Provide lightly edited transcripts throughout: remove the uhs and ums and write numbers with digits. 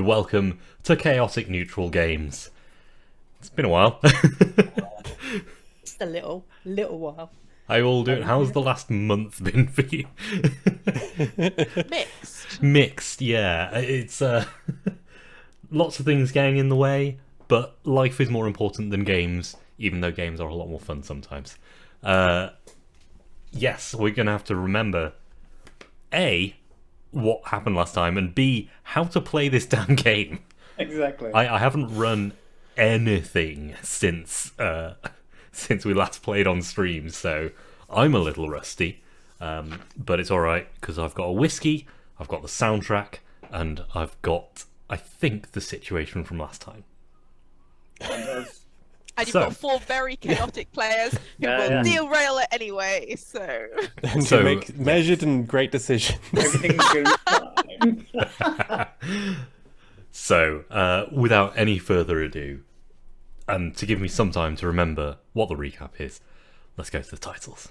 welcome to Chaotic Neutral Games. It's been a while. Just a little while. How you all doing? How's the last month been for you? Mixed, yeah. It's lots of things getting in the way, but life is more important than games, even though games are a lot more fun sometimes. Yes, we're going to have to remember, A, what happened last time, and B, how to play this damn game. Exactly. I haven't run anything since we last played on stream, so I'm a little rusty. But it's alright, because I've got a whiskey, I've got the soundtrack, and I've got, I think, the situation from last time. And you've got 4 very chaotic players who will derail it anyway, so... And to make measured and great decisions. Everything's going to be fine. So, without any further ado, and to give me some time to remember what the recap is, let's go to the titles.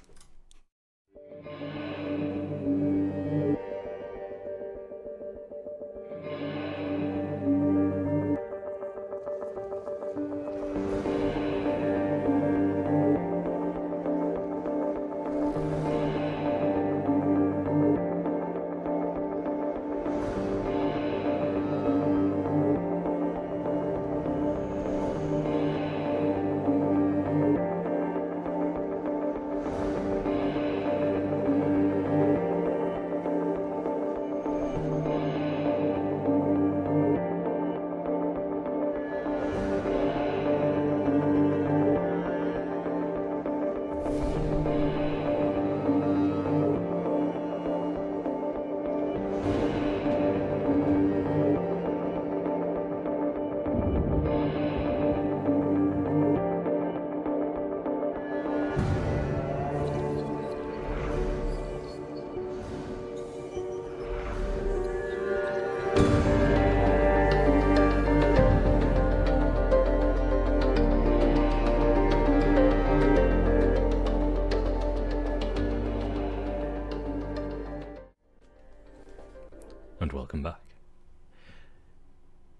And welcome back.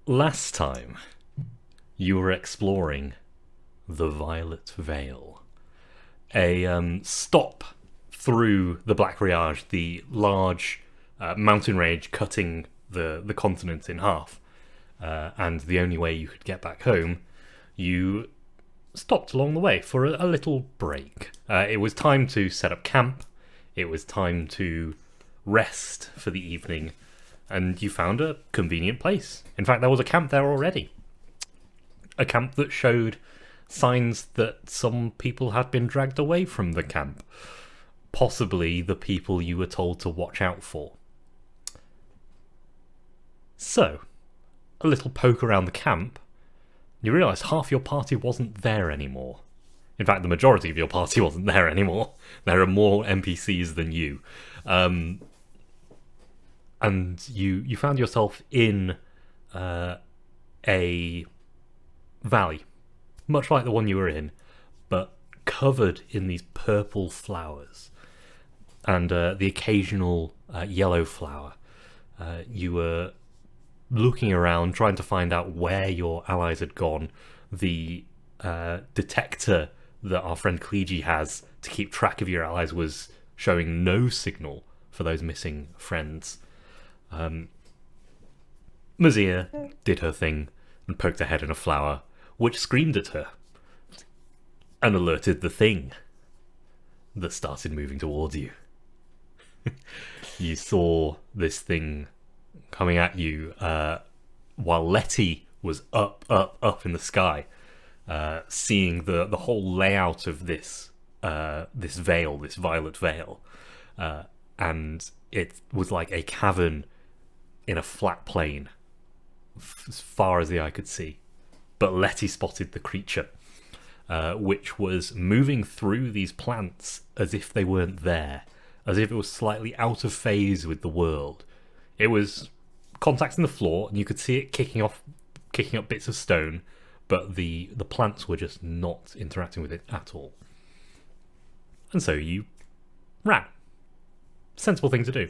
Last time, you were exploring the Violet Vale, a stop through the Black Riage, the large mountain range cutting the continent in half, and the only way you could get back home. You stopped along the way for a little break. It was time to set up camp. It was time to rest for the evening. And you found a convenient place. In fact, there was a camp there already. A camp that showed signs that some people had been dragged away from the camp. Possibly the people you were told to watch out for. So, a little poke around the camp, you realise half your party wasn't there anymore. In fact, the majority of your party wasn't there anymore. There are more NPCs than you. And you found yourself in a valley, much like the one you were in, but covered in these purple flowers and the occasional yellow flower. You were looking around, trying to find out where your allies had gone. The detector that our friend Kleegi has to keep track of your allies was showing no signal for those missing friends. Mazia did her thing and poked her head in a flower, which screamed at her and alerted the thing that started moving towards you. You saw this thing coming at you while Letty was up in the sky, seeing the whole layout of this veil, this violet veil, and it was like a cavern in a flat plain, as far as the eye could see. But Letty spotted the creature, which was moving through these plants as if they weren't there, as if it was slightly out of phase with the world. It was contacting the floor, and you could see it kicking up bits of stone, but the plants were just not interacting with it at all. And so you ran. Sensible thing to do.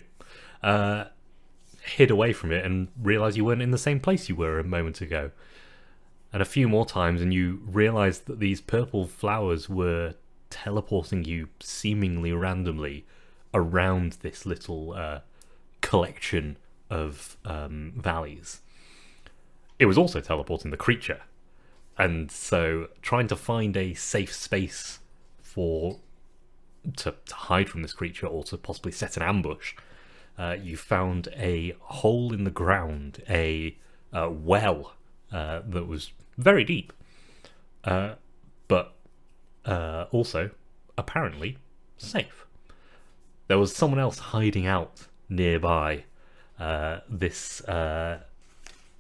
hid away from it and realised you weren't in the same place you were a moment ago. And a few more times, and you realised that these purple flowers were teleporting you seemingly randomly around this little collection of valleys. It was also teleporting the creature. And so trying to find a safe space to hide from this creature or to possibly set an ambush, you found a hole in the ground, a well that was very deep, but also apparently safe. There was someone else hiding out nearby. This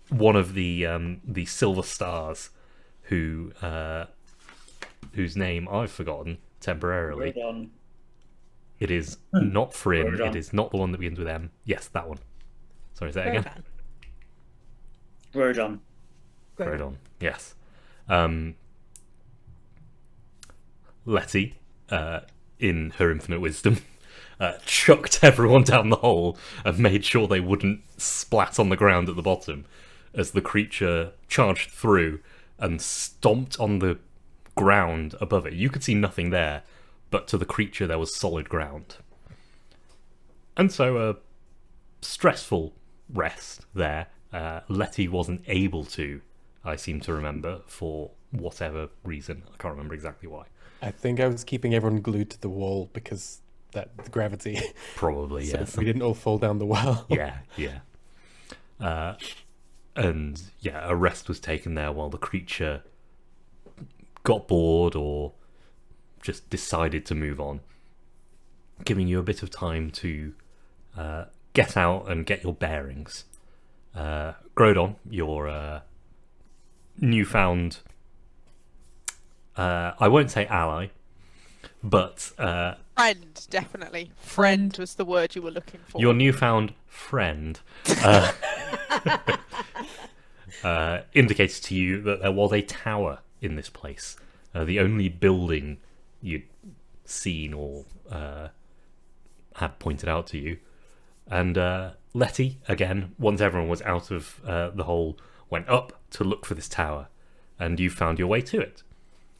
one of the Silver Stars, whose name I've forgotten temporarily. Rodon. It is not Fryn. Rodon. It is not the one that begins with M. Yes, that one. Sorry, say that again. Rodon. Grodon. Yes. Letty, in her infinite wisdom, chucked everyone down the hole and made sure they wouldn't splat on the ground at the bottom as the creature charged through and stomped on the ground above it. You could see nothing there, but to the creature there was solid ground. And so a stressful rest there. Letty wasn't able to, I seem to remember, for whatever reason. I can't remember exactly why. I think I was keeping everyone glued to the wall because the gravity. Probably, So yes. we didn't all fall down the well. Yeah. And yeah, a rest was taken there while the creature got bored or just decided to move on, giving you a bit of time to get out and get your bearings. Grodon, your newfound, I won't say ally, but Friend, definitely. Friend was the word you were looking for. your newfound friend indicates to you that there was a tower in this place, the only building you'd seen or had pointed out to you. And Letty, again, once everyone was out of the hole, went up to look for this tower, and you found your way to it.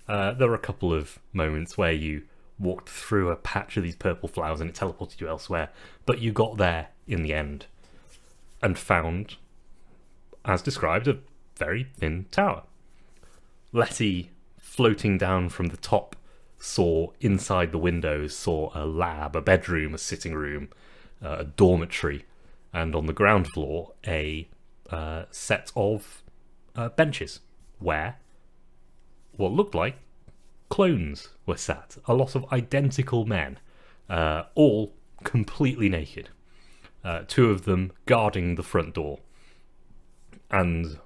There were a couple of moments where you walked through a patch of these purple flowers and it teleported you elsewhere, but you got there in the end and found, as described, a very thin tower. Letty, floating down from the top, saw inside the windows, saw a lab, a bedroom, a sitting room, a dormitory, and on the ground floor a set of benches where what looked like clones were sat. A lot of identical men, all completely naked. Two of them guarding the front door, and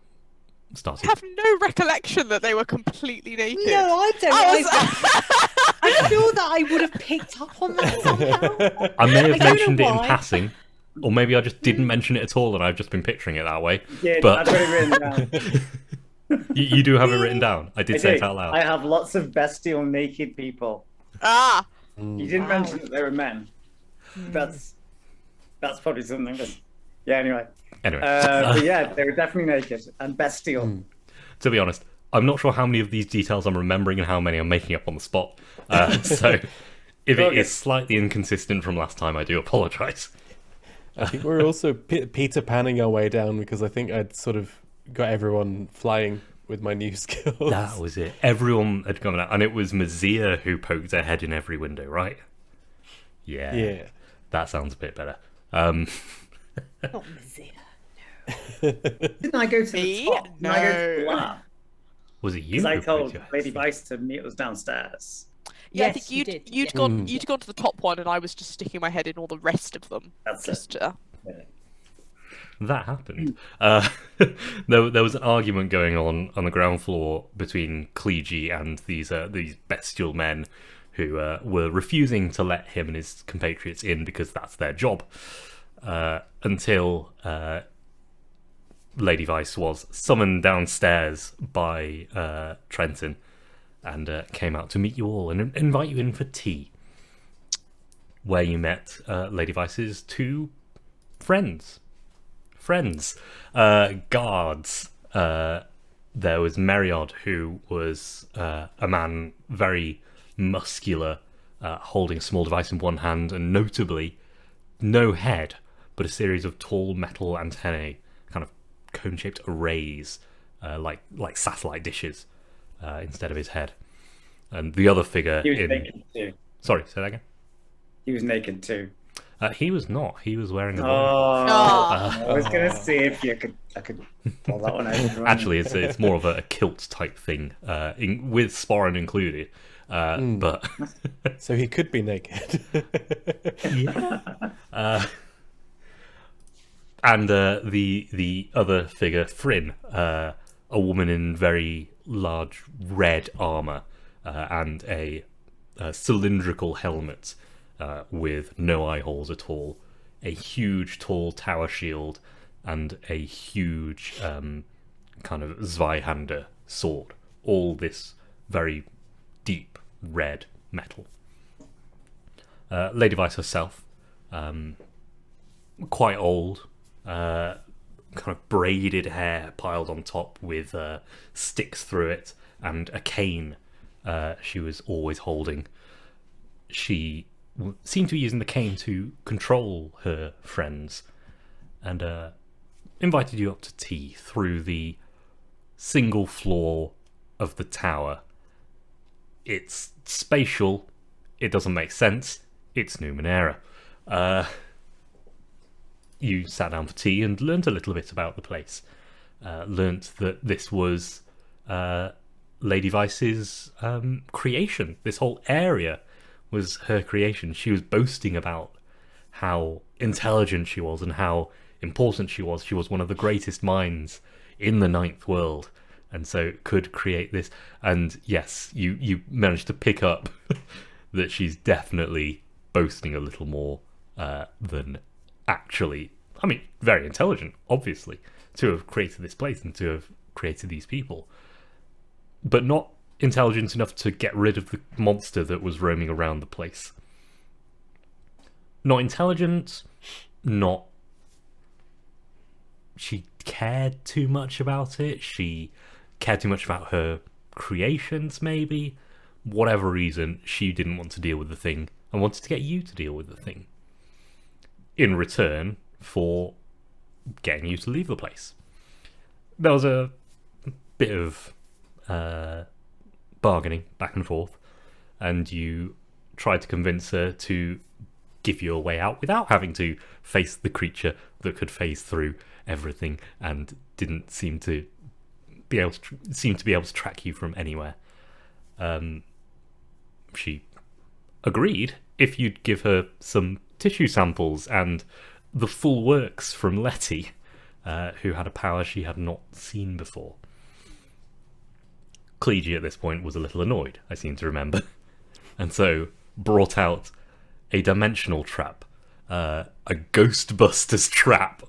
started. I have no recollection that they were completely naked. No, I don't. I feel that I would have picked up on that somehow. I may have I don't mentioned know it in why. passing, or maybe I just didn't mention it at all and I've just been picturing it that way. Yeah, But- I've got it written down. You do have it written down. I did say it out loud. I have lots of bestial naked people. Ah, You didn't Wow. mention that they were men. That's probably something. Yeah. Anyway. Anyway, But yeah, they were definitely naked and bestial. to be honest, I'm not sure how many of these details I'm remembering and how many I'm making up on the spot. So if it Okay. is slightly inconsistent from last time, I do apologise. I think we're also Peter Panning our way down because I think I'd sort of got everyone flying with my new skills. That was it. Everyone had come out, and it was Mazia who poked her head in every window, right? Yeah. Yeah. That sounds a bit better. Not Mazia. Didn't I go to Me? the top? Didn't I go to the No. lab? Was it you? Because I who told poked your head? Lady Vice to meet us downstairs. yeah, I Yes, think you did. you'd gone to the top one, and I was just sticking my head in all the rest of them. That's Just it. Yeah. That happened. There was an argument going on the ground floor between Cleege and these bestial men who were refusing to let him and his compatriots in because that's their job. Until Lady Vice was summoned downstairs by Trenton and came out to meet you all and invite you in for tea, where you met Lady Vice's two friends. friends, guards. There was Meriod, who was a man very muscular, holding a small device in one hand, and notably no head, but a series of tall metal antennae, kind of cone-shaped arrays, like satellite dishes, instead of his head. And the other figure He was naked too. Sorry, say that again. He was naked too. He was not. He was wearing a I was gonna see if I could pull that one out. Actually, it's more of a kilt type thing, with sporran included. But So he could be naked. and the other figure, Fryn, a woman in very large red armor and a cylindrical helmet with no eye holes at all, a huge tall tower shield, and a huge kind of Zweihander sword. All this very deep red metal. Lady Vice herself, quite old, kind of braided hair piled on top with sticks through it, and a cane she was always holding. She seemed to be using the cane to control her friends, and invited you up to tea through the single floor of the tower. It's spatial. It doesn't make sense. It's Numenera. You sat down for tea and learnt a little bit about the place. Learnt that this was Lady Vice's creation. This whole area was her creation. She was boasting about how intelligent she was and how important she was. She was one of the greatest minds in the Ninth World, and so could create this. And yes, you managed to pick up that she's definitely boasting a little more than actually. I mean, very intelligent, obviously, to have created this place and to have created these people, but not intelligent enough to get rid of the monster that was roaming around the place. Not intelligent, not... She cared too much about it. She cared too much about her creations, maybe. Whatever reason, she didn't want to deal with the thing and wanted to get you to deal with the thing. In return for getting you to leave the place. There was a bit of bargaining back and forth, and you tried to convince her to give you a way out without having to face the creature that could phase through everything and didn't seem to be able to track you from anywhere. She agreed if you'd give her some tissue samples and the full works from Letty, who had a power she had not seen before. Clegy at this point was a little annoyed, I seem to remember, and so brought out a dimensional trap, a Ghostbusters trap,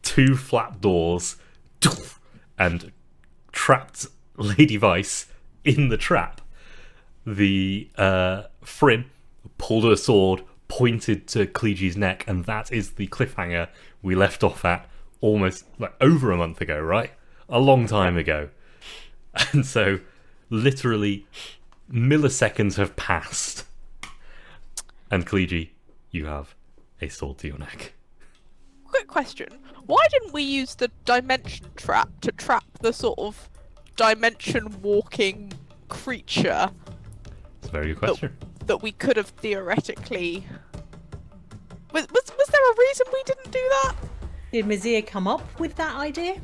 2 flap doors, and trapped Lady Vice in the trap. The Fryn pulled her sword, pointed to Cleegy's neck, and that is the cliffhanger we left off at almost like over a month ago, right? A long time ago. And so literally milliseconds have passed, and Clegy, you have a sword to your neck. Quick question. Why didn't we use the dimension trap to trap the sort of dimension walking creature? It's a very good question. That we could have theoretically... Was there a reason we didn't do that? Did Mazir come up with that idea?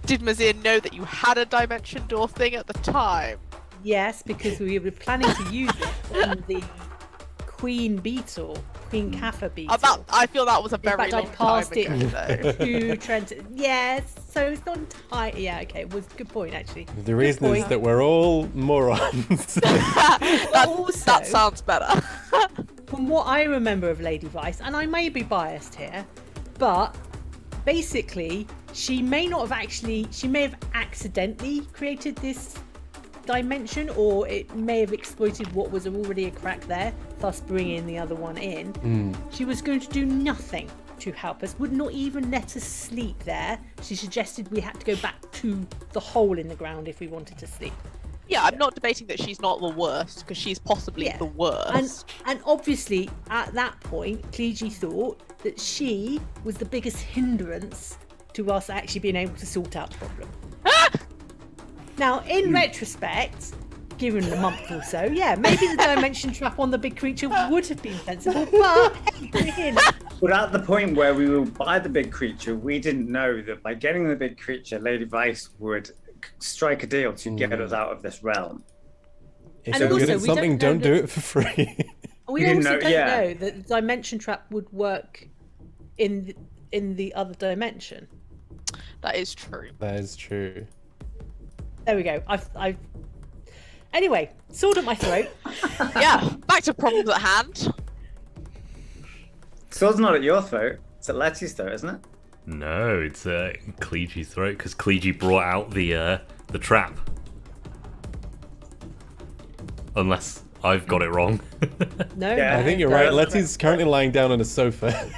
Did Mazir know that you had a dimension door thing at the time? Yes, because we were planning to use it on the Queen Kaffa beetle. I feel that was a In very fact, I long passed time ago, it though. to Trent. Yes, so it's not entirely. Yeah, okay, it was a good point actually. The reason is that we're all morons. Also, That sounds better. from what I remember of Lady Vice, and I may be biased here, but basically, she may have accidentally created this dimension, or it may have exploited what was already a crack there, thus bringing the other one in. She was going to do nothing to help us, would not even let us sleep there. She suggested we had to go back to the hole in the ground if we wanted to sleep. Yeah, I'm not debating that she's not the worst, because she's possibly Yeah. the worst. And obviously, at that point, Cleege thought that she was the biggest hindrance to us actually being able to sort out the problem. Now, in retrospect, given a month or so, yeah, maybe the dimension trap on the big creature would have been sensible, but hey, we're here now. But at the point where we will buy the big creature, we didn't know that by getting the big creature, Lady Vice would strike a deal to get us out of this realm. If And you're good also, at we don't something, know don't do that- it for free. We didn't also know- don't yeah. know that the dimension trap would work in the other dimension. That is true. That is true. There we go. I've. Anyway, sword at my throat. Yeah, back to problems at hand. Sword's not at your throat, it's at Letty's throat, isn't it? No, it's Cleege's throat, because Cleege brought out the trap. Unless I've got it wrong. No, Yeah, I think you're no. right. Letty's currently lying down on a sofa.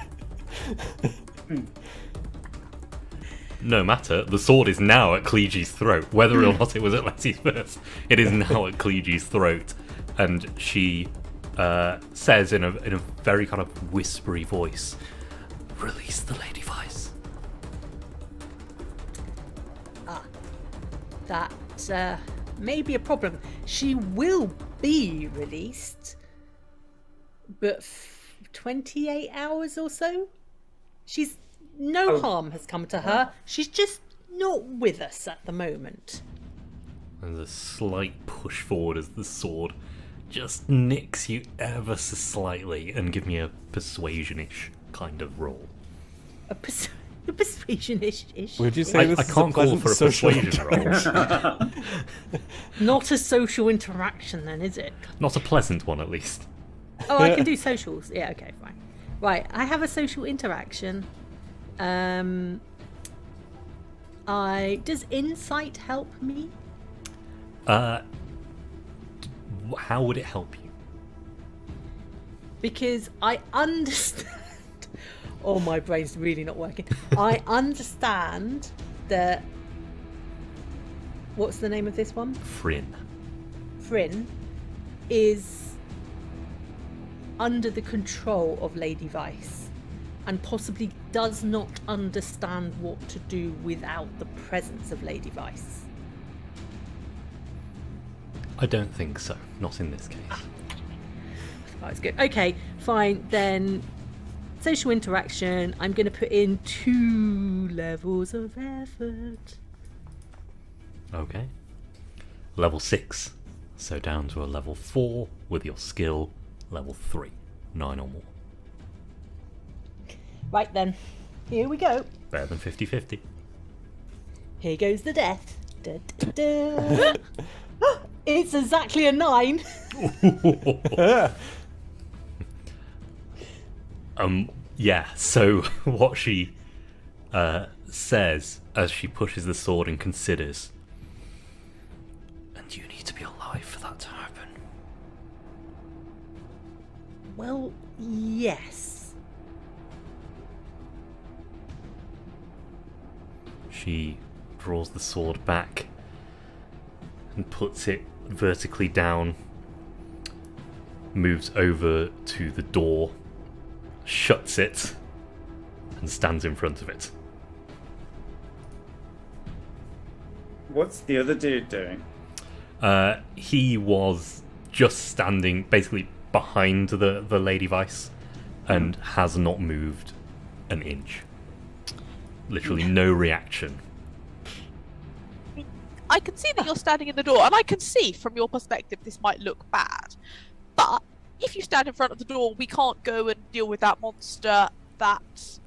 No matter, the sword is now at Cleege's throat. Whether or not it was at Letty's first, it is now at Cleege's throat. And she says in a very kind of whispery voice, "Release the Lady Vice." That may be a problem. She will be released, but 28 hours or so? She's no harm has come to her. She's just not with us at the moment. There's a slight push forward as the sword just nicks you ever so slightly, and give me a persuasion-ish kind of roll. A persuasion-ish. Would you say I this is can't a call pleasant for a social persuasion roll. interaction? Not a social interaction then, is it? Not a pleasant one, at least. Oh, I can do socials. Yeah, okay, fine. Right, I have a social interaction. Does insight help me? How would it help you? Because I understand. Oh, my brain's really not working. I understand that. What's the name of this one? Fryn. Fryn is under the control of Lady Vice and possibly does not understand what to do without the presence of Lady Vice. I don't think so. Not in this case. Oh, it's good. Okay, fine. Then social interaction. I'm going to put in 2 levels of effort. Okay. Level 6. So down to a level 4 with your skill. Level 3. 9 or more. Right then. Here we go. Better than 50-50. Here goes the death. Da, da, da. It's exactly a 9. Yeah, so what she says as she pushes the sword and considers, and you need to be alive for that to happen. Well, yes. She draws the sword back and puts it vertically down, moves over to the door, shuts it, and stands in front of it. What's the other dude doing? He was just standing basically behind the Lady Vice and has not moved an inch. Literally no reaction. I can see that you're standing in the door, and I can see from your perspective this might look bad. But if you stand in front of the door, we can't go and deal with that monster that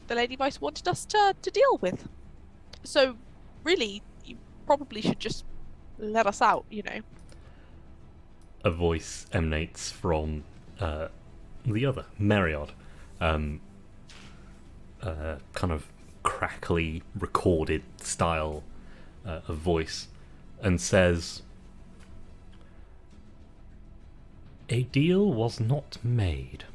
the Lady Vice wanted us to deal with. So, really, you probably should just let us out, you know. A voice emanates from the other, Meriod. Kind of crackly, recorded style of voice, and says, "A deal was not made.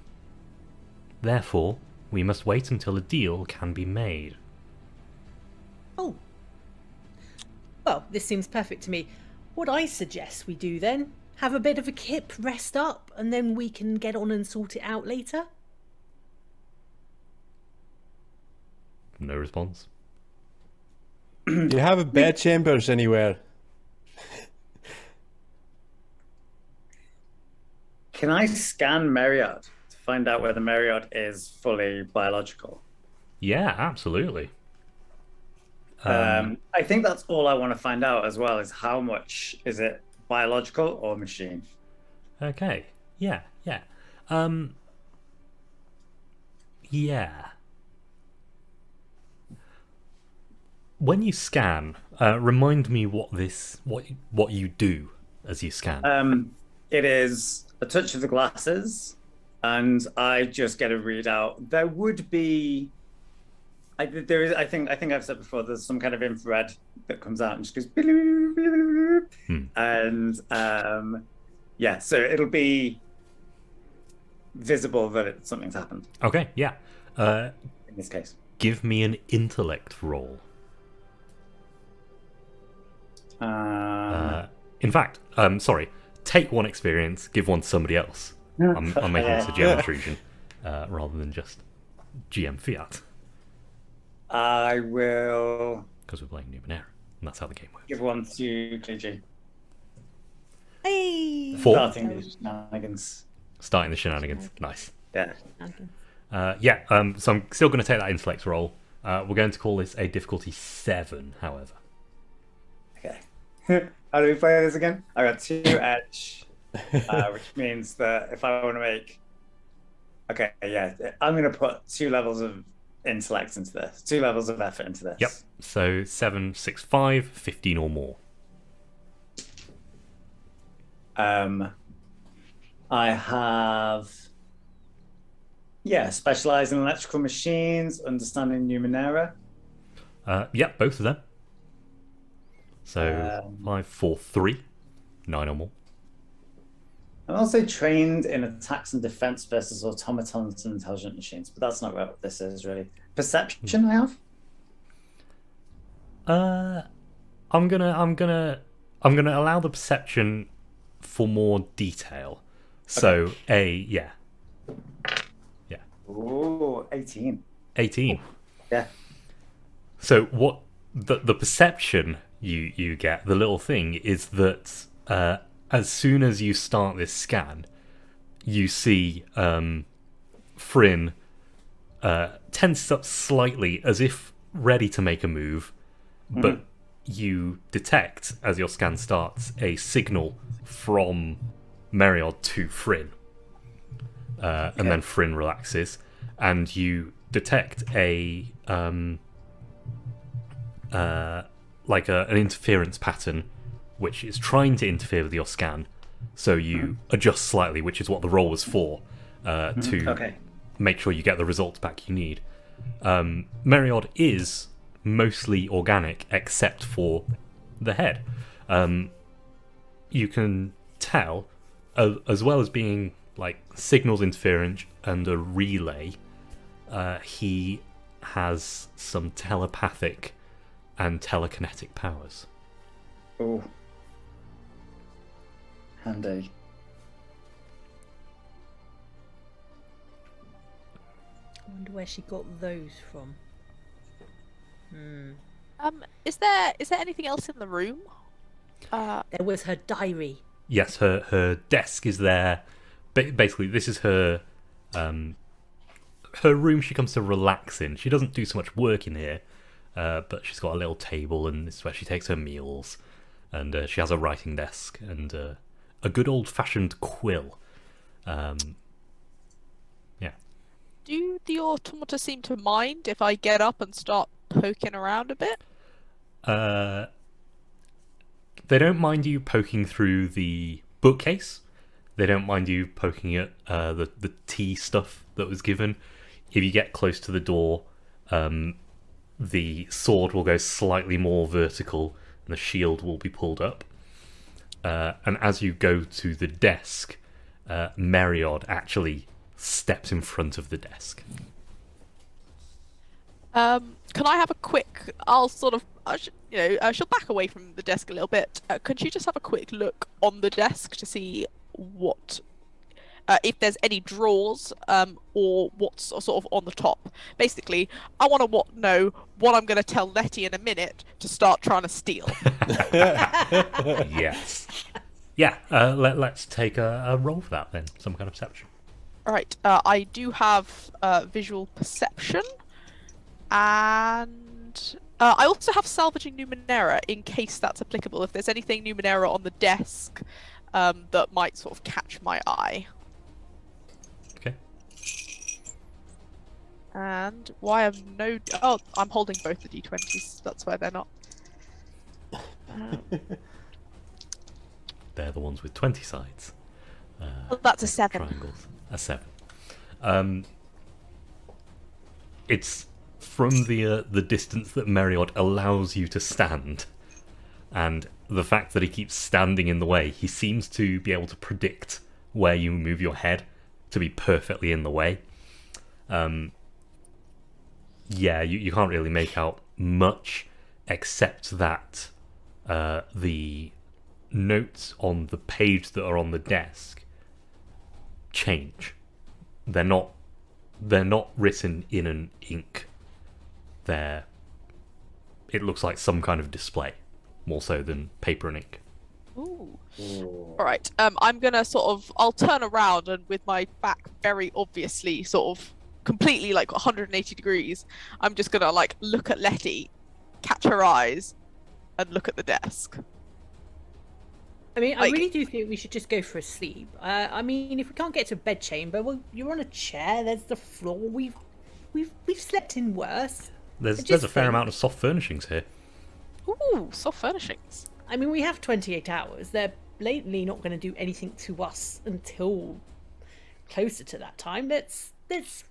Therefore, we must wait until a deal can be made. Oh. Well, this seems perfect to me. What I suggest we do then, have a bit of a kip, rest up, and then we can get on and sort it out later. No response. Do you have a bed chambers anywhere? Can I scan Marriott to find out whether Marriott is fully biological? Yeah, absolutely. I think that's all I want to find out as well, is how much is it biological or machine? Okay. Yeah. Yeah. When you scan, remind me what you do as you scan. It is a touch of the glasses, and I just get a readout. There would be, there is. I think I've said before. There's some kind of infrared that comes out and just goes, and yeah. So it'll be visible that something's happened. Okay. Yeah. In this case, Give me an intellect roll. In fact, sorry. Take one experience, give one to somebody else. I'm making this a GM intrusion rather than just GM fiat. I will Because we're playing Numenera, and that's how the game works. give one to JG. Hey! 4. Starting the shenanigans. Starting the shenanigans. Nice. Yeah. So I'm still going to take that intellect roll. We're going to call this a difficulty 7, however. Okay. How do we play this again? I got 2 edge, which means that if I want to make, okay, yeah, I'm going to put 2 levels of intellect into this, 2 levels of effort into this. Yep. So 7, 6, 5, 15 or more. I have, specialize in electrical machines, understanding Numenera. Yep, both of them. So 5, 4, 3, 9 or more. I'm also trained in attacks and defense versus automatons and intelligent machines, but that's not what this is really. Perception I have. I'm gonna allow the perception for more detail. So yeah. Ooh, 18. 18. Yeah. So what the perception you get, the little thing, is that as soon as you start this scan, you see Fryn tense up slightly as if ready to make a move, but you detect, as your scan starts, a signal from Meriod to Fryn. And then Fryn relaxes, and you detect an interference pattern which is trying to interfere with your scan. So you adjust slightly, which is what the roll was for, to make sure you get the results back you need. Meriod is mostly organic except for the head. You can tell, as well as being like signals interference and a relay, he has some telepathic and telekinetic powers. Oh, handy. I wonder where she got those from. Is there anything else in the room? There was her diary. Yes, her desk is there. Basically, this is her room she comes to relax in. She doesn't do so much work in here, but she's got a little table, and this is where she takes her meals. And she has a writing desk and a good old-fashioned quill. Yeah. Do the automata seem to mind if I get up and start poking around a bit? They don't mind you poking through the bookcase. They don't mind you poking at the tea stuff that was given. If you get close to the door, the sword will go slightly more vertical and the shield will be pulled up. And as you go to the desk, Meriod actually steps in front of the desk. Can I have a quick? I'll sort of, she'll back away from the desk a little bit. Can she just have a quick look on the desk to see what, if there's any drawers, or what's sort of on the top? Basically, I want to know what I'm going to tell Letty in a minute to start trying to steal. Yes. Yeah, let's take a roll for that then. Some kind of perception. All right. I do have visual perception, and I also have salvaging Numenera in case that's applicable. If there's anything Numenera on the desk that might sort of catch my eye. Okay. And why have no? Oh, I'm holding both the d20s. That's why they're not. They're the ones with 20 sides. That's a 7. Triangles. A 7. It's from the distance that Meriod allows you to stand, and the fact that he keeps standing in the way, he seems to be able to predict where you move your head to be perfectly in the way. Yeah, you can't really make out much except that the notes on the page that are on the desk change. They're not written in an ink. It looks like some kind of display, more so than paper and ink. Ooh. All right. I'm gonna I'll turn around, and with my back very obviously sort of completely like 180 degrees, I'm just gonna like look at Letty, catch her eyes, and look at the desk. I mean, I Like- really do think we should just go for a sleep. I mean, if we can't get to a bed chamber, well, you're on a chair. There's the floor. We've slept in worse. There's just a fair think- amount of soft furnishings here. Ooh, soft furnishings. I mean, we have 28 hours. They're blatantly not going to do anything to us until closer to that time. Let's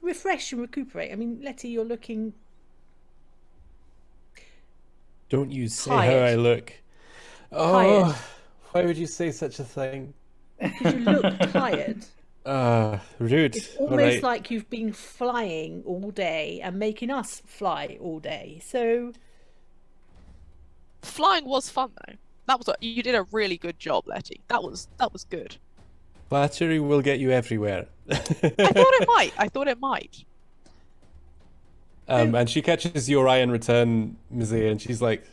refresh and recuperate. I mean, Letty, you're looking. Don't you say Tired. how I look. Oh, Tired. why would you say such a thing? Because you look tired. Rude. It's All almost right. like you've been flying all day and making us fly all day. So Flying was fun though. You did a really good job, Letty. That was good. Flattery will get you everywhere. I thought it might. And she catches your eye in return, Mizzy, and she's like,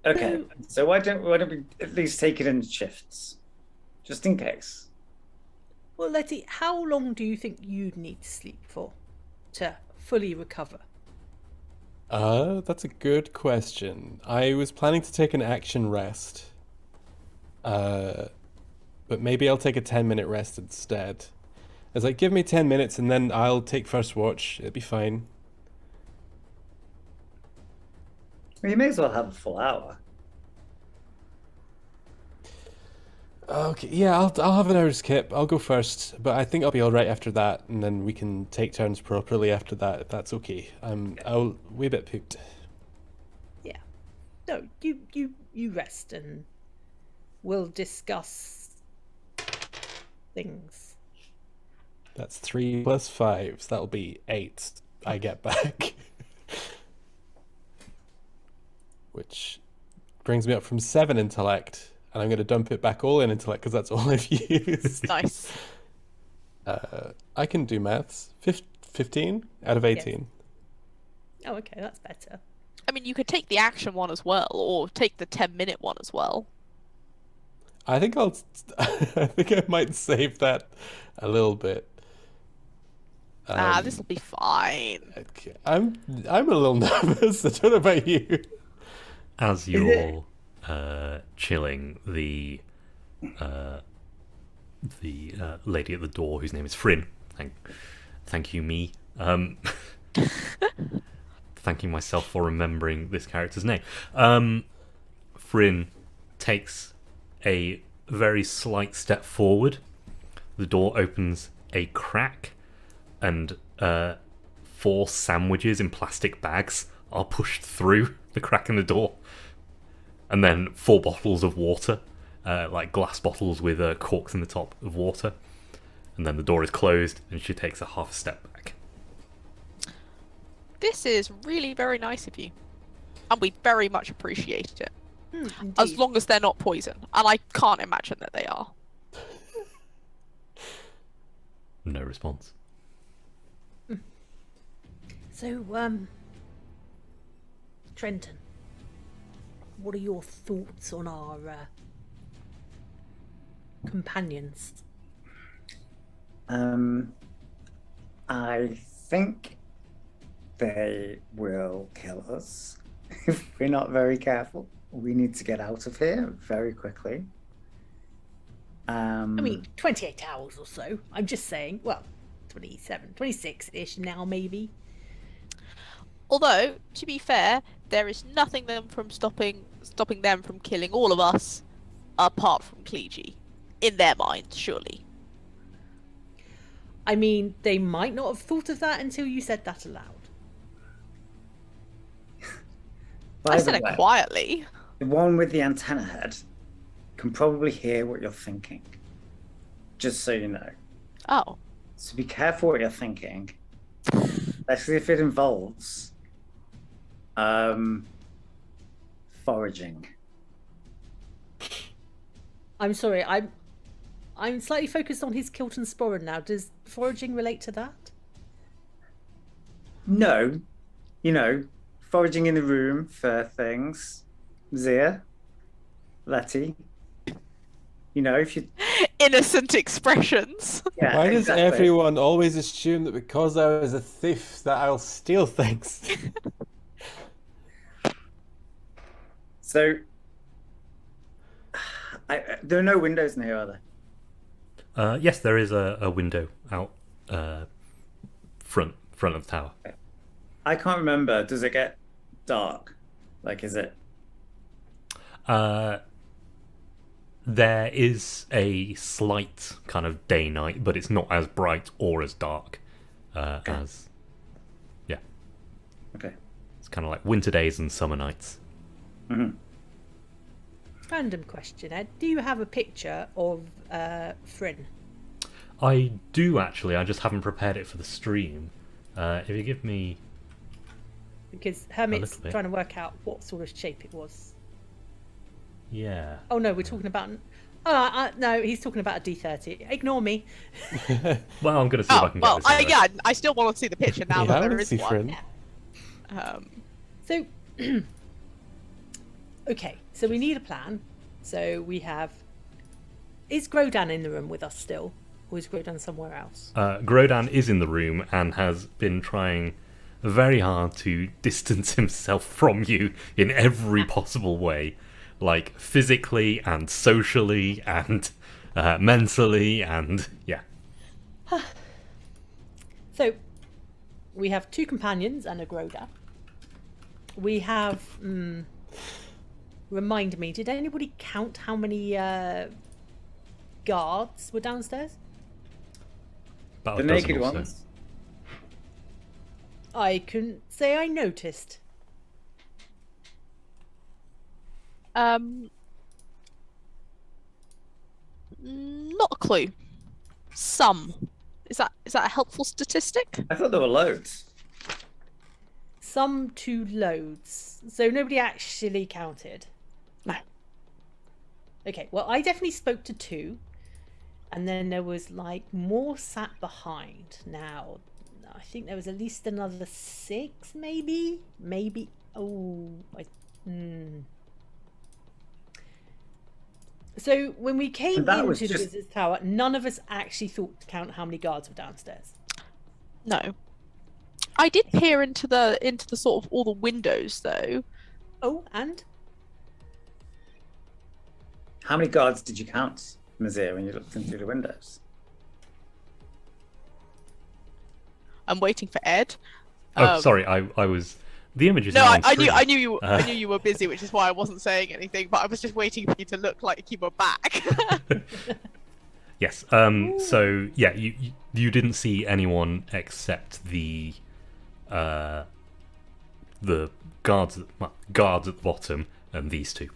Okay, so why don't we at least take it in shifts, just in case? well, Letty, how long do you think you'd need to sleep for to fully recover? that's a good question. I was planning to take an action rest. But maybe I'll take a 10-minute rest instead. It's like, give me 10 minutes and then I'll take first watch. It'll be fine. Well, you may as well have a full hour. Okay, yeah, I'll have an hour's kip. I'll go first, but I think I'll be all right after that, and then we can take turns properly after that, if that's okay. I'll way a bit pooped. Yeah. No, you rest and we'll discuss things. That's 3 plus 5, so that'll be 8 I get back. Which brings me up from 7 intellect, and I'm going to dump it back all in intellect because that's all I've used. Nice. I can do maths. 15 out of 18. Oh, okay, that's better. I mean, you could take the action one as well, or take the 10-minute one as well. I think I think I might save that a little bit. This will be fine. Okay. I'm a little nervous. I don't know about you. As you're chilling, the lady at the door, whose name is Fryn, thank you, me. Thanking myself for remembering this character's name. Fryn takes a very slight step forward. The door opens a crack, and 4 sandwiches in plastic bags are pushed through the crack in the door. And then 4 bottles of water, like glass bottles with corks in the top of water, and then the door is closed, and she takes a half step back. This is really very nice of you, and we very much appreciate it. Indeed. As long as they're not poison, and I can't imagine that they are. No response. So, Trenton, what are your thoughts on our companions? I think they will kill us if we're not very careful. We need to get out of here very quickly. I mean, 28 hours or so. I'm just saying, well, 27, 26-ish now, maybe. Although, to be fair, there is nothing stopping them from killing all of us, apart from Cleege, in their minds, surely. I mean, they might not have thought of that until you said that aloud. I said it quietly. The one with the antenna head can probably hear what you're thinking. Just so you know. Oh. So be careful what you're thinking. Especially if it involves foraging. I'm sorry, I'm slightly focused on his kilt and sporran now. Does foraging relate to that? No. You know, foraging in the room for things. Zia, Letty. You know, if you... Innocent expressions. Yeah, Why does exactly. everyone always assume that because I was a thief that I'll steal things? So, there are no windows in here, are there? Yes, there is a window out front of the tower. I can't remember. Does it get dark? Like, is it? There is a slight kind of day-night, but it's not as bright or as dark as... Yeah. Okay. It's kind of like winter days and summer nights. Mm-hmm. Random question, Ed. Do you have a picture of Fryn? I do, actually. I just haven't prepared it for the stream. If you give me... Because Hermit's little bit. trying to work out what sort of shape it was. Yeah. Oh no, we're talking about... no, he's talking about a D30. Ignore me. Well, I'm going to see if I can get this. Anyway. Yeah, I still want to see the picture now Yeah, I that there wanna is see one. Fryn. So, okay, so we need a plan. So we have... Is Grodan in the room with us still? Or is Grodan somewhere else? Grodan is in the room and has been trying very hard to distance himself from you in every possible way. Like, physically and socially and mentally and... yeah. So, we have 2 companions and a Grodan. We have... remind me, did anybody count how many guards were downstairs? About The a dozen naked or so. ones. I couldn't say I noticed. Not a clue. Some. Is that a helpful statistic? I thought there were loads. Some to loads. So nobody actually counted. No. Okay, well, I definitely spoke to 2. And then there was, like, more sat behind. Now, I think there was at least another 6, maybe? Maybe. Oh, So when we came that was into the just- Wizard's Tower, none of us actually thought to count how many guards were downstairs. No. I did peer into the sort of all the windows though. Oh, and? How many guards did you count, Mazir, when you looked in through the windows? I'm waiting for Ed. Oh, sorry, I was... The images No, are on I screen. knew you were busy, which is why I wasn't saying anything. But I was just waiting for you to look like you were back. Yes. So yeah, you didn't see anyone except the guards at the bottom and these 2.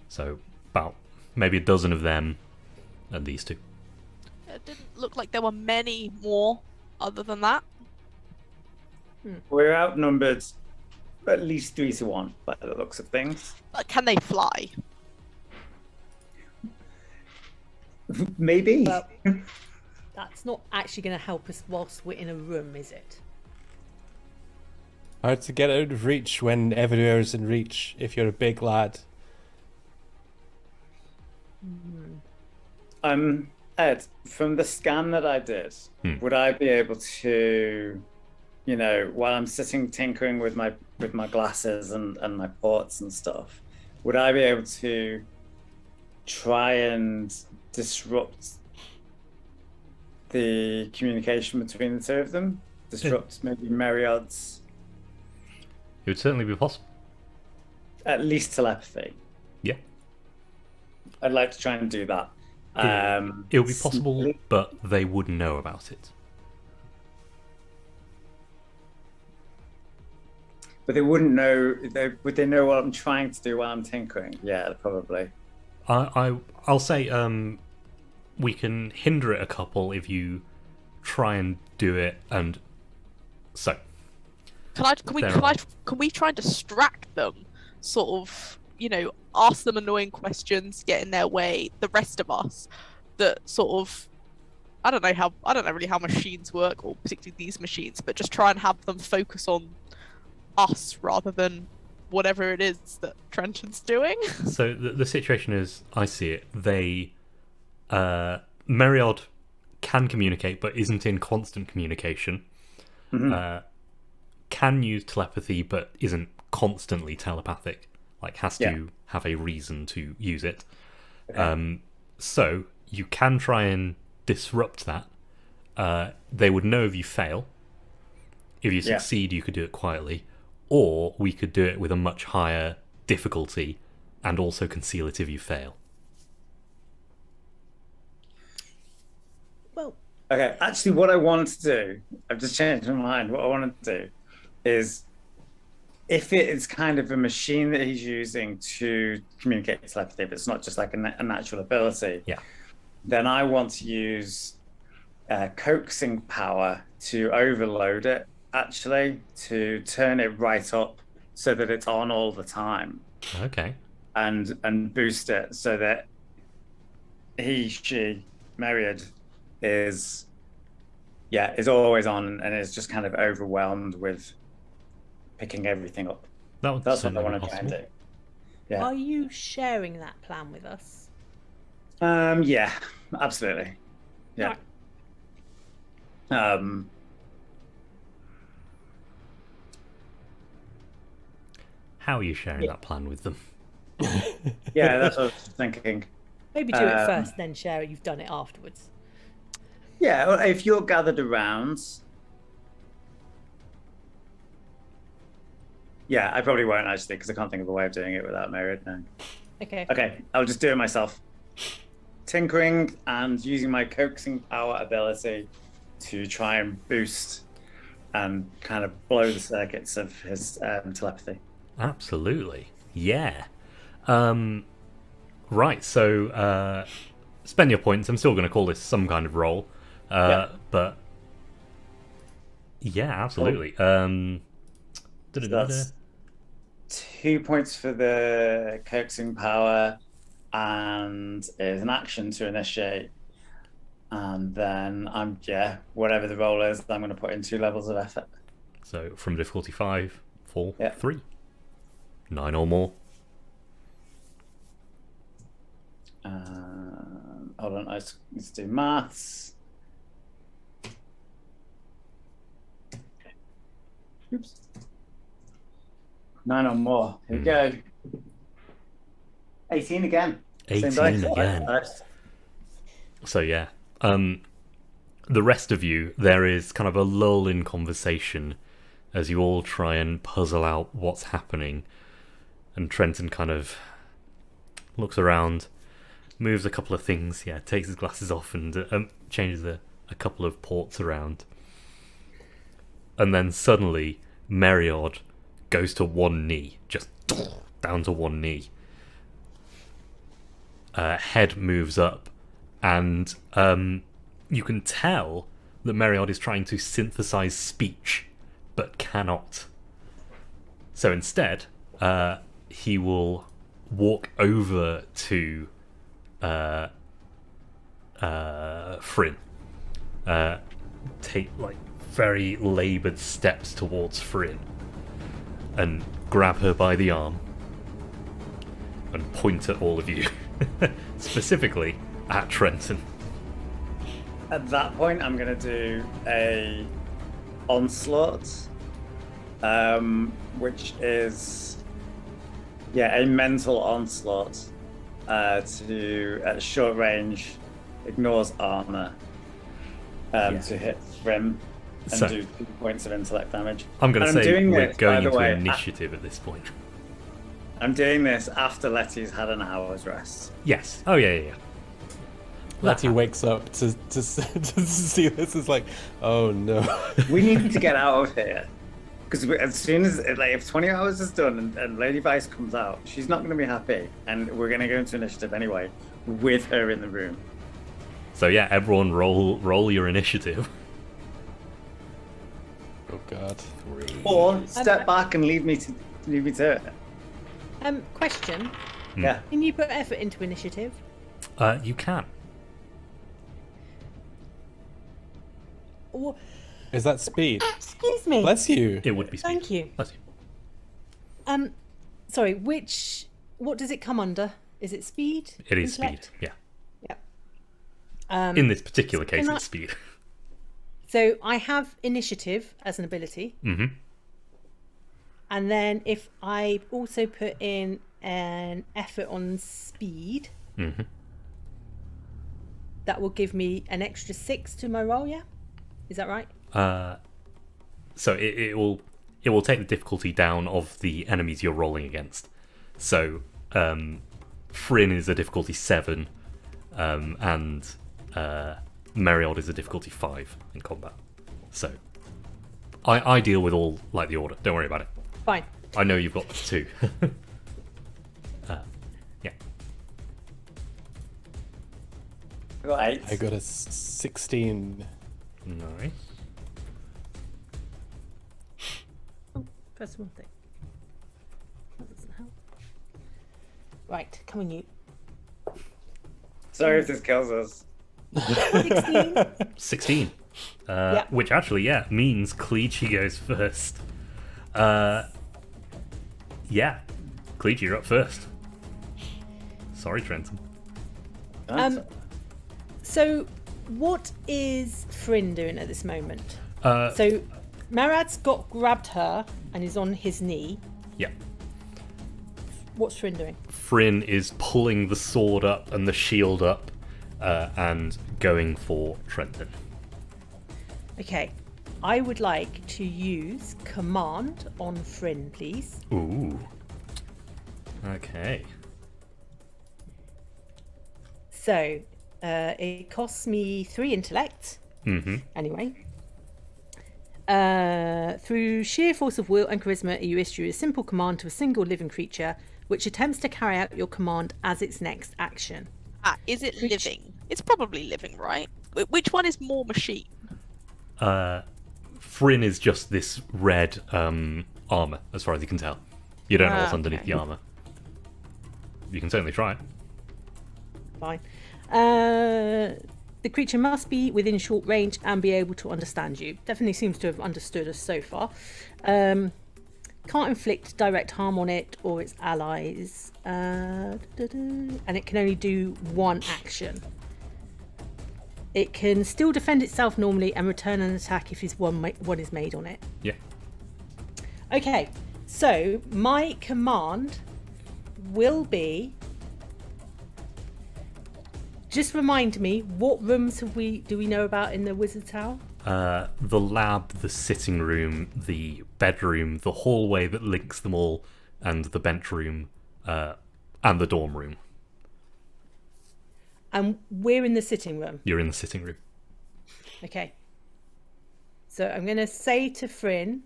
So about maybe a dozen of them and these 2. It didn't look like there were many more other than that. We're outnumbered at least 3-1 by the looks of things. But can they fly? Maybe. Well, that's not actually going to help us whilst we're in a room, is it? Hard to get out of reach when everywhere's in reach if you're a big lad. Ed, from the scan that I did, would I be able to, while I'm sitting tinkering with my glasses and my ports and stuff, would I be able to try and disrupt the communication between the two of them? Disrupt maybe Meriod's, It would certainly be possible. at least telepathy. Yeah. I'd like to try and do that. It would be possible, but they wouldn't know about it. But they wouldn't know. Would they know what I'm trying to do while I'm tinkering? Yeah, probably. I'll say we can hinder it a couple if you try and do it, and so Can we try and distract them? Sort of, ask them annoying questions, get in their way. The rest of us, that sort of, I don't know really how machines work, or particularly these machines, but just try and have them focus on us rather than whatever it is that Trenton's doing. So the situation is, I see it. They, Meriod can communicate, but isn't in constant communication. Can use telepathy, but isn't constantly telepathic. Like, has to have a reason to use it. Okay. So you can try and disrupt that. They would know if you fail. If you succeed, you could do it quietly. Or we could do it with a much higher difficulty and also conceal it if you fail. Well, Okay, actually, what I wanted to do, I've just changed my mind. What I wanted to do is, if it is kind of a machine that he's using to communicate telepathy, if it's not just like a natural ability, then I want to use coaxing power to overload it, actually, to turn it right up so that it's on all the time. Okay. And boost it so that she, Myriad, is always on and is just kind of overwhelmed with picking everything up. That's what I want to try and do. Yeah. Are you sharing that plan with us? Yeah, absolutely. Yeah. Right. How are you sharing that plan with them? Yeah, that's what I was thinking. Maybe do it first, then share it. You've done it afterwards. Yeah, well, if you're gathered around. Yeah, I probably won't actually, because I can't think of a way of doing it without Myriad. No. Okay. Okay, I'll just do it myself. Tinkering and using my coaxing power ability to try and boost and kind of blow the circuits of his telepathy. Absolutely. Yeah. Right, so spend your points. I'm still going to call this some kind of roll. But yeah, absolutely. So that's 2 points for the coaxing power, and is an action to initiate. And then whatever the roll is, I'm going to put in 2 levels of effort. So from difficulty 5 for Yeah. 3. 9 or more. Hold on, let's do maths. Oops. 9 or more. Here we go. 18 again. 18 Same dice. again. Nice. So yeah. The rest of you, there is kind of a lull in conversation as you all try and puzzle out what's happening. And Trenton kind of looks around, moves a couple of things, takes his glasses off and changes a couple of ports around. And then suddenly, Meriod goes to one knee, just down to one knee. Head moves up, and you can tell that Meriod is trying to synthesize speech, but cannot. So instead, he will walk over to Fryn. Take like very laboured steps towards Fryn and grab her by the arm and point at all of you, specifically at Trenton. At that point, I'm going to do a onslaught, which is a mental onslaught to at short range, ignores armor, to hit Fryn and So- do 2 points of intellect damage. I'm going to And I'm say doing we're this, going by the into way, initiative at this point. I'm doing this after Letty's had an hour's rest. Yes. Oh yeah. Letty wakes up to see this is like, oh no. We need to get out of here. Because as soon as, if 20 hours is done and Lady Vice comes out, she's not going to be happy. And we're going to go into initiative anyway, with her in the room. So yeah, everyone roll your initiative. Oh god. Or step back and leave me to it. Question. Yeah. Can you put effort into initiative? You can. Or, Is that speed? excuse me. Bless you. It would be speed. Thank you. Bless you. Sorry, what does it come under? Is it speed? It is Intellect? speed. Yeah. Yeah. In this particular case, can I- it's speed. So I have initiative as an ability. Mm-hmm. And then if I also put in an effort on speed, Mm-hmm. that will give me an extra 6 to my roll, yeah? Is that right? So it will take the difficulty down of the enemies you're rolling against. So Fryn is a difficulty 7, and Meriod is a difficulty 5 in combat. So I deal with all like the order. Don't worry about it. Fine. I know you've got 2. Yeah. I got 8. I got a 16. Nice. Press one thing. That doesn't help. Right, coming you. Sorry if this kills us. 16. 16. Yeah. Which actually, means Cleachy goes first. Yeah. Cleachy, you're up first. Sorry, Trenton. So, what is Fryn doing at this moment? Uh, So, Marad's grabbed her and is on his knee. Yeah. What's Fryn doing? Fryn is pulling the sword up and the shield up and going for Trenton. Okay, I would like to use command on Fryn, please. Ooh. Okay. So, it costs me 3 intellect. Mm-hmm. Anyway. Through sheer force of will and charisma, you issue a simple command to a single living creature which attempts to carry out your command as its next action. Is it living? It's probably living, right? Which one is more machine? Fryn is just this red armor, as far as you can tell. You don't know what's underneath okay. the armor. You can certainly try it. Fine. The creature must be within short range and be able to understand you. Definitely seems to have understood us so far. Can't inflict direct harm on it or its allies. And it can only do 1 action. It can still defend itself normally and return an attack if one is made on it. Yeah. Okay, so my command will be... Just remind me, what rooms do we know about in the Wizard Tower? The lab, the sitting room, the bedroom, the hallway that links them all, and the bench room, and the dorm room. And we're in the sitting room. You're in the sitting room. Okay. So I'm going to say to Fryn,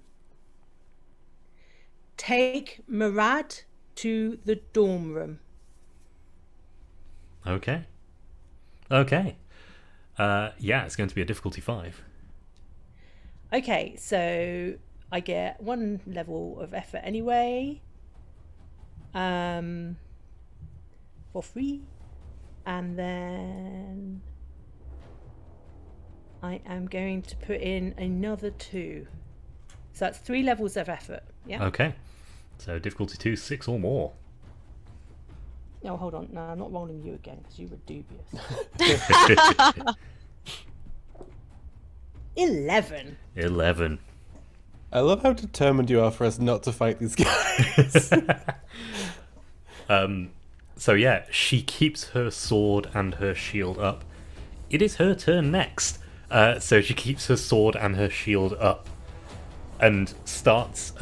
take Murad to the dorm room. Okay. Okay. Yeah, it's going to be a difficulty 5. Okay, so I get 1 level of effort anyway. For free. And then I am going to put in another 2. So that's 3 levels of effort. Yeah. Okay. So difficulty 2, 6 or more. Oh, hold on. No, I'm not rolling you again because you were dubious. 11. 11. I love how determined you are for us not to fight these guys. So yeah, she keeps her sword and her shield up. It is her turn next. So she keeps her sword and her shield up and starts,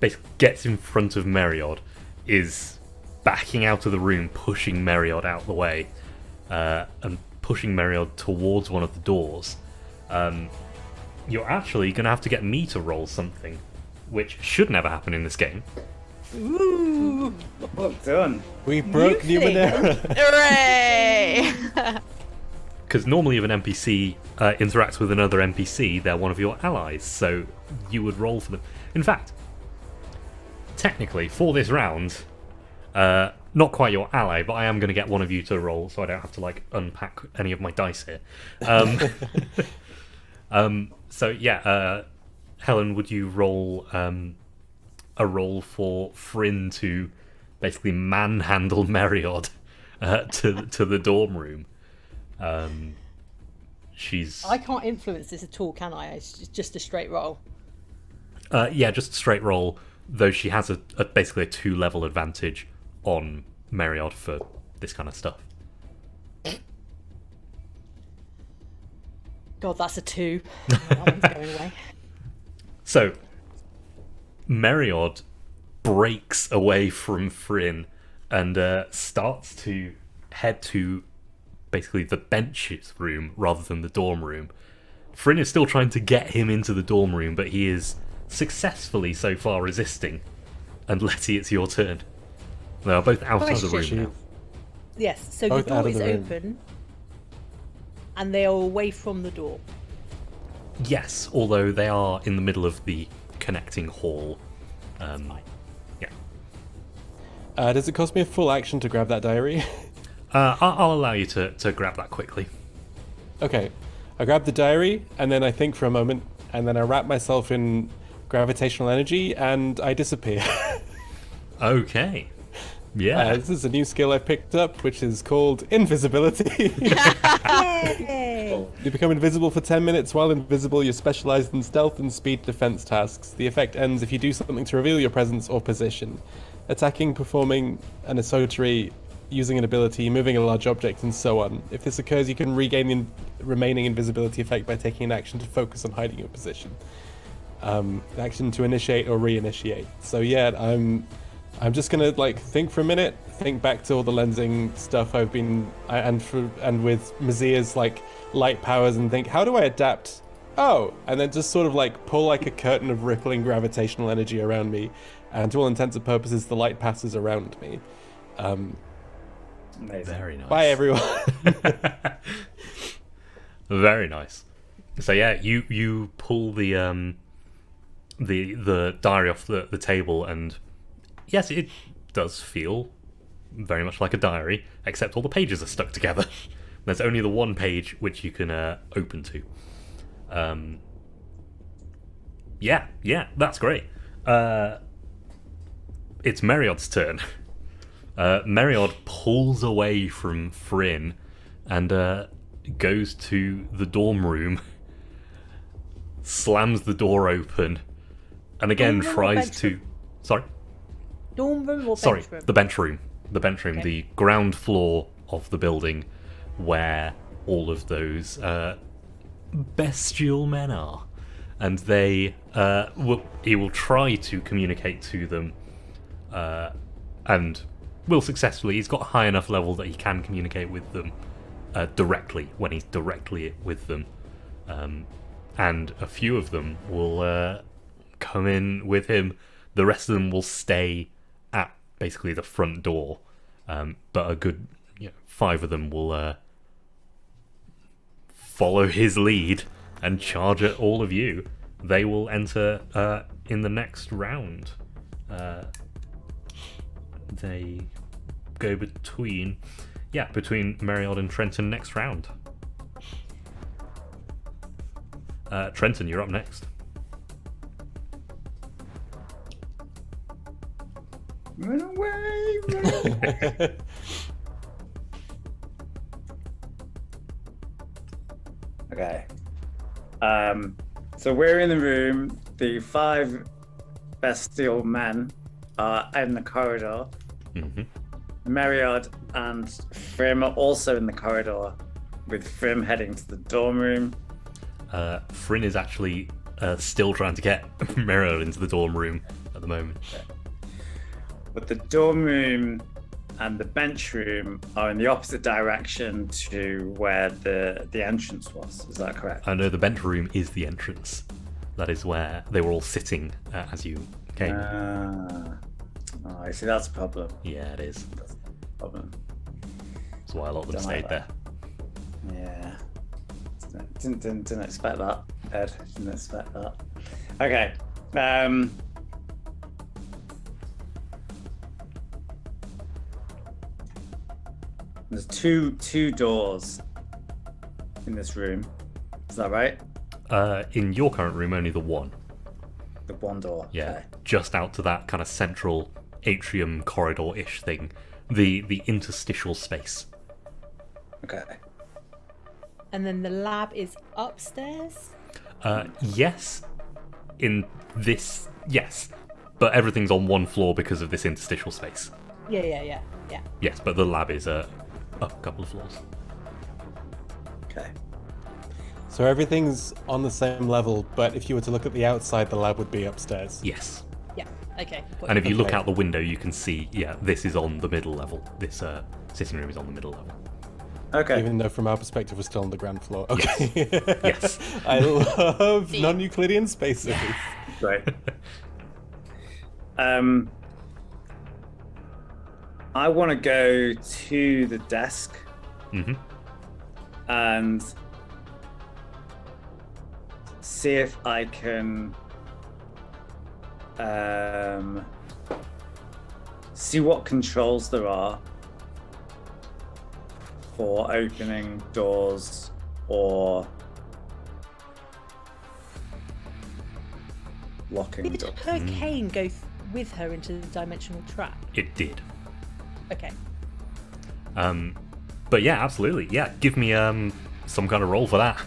basically gets in front of Meriod, is backing out of the room, pushing Meriod out the way, and pushing Meriod towards one of the doors. You're actually going to have to get me to roll something, which should never happen in this game. Ooh. Well done. We broke You think? Numenera. Hooray! Because normally if an NPC interacts with another NPC, they're one of your allies, so you would roll for them. In fact, technically, for this round, not quite your ally, but I am going to get one of you to roll, so I don't have to unpack any of my dice here. So yeah, Helen, would you roll a roll for Fryn to basically manhandle Meriod to the dorm room? She's I can't influence this at all, can I? It's just a straight roll. yeah, just a straight roll. Though she has basically a 2-level advantage on Meriod for this kind of stuff. God, that's a 2. That one's going away. So, Meriod breaks away from Fryn and starts to head to basically the benches room rather than the dorm room. Fryn is still trying to get him into the dorm room, but he is successfully so far resisting. And Letty, it's your turn. They are both outside the room Question. now. Yes, so Both the out door of is the room. open, and they are away from the door. Yes, although they are in the middle of the connecting hall. Fine. Yeah. Does it cost me a full action to grab that diary? I'll allow you to grab that quickly. Okay. I grab the diary, and then I think for a moment, and then I wrap myself in gravitational energy, and I disappear. Okay. Yeah. This is a new skill I picked up, which is called Invisibility. Yay! You become invisible for 10 minutes. While invisible, you're specialized in stealth and speed defense tasks. The effect ends if you do something to reveal your presence or position. Attacking, performing an sorcery, using an ability, moving a large object, and so on. If this occurs, you can regain the remaining invisibility effect by taking an action to focus on hiding your position. Action to initiate or reinitiate. So yeah, I'm just gonna think for a minute, think back to all the lensing stuff I've been and with Mazia's light powers, and think, how do I adapt? Oh, and then just sort of pull a curtain of rippling gravitational energy around me, and to all intents and purposes, the light passes around me. Amazing. Very nice. Bye, everyone. Very nice. So yeah, you pull the diary off the table, and yes, it does feel very much like a diary, except all the pages are stuck together. There's only the one page which you can open to. Yeah, that's great. It's Meriod's turn. Meriod pulls away from Fryn and goes to the dorm room, slams the door open, and again Dorm room or tries bench to... room? Sorry? Dorm room or Sorry, bench room? the bench room. The bench room, Okay. the ground floor of the building where all of those bestial men are. And they he will try to communicate to them and will successfully. He's got a high enough level that he can communicate with them directly when he's directly with them. And a few of them will come in with him. The rest of them will stay at basically the front door. But a good 5 of them will follow his lead and charge at all of you. They will enter in the next round. They go between Meriod and Trenton next round. Trenton, you're up next. Run away, run away. Okay. So we're in the room. The 5 bestial men are in the corridor. Mm-hmm. Meriod and Frim are also in the corridor, with Frim heading to the dorm room. Fryn is actually still trying to get Meriod into the dorm room at the moment. But the dorm room and the bench room are in the opposite direction to where the entrance was. Is that correct? I know the bench room is the entrance. That is where they were all sitting as you came. Oh, I see. That's a problem. Yeah, it is. That's a problem. That's why a lot of them Don't like stayed there. Yeah. Didn't expect that, Ed. Didn't expect that. Okay. There's two doors in this room. Is that right? In your current room, only the one. The one door. Yeah, Okay. just out to that kind of central atrium corridor-ish thing. The interstitial space. Okay. And then the lab is upstairs? Yes. Yes. But everything's on one floor because of this interstitial space. Yeah. Yes, but the lab is up a couple of floors. Okay. So everything's on the same level, but if you were to look at the outside, the lab would be upstairs. Yes. Yeah. Okay. And if you look Okay. out the window, you can see, this is on the middle level. This sitting room is on the middle level. Okay. Even though from our perspective we're still on the ground floor. Okay. Yes. I love non-Euclidean spaces. Great. I want to go to the desk Mm-hmm. and see if I can see what controls there are for opening doors or locking Did doors. her cane go with her into the dimensional trap? It did. Okay. But yeah, absolutely. Yeah, give me some kind of roll for that.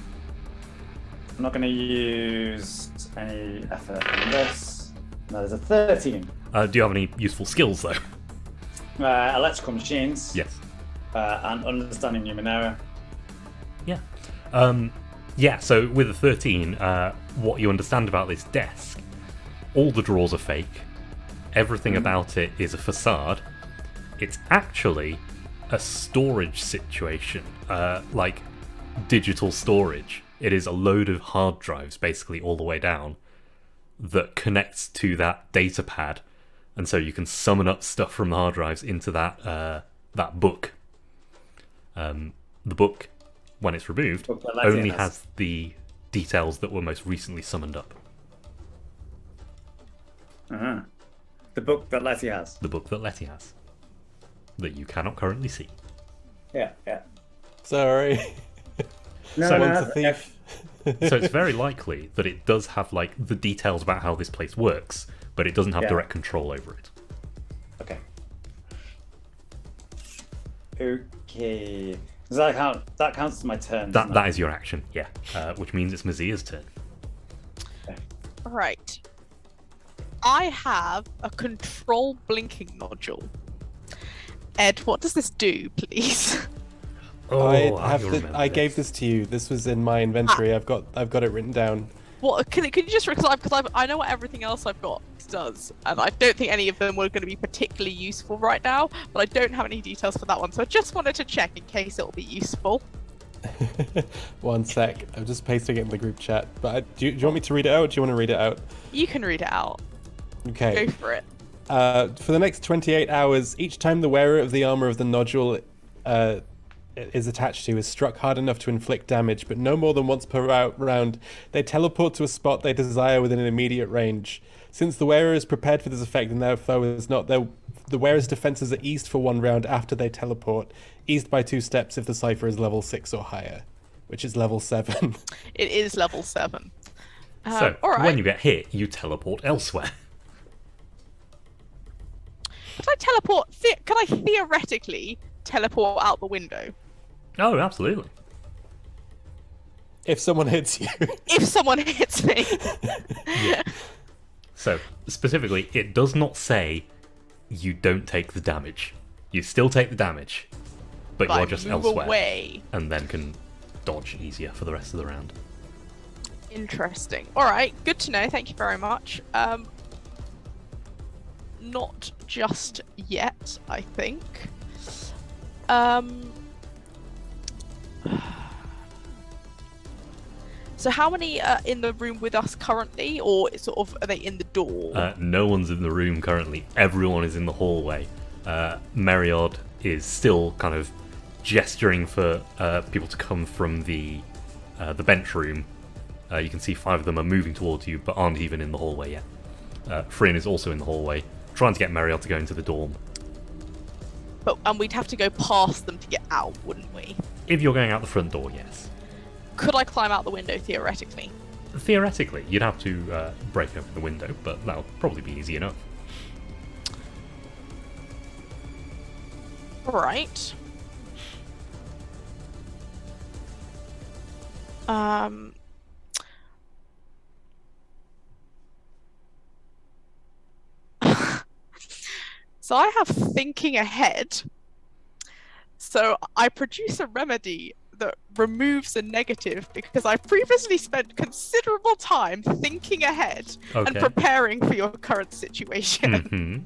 I'm not going to use any effort on this. No, there's a 13. Do you have any useful skills though? Electrical machines. Yes. And understanding Numenera. Yeah. So with a 13, what you understand about this desk, all the drawers are fake. Everything about it is a facade. It's actually a storage situation, like digital storage. It is a load of hard drives, basically all the way down, that connects to that data pad, and so you can summon up stuff from the hard drives into that book. The book, when it's removed, Book that Letty only has. has the details that were most recently summoned up. Uh-huh. The book that Letty has. The book that Letty has, that you cannot currently see. Yeah. Sorry. No, Someone's a thief. So it's very likely that it does have like the details about how this place works, but it doesn't have Yeah. direct control over it. Okay. Okay. Does that count? That counts as my turn. doesn't That is your action, yeah. Which means it's Mazia's turn. Right. I have a control blinking nodule. Ed, what does this do, please? I gave this to you. This was in my inventory. I've got it written down. What can you just because I know what everything else I've got does, and I don't think any of them were going to be particularly useful right now. But I don't have any details for that one, so I just wanted to check in case it will be useful. One sec. I'm just pasting it in the group chat. But do you want me to read it out? Or do you want to read it out? You can read it out. Okay. Go for it. For the next 28 hours, each time the wearer of the armor of the nodule is attached to is struck hard enough to inflict damage, but no more than once per round. They teleport to a spot they desire within an immediate range. Since the wearer is prepared for this effect and their foe is not, the wearer's defenses are eased for 1 round after they teleport, eased by 2 steps if the cipher is level 6 or higher, which is level 7. It is level 7. So, all right. when you get hit, you teleport elsewhere. Can I teleport? Can I theoretically teleport out the window? Oh, absolutely. If someone hits you. If someone hits me. So, specifically, it does not say you don't take the damage. You still take the damage, but But you're just move elsewhere. away. And then can dodge easier for the rest of the round. Interesting. All right, good to know. Thank you very much. Not just yet, I think. So how many are in the room with us currently, or sort of are they in the door? No one's in the room currently. Everyone is in the hallway. Meriod is still kind of gesturing for people to come from the bench room. You can see 5 of them are moving towards you, but aren't even in the hallway yet. Fryn is also in the hallway, trying to get Meriod to go into the dorm. And we'd have to go past them to get out, wouldn't we? If you're going out the front door, yes. Could I climb out the window theoretically? Theoretically, you'd have to break open the window, but that'll probably be easy enough. Right. So I have thinking ahead. So I produce a remedy that removes a negative because I previously spent considerable time thinking ahead and Okay. preparing for your current situation.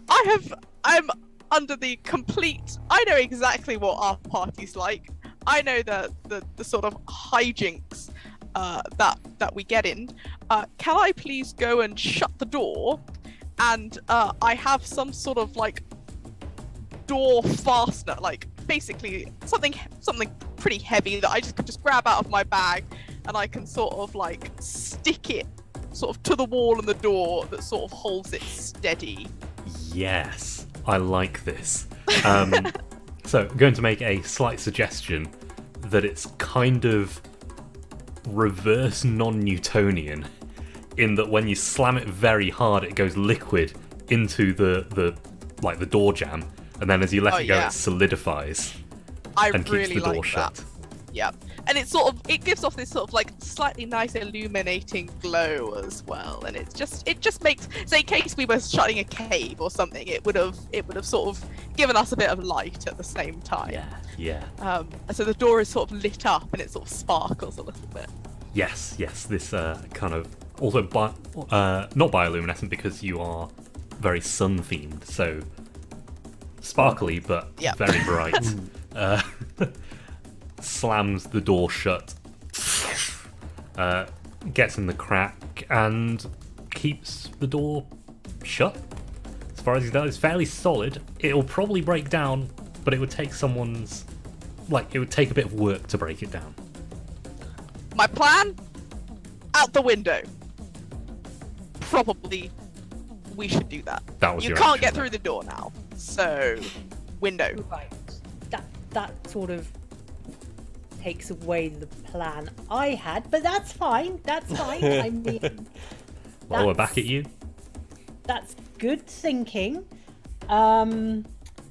I'm under the complete. I know exactly what our party's like. I know the sort of hijinks that we get in. Can I please go and shut the door? And I have some sort of like door fastener, like basically something pretty heavy that I could just grab out of my bag, and I can sort of like stick it sort of to the wall and the door that sort of holds it steady. Yes, I like this. So, I'm going to make a slight suggestion that it's kind of reverse non-Newtonian, in that when you slam it very hard, it goes liquid into the door jamb, and then as you let it go, yeah. it solidifies I and keeps really the door like shut. that. Yeah, and it gives off this sort of like slightly nice illuminating glow as well, and it just makes, so in case we were shutting a cave or something, it would have sort of given us a bit of light at the same time. Yeah. So the door is sort of lit up and it sort of sparkles a little bit. Yes. This kind of also not bioluminescent because you are very sun themed, so sparkly but Yep. very bright. Slams the door shut, gets in the crack and keeps the door shut. As far as he knows, it's fairly solid. It'll probably break down, but it would take it would take a bit of work to break it down. My plan? Out the window. Probably we should do that. That was You your can't action get then. through the door now. So, window. Right. That sort of takes away the plan I had, but that's fine. That's fine. I mean, Well, we're that's- back at you. That's good thinking. Were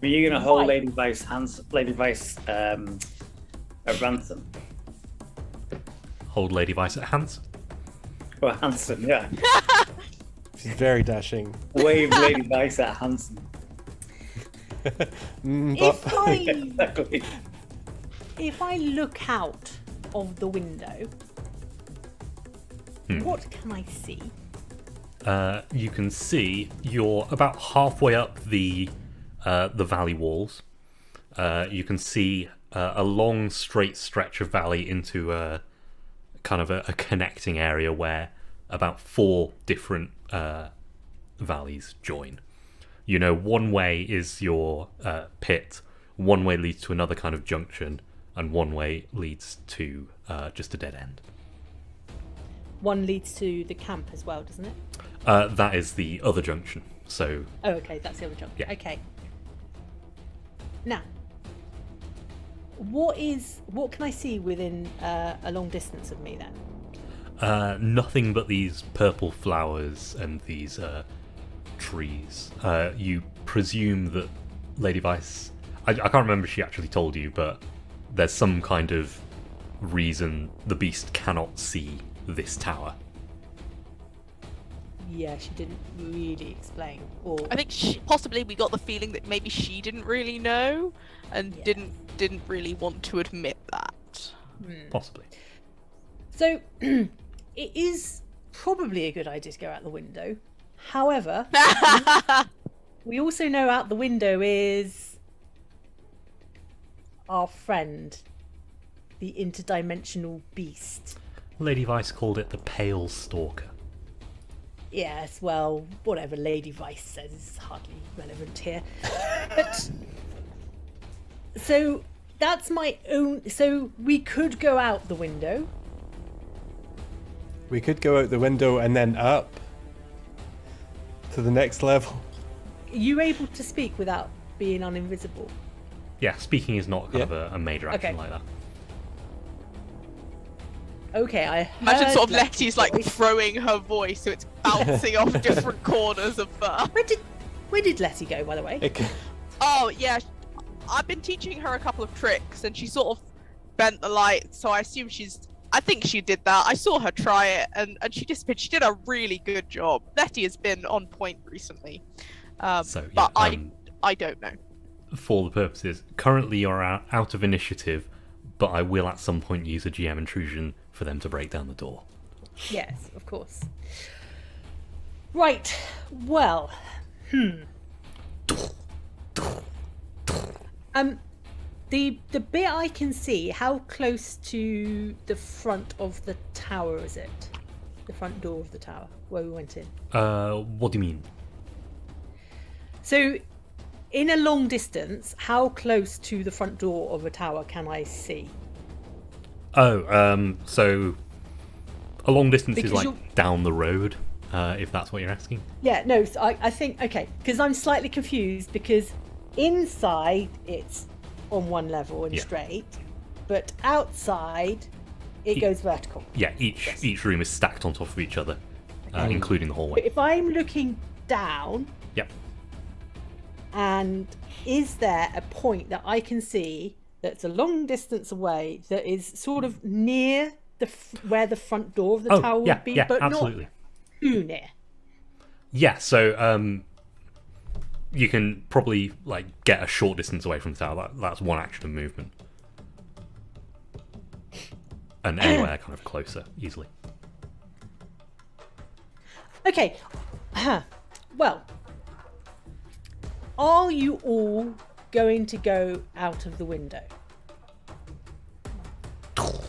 you going to hold Right. Lady Vice at ransom? Hold Lady Vice at hands. Or Hanson, yeah. She's very dashing. Wave Lady Vice at Hanson. Exactly. If I look out of the window, what can I see? You can see you're about halfway up the valley walls. You can see a long straight stretch of valley into a kind of a connecting area where about 4 different valleys join. You know, one way is your pit, one way leads to another kind of junction, and one way leads to just a dead end. One leads to the camp as well, doesn't it? That is the other junction. So Oh, okay, that's the other junction. Yeah. Okay. Now, what can I see within a long distance of me then? nothing but these purple flowers and these trees. You presume that Lady Vice... I can't remember if she actually told you, but there's some kind of reason the beast cannot see this tower. Yeah, she didn't really explain. Or I think possibly we got the feeling that maybe she didn't really know and Yeah. didn't really want to admit that. Possibly. So, it is probably a good idea to go out the window. However, we also know out the window is our friend, the interdimensional beast. Lady Vice called it the Pale Stalker. Yes, well, whatever Lady Vice says is hardly relevant here. But so that's my own. So we could go out the window. We could go out the window and then up to the next level. Are you able to speak without being uninvisible? Yeah, speaking is not kind Yeah. of a major action Okay. like that. Okay, I heard Imagine sort of Letty's Letty's like voice. throwing her voice so it's bouncing off different corners of the... Where did Letty go, by the way? It c- Oh, yeah. I've been teaching her a couple of tricks and she sort of bent the light, so I assume I think she did that. I saw her try it and she disappeared. She did a really good job. Letty has been on point recently. So, But yeah, I don't know. for the purposes, currently you're out of initiative, but I will at some point use a GM intrusion for them to break down the door. Yes, of course. Right. Well, the bit I can see, how close to the front of the tower is it? The front door of the tower where we went in. What do you mean? So, in a long distance, how close to the front door of a tower can I see? Oh, so a long distance Because is like you're- down the road, if that's what you're asking. Yeah, no, so I think, okay, because I'm slightly confused because inside it's on one level and Yeah. straight, but outside it goes vertical. Yeah, each room is stacked on top of each other, including the But hallway. if I'm looking down, Yep. and is there a point that I can see that's a long distance away that is sort of near where the front door of the tower Oh, yeah, would be, yeah, but absolutely. not too near? Yeah, so you can probably like get a short distance away from the tower. That's one action of movement, and anywhere kind of closer, easily. Okay. Well, are you all going to go out of the window?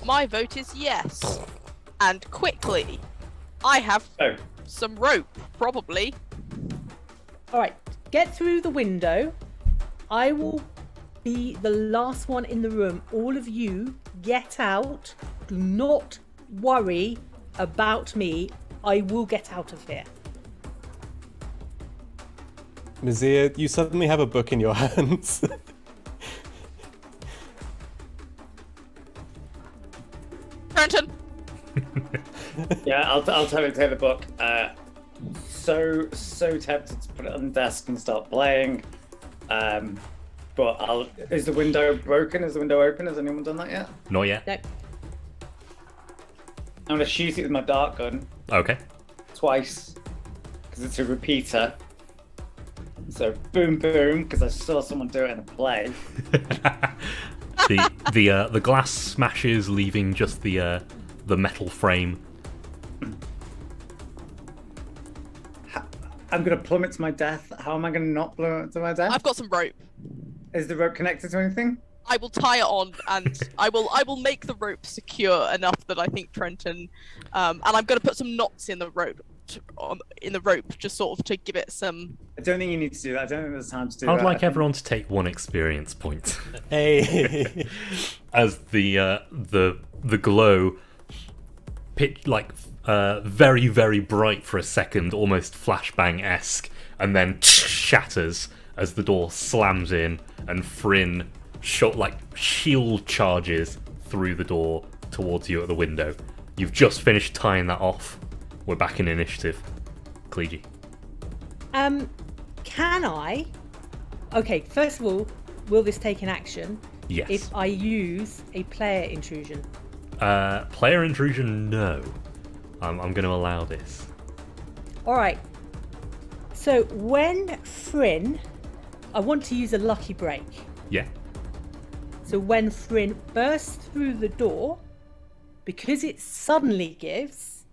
My vote is yes. And quickly. I have Oh, some rope, probably. All right, get through the window. I will be the last one in the room. All of you get out. Do not worry about me. I will get out of here. Mazia, you suddenly have a book in your hands. Trenton! yeah, I'll totally take the book. So tempted to put it on the desk and start playing. But is the window broken? Is the window open? Has anyone done that yet? Not yet. No. I'm gonna shoot it with my dart gun Okay. twice because it's a repeater. So boom, boom, because I saw someone do it in a play. The glass smashes, leaving just the metal frame. I'm gonna plummet to my death. How am I gonna not plummet to my death? I've got some rope. Is the rope connected to anything? I will tie it on and I will make the rope secure enough that I think Trenton and I'm gonna put some knots in the rope in the rope, just sort of to give it some. I don't think you need to do that. I don't think there's time to do I'd that. like everyone to take 1 experience point Hey. as the glow very, very bright for a second, almost flashbang-esque, and then shatters as the door slams in and Fryn shield charges through the door towards you at the window. You've just finished tying that off. We're back in initiative. Kleegi. Can I? Okay, first of all, will this take an action? Yes. If I use a player intrusion. Player intrusion, no. I'm going to allow this. All right. So when Fryn, I want to use a lucky break. Yeah. So when Fryn bursts through the door, because it suddenly gives,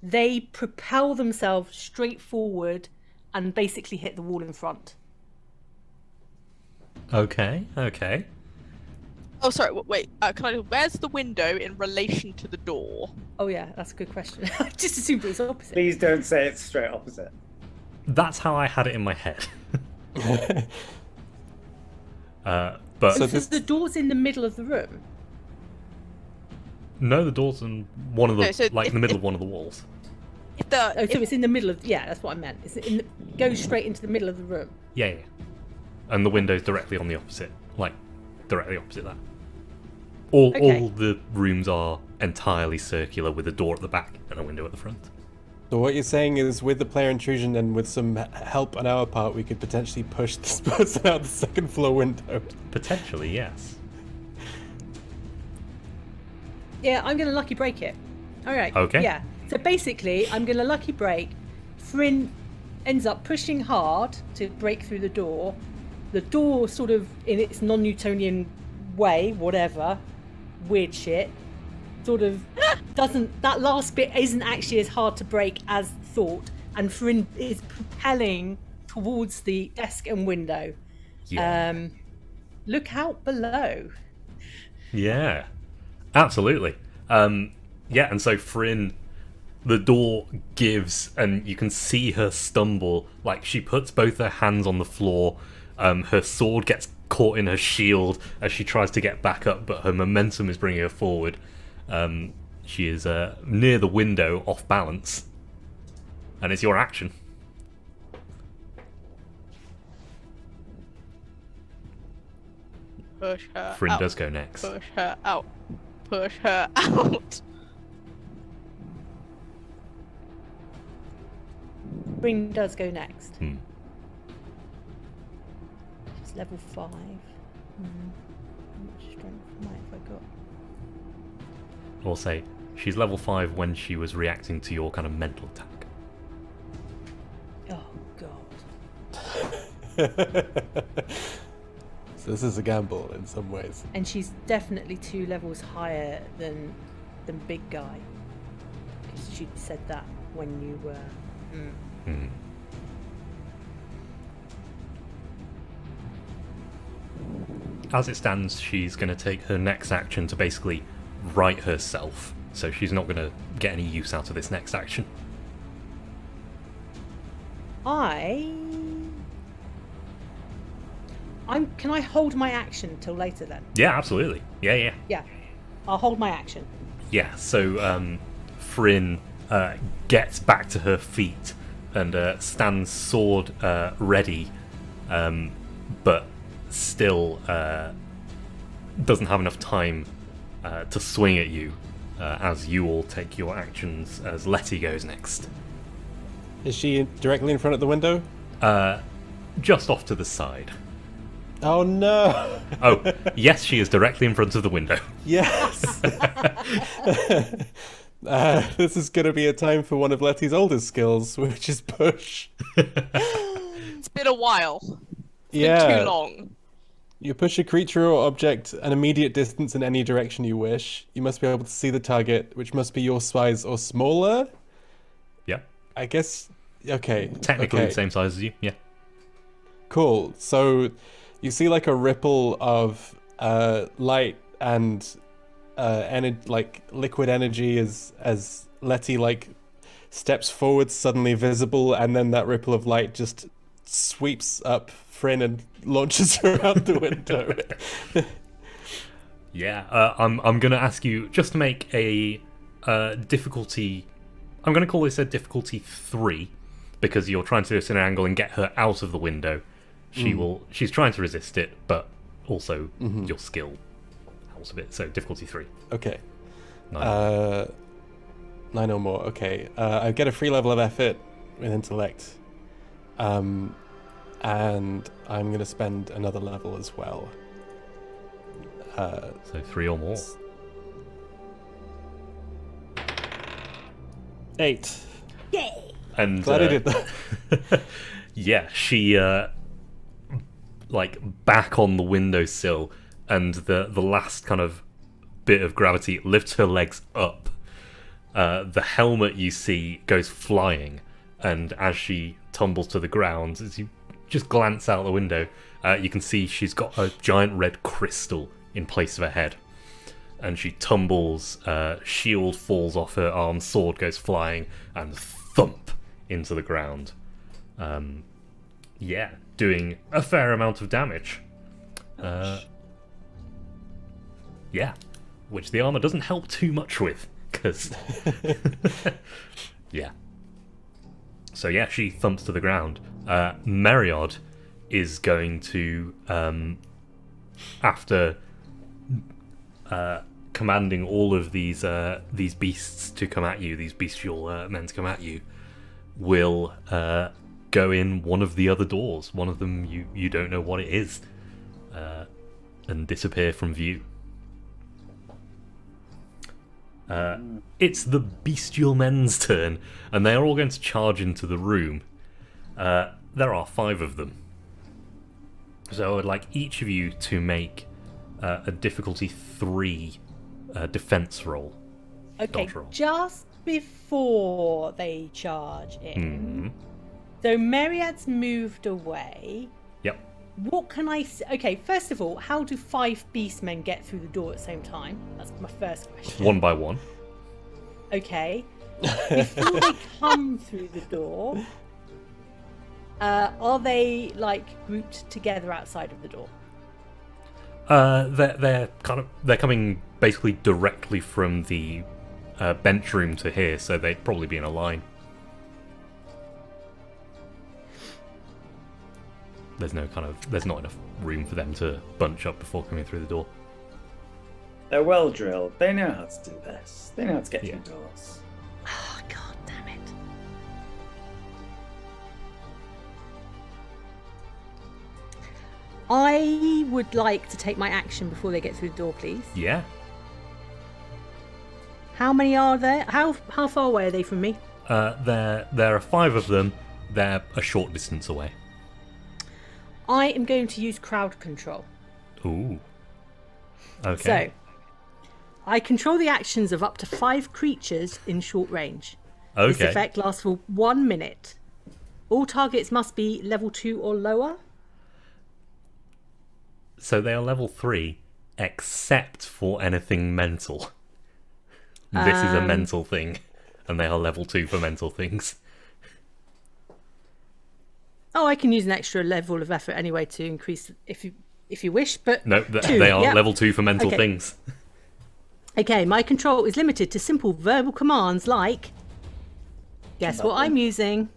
they propel themselves straight forward and basically hit the wall in front. Okay. Oh, sorry. Wait. Can I? Where's the window in relation to the door? Oh yeah, that's a good question. I just assumed it was opposite. Please don't say it's straight opposite. That's how I had it in my head. But So the door's in the middle of the room. no, the door's in one of the No, so in the middle of one of the walls. If the Oh, so it's in the middle of. Yeah, that's what I meant. It's in the, goes straight into the middle of the room. Yeah. And the window's directly on the opposite, directly opposite that. All the rooms are entirely circular with a door at the back and a window at the front. So what you're saying is, with the player intrusion and with some help on our part, we could potentially push this person out the second floor window. Potentially, yes. Yeah, I'm gonna lucky break it. All right. Okay. Yeah. So basically, I'm gonna lucky break. Fryn ends up pushing hard to break through the door. The door, sort of in its non-Newtonian way, whatever, weird shit, sort of doesn't. That last bit isn't actually as hard to break as thought, and Fryn is propelling towards the desk and window. Yeah. Look out below. Yeah. Absolutely. Yeah, and so Fryn, the door gives, and you can see her stumble. Like, she puts both her hands on the floor. Her sword gets caught in her shield as she tries to get back up, but her momentum is bringing her forward. She is near the window, off balance. And it's your action. push her Fryn out. does go next. Push her out. Push her out. Fryn does go next. Hmm. It's level 5. How much strength might have I got? Or say, she's level 5 when she was reacting to your kind of mental attack. Oh god. So this is a gamble in some ways. And she's definitely 2 levels higher than big guy. Because she said that when you were. Hmm. As it stands, she's going to take her next action to basically right herself. So she's not going to get any use out of this next action. Can I hold my action till later then? Yeah, absolutely. Yeah. Yeah. I'll hold my action. Yeah, so Fryn gets back to her feet and stands sword ready, but still doesn't have enough time to swing at you as you all take your actions as Letty goes next. Is she directly in front of the window? Just off to the side. Oh no! Oh, yes, she is directly in front of the window. Yes! This is going to be a time for one of Letty's oldest skills, which is push. It's been a while. It's Yeah. been too long. You push a creature or object an immediate distance in any direction you wish. You must be able to see the target, which must be your size or smaller. Yeah, I guess. Okay. technically okay. the same size as you. Yeah. Cool. So you see like a ripple of light and like liquid energy as Letty like steps forward, suddenly visible, and then that ripple of light just sweeps up Fryn and launches her out the window. Yeah, I'm gonna ask you just to make a difficulty. I'm gonna call this a difficulty 3 because you're trying to do this in an angle and get her out of the window. She's trying to resist it, but also your skill helps a bit. So difficulty 3. Okay. 9. 9 or more. Okay. I get a free level of effort with intellect, and I'm gonna spend another level as well. So 3 or more. 8. Yay! And Glad I did that. yeah, she like back on the windowsill, and the last kind of bit of gravity lifts her legs up. The helmet you see goes flying, and as she tumbles to the ground, as you just glance out the window, you can see she's got a giant red crystal in place of her head. And she tumbles, shield falls off her arm, sword goes flying, and thump into the ground. Yeah, doing a fair amount of damage. Yeah, which the armor doesn't help too much with, because... yeah. So yeah, she thumps to the ground. Meriod is going to, after commanding all of these beasts to come at you, these bestial men to come at you, will go in one of the other doors. One of them you don't know what it is, and disappear from view. It's the bestial men's turn, and they are all going to charge into the room. There are 5 of them. So I would like each of you to make a difficulty 3 defense roll. Okay, Dodge roll. just before they charge in. So Myriad's moved away. Yep. What can I say? Okay, first of all, how do 5 beastmen get through the door at the same time? That's my first question. One by one. Okay. Before they come through the door, are they like grouped together outside of the door? They're coming basically directly from the bench room to here, so they'd probably be in a line. There's not enough room for them to bunch up before coming through the door. They're well drilled. They know how to do this. They know how to get Yeah. through doors. Oh, god damn it. I would like to take my action before they get through the door, please. Yeah. How many are there? How far away are they from me? There are 5 of them. They're a short distance away. I am going to use crowd control. Ooh. Okay. So, I control the actions of up to 5 creatures in short range. This Okay. effect lasts for 1 minute. All targets must be level 2 or lower. So they are level 3, except for anything mental. This is a mental thing, and they are level 2 for mental things. Oh, I can use an extra level of effort anyway to increase if you wish, but No, 2, they are yep. level 2 for mental Okay. things. Okay, my control is limited to simple verbal commands like... Guess what I'm using?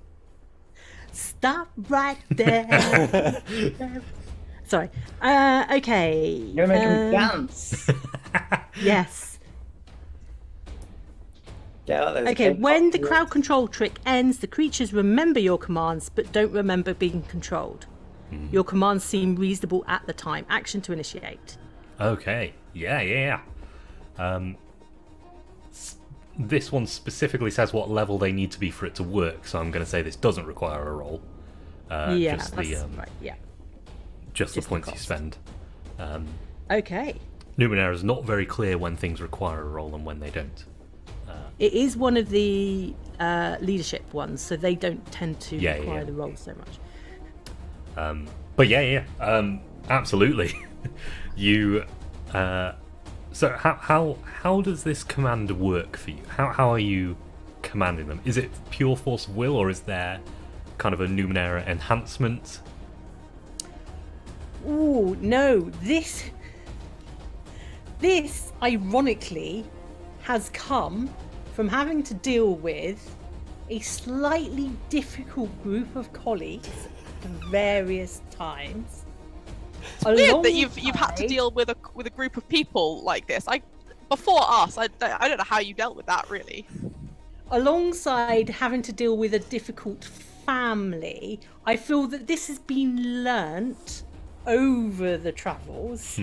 Stop right there. Sorry. Okay. You're gonna make them dance. Yes. Get out those Okay, big when the pockets. crowd control trick ends, the creatures remember your commands but don't remember being controlled. Your commands seem reasonable at the time. Action to initiate. Okay. Yeah. This one specifically says what level they need to be for it to work, so I'm going to say this doesn't require a roll. Yeah, just that's the right. Yeah. just the the points you cost. spend. Okay. Numenera is not very clear when things require a roll and when they don't. It is one of the leadership ones, so they don't tend to Yeah, require yeah. the roll so much. But yeah, absolutely. You. So how does this command work for you? How are you commanding them? Is it pure force of will, or is there kind of a Numenera enhancement? Ooh, no, this ironically has come from having to deal with a slightly difficult group of colleagues at various times. It's weird that you've had to deal with a group of people like this. Before us, I don't know how you dealt with that really. Alongside having to deal with a difficult family, I feel that this has been learnt over the travels.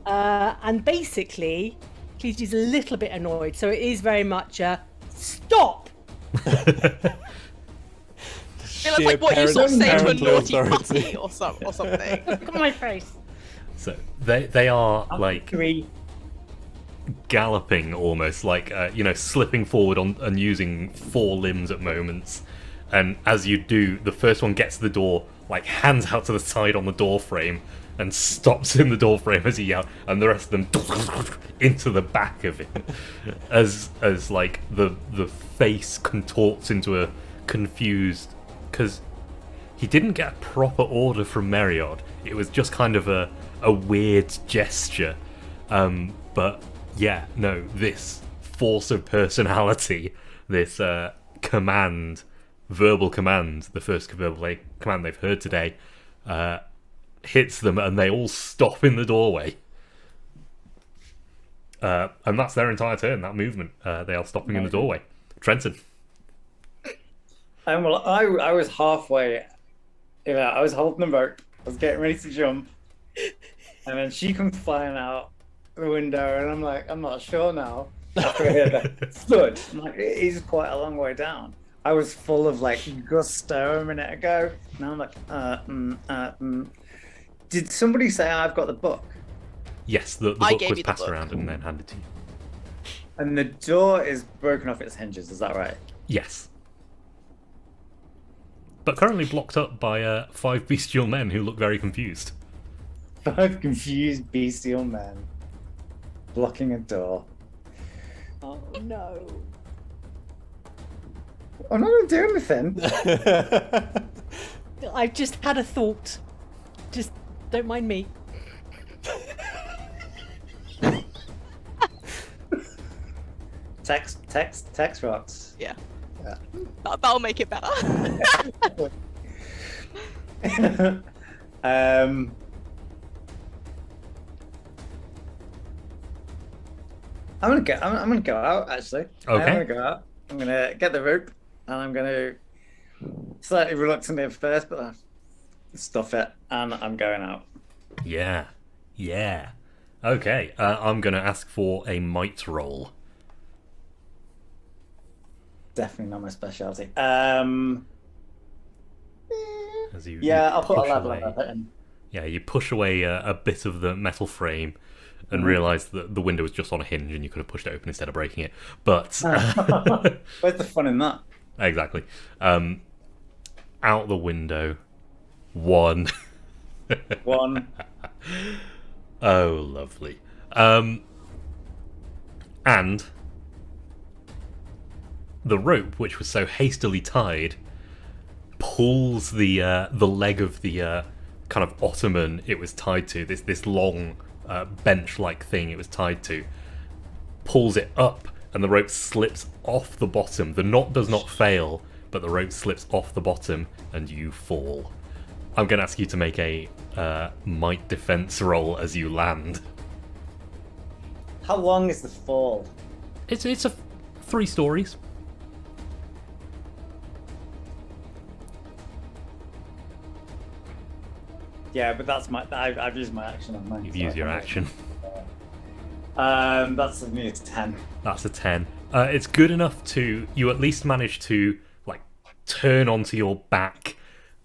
And basically, Cleesy's a little bit annoyed, so it is very much a stop! It's like what you sort of say to a naughty authority. puppy or something. Look at my face. So they are like Three. galloping almost, like slipping forward on and using 4 limbs at moments. And as you do, the first one gets to the door, like hands out to the side on the door frame, and stops in the door frame as he yells, and the rest of them into the back of it, as like the face contorts into a confused, because he didn't get a proper order from Meriod. It was just kind of a weird gesture. But yeah, no, this force of personality, this verbal command, the first verbal command they've heard today, hits them, and they all stop in the doorway. And that's their entire turn, that movement. They are stopping in the doorway. Trenton. Well, I was halfway. I was holding the rope. I was getting ready to jump, and then she comes flying out the window, and I'm like, I'm not sure now. After I hear that thud, I'm like, it is quite a long way down. I was full of like gusto a minute ago. Now I'm like, Did somebody say I've got the book? Yes, the I book gave was you the passed book. around and then handed to you. And the door is broken off its hinges. Is that right? Yes. But currently blocked up by 5 bestial men who look very confused. 5 confused bestial men blocking a door. Oh no. I'm not going to do anything. I've just had a thought. Just don't mind me. Text rocks. Yeah. Yeah. That'll make it better. I'm gonna go out actually. Okay. I'm gonna go out. I'm gonna get the rope, and I'm gonna slightly reluctantly at first, but stuff it, and I'm going out. Yeah. Okay, I'm going to ask for a might roll. Definitely not my specialty. As you I'll put a push level away. of it in. Yeah, you push away a bit of the metal frame and realise that the window was just on a hinge and you could have pushed it open instead of breaking it. But Where's the fun in that? exactly. Out the window. 1. 1. Oh, lovely. And the rope, which was so hastily tied, pulls the leg of the kind of ottoman it was tied to, this long bench-like thing it was tied to, pulls it up, and the rope slips off the bottom. The knot does not fail, but the rope slips off the bottom, and you fall. I'm going to ask you to make a might defense roll as you land. How long is the fall? It's 3 stories. Yeah, but that's I've used my action on mine. You've so used I your can- action. That's a near 10. That's a 10. It's good enough to you at least manage to like turn onto your back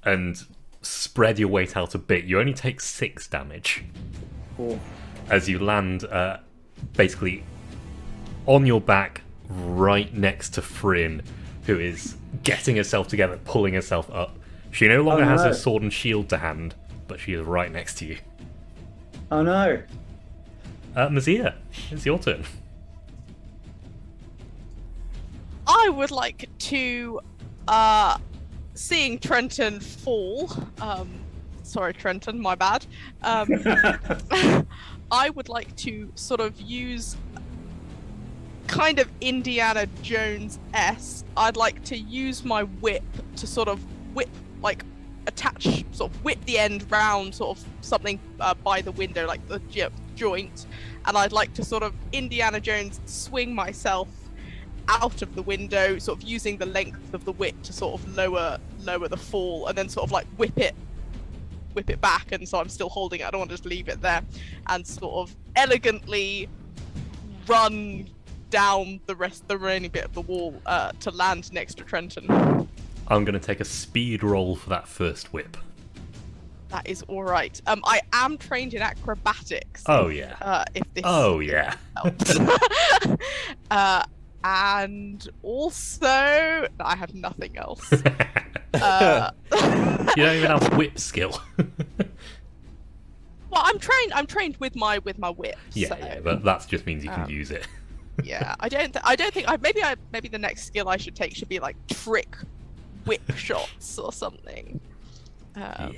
and spread your weight out a bit. You only take 6 damage Cool. as you land basically on your back right next to Fryn, who is getting herself together, pulling herself up. She no longer has no. her sword and shield to hand, but she is right next to you. Oh no. Mazia, it's your turn. I would like to, seeing Trenton fall. Sorry, Trenton, my bad. I would like to sort of use kind of Indiana Jones-esque. I'd like to use my whip to sort of whip, like attach, sort of whip the end round sort of something by the window, like the joint. And I'd like to sort of Indiana Jones swing myself out of the window, sort of using the length of the whip to sort of lower the fall, and then sort of like whip it back, and so I'm still holding it. I don't want to just leave it there, and sort of elegantly run down the remaining bit of the wall to land next to Trenton. I'm going to take a speed roll for that first whip. That is all right. I am trained in acrobatics. Oh yeah. If this helps. And also, I have nothing else. You don't even have whip skill. Well, I'm trained with my whip. Yeah, so, yeah, but that just means you can use it. Yeah, I don't think maybe the next skill I should take should be like trick whip shots or something. And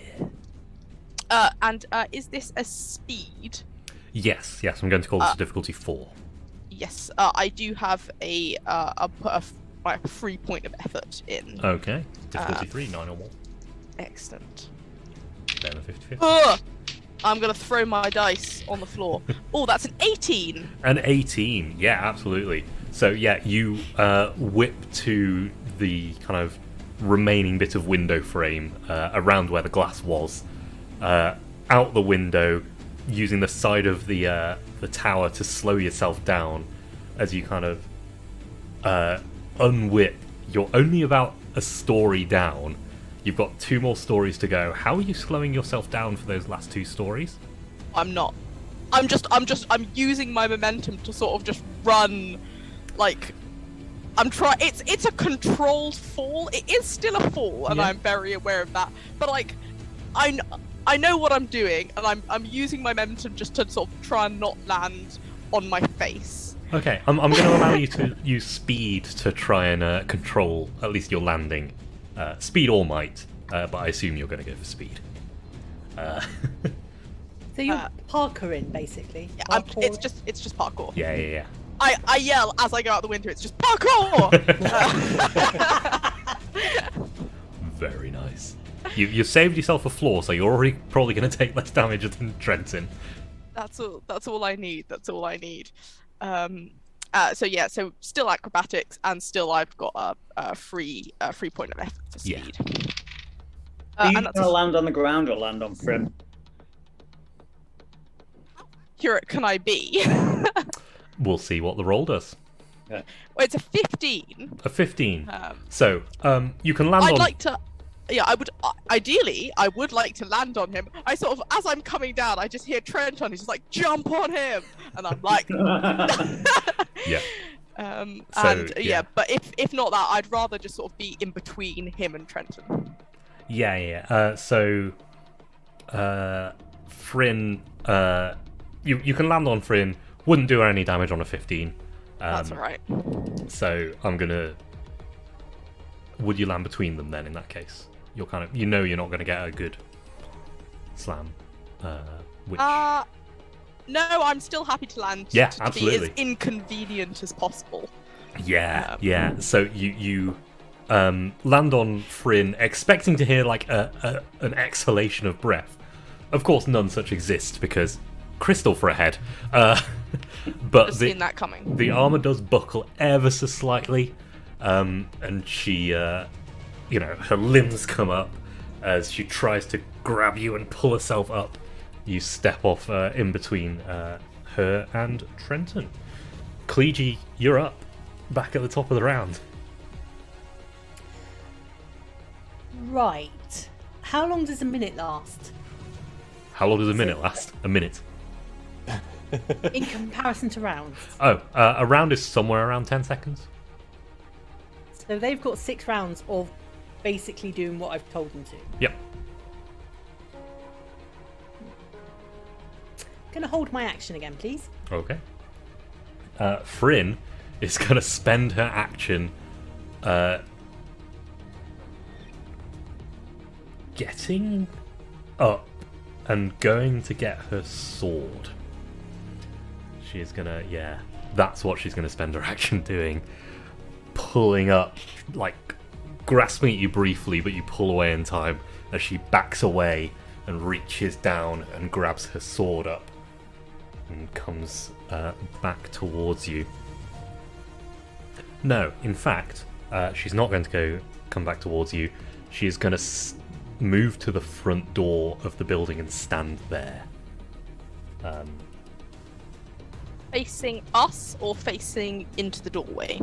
is this a speed? Yes, I'm going to call this a difficulty 4. Yes, I do have I'll put a free point of effort in. Okay, difficulty 3, 9 or more. Excellent. Then a 50. I'm gonna throw my dice on the floor. Oh, that's an 18. An 18, yeah, absolutely. So yeah, you whip to the kind of remaining bit of window frame around where the glass was, out the window, using the side of the tower to slow yourself down as you kind of unwhip. You're only about a story down. You've got 2 more stories to go. How are you slowing yourself down for those last 2 stories? I'm not. I'm using my momentum to sort of just run, like it's a controlled fall. It is still a fall, and I'm very aware of that. But like, I know what I'm doing, and I'm using my momentum just to sort of try and not land on my face. Okay, I'm going to allow you to use speed to try and control at least your landing. Speed or might, but I assume you're going to go for speed. So you're parkouring, basically. Yeah, it's just parkour. Yeah. I yell as I go out the window. It's just parkour. Very nice. You saved yourself a floor, so you're already probably going to take less damage than Trenton. That's all I need. So still acrobatics, and still I've got a free point of effort for speed. Are you going to land on the ground or land on Frim? Accurate can I be? We'll see what the roll does. Yeah. Well, it's a 15. A 15. So you can land on. I'd like to. Yeah, I would. Ideally, I would like to land on him. I sort of, as I'm coming down, I just hear Trent on. He's just like, "Jump on him," and I'm like, Yeah. But if not that, I'd rather just sort of be in between him and Trenton. Yeah. So, Fryn, you can land on Fryn. Wouldn't do her any damage on a 15. That's alright. So I'm gonna. Would you land between them then? In that case, you're kind of, you're not going to get a good slam. Which... No, I'm still happy to land. Yeah, to absolutely. be as inconvenient as possible. Yeah. So you land on Fryn, expecting to hear like an exhalation of breath. Of course, none such exist because crystal for a head. But Just seen that coming. The armor does buckle ever so slightly, and she, her limbs come up as she tries to grab you and pull herself up. You step off in between her and Trenton. Cleege, you're up, back at the top of the round. Right. How long does a minute last? How long does a minute last? A minute. In comparison to rounds. Oh, a round is somewhere around 10 seconds. So they've got 6 rounds of basically doing what I've told them to. Yep. Gonna hold my action again, please. Okay. Fryn is going to spend her action getting up and going to get her sword. She's gonna, yeah, that's what she's gonna spend her action doing. Pulling up, like, grasping at you briefly, but you pull away in time as she backs away and reaches down and grabs her sword up and comes back towards you. No, in fact, she's not going to come back towards you. She's going to move to the front door of the building and stand there. Facing us or facing into the doorway?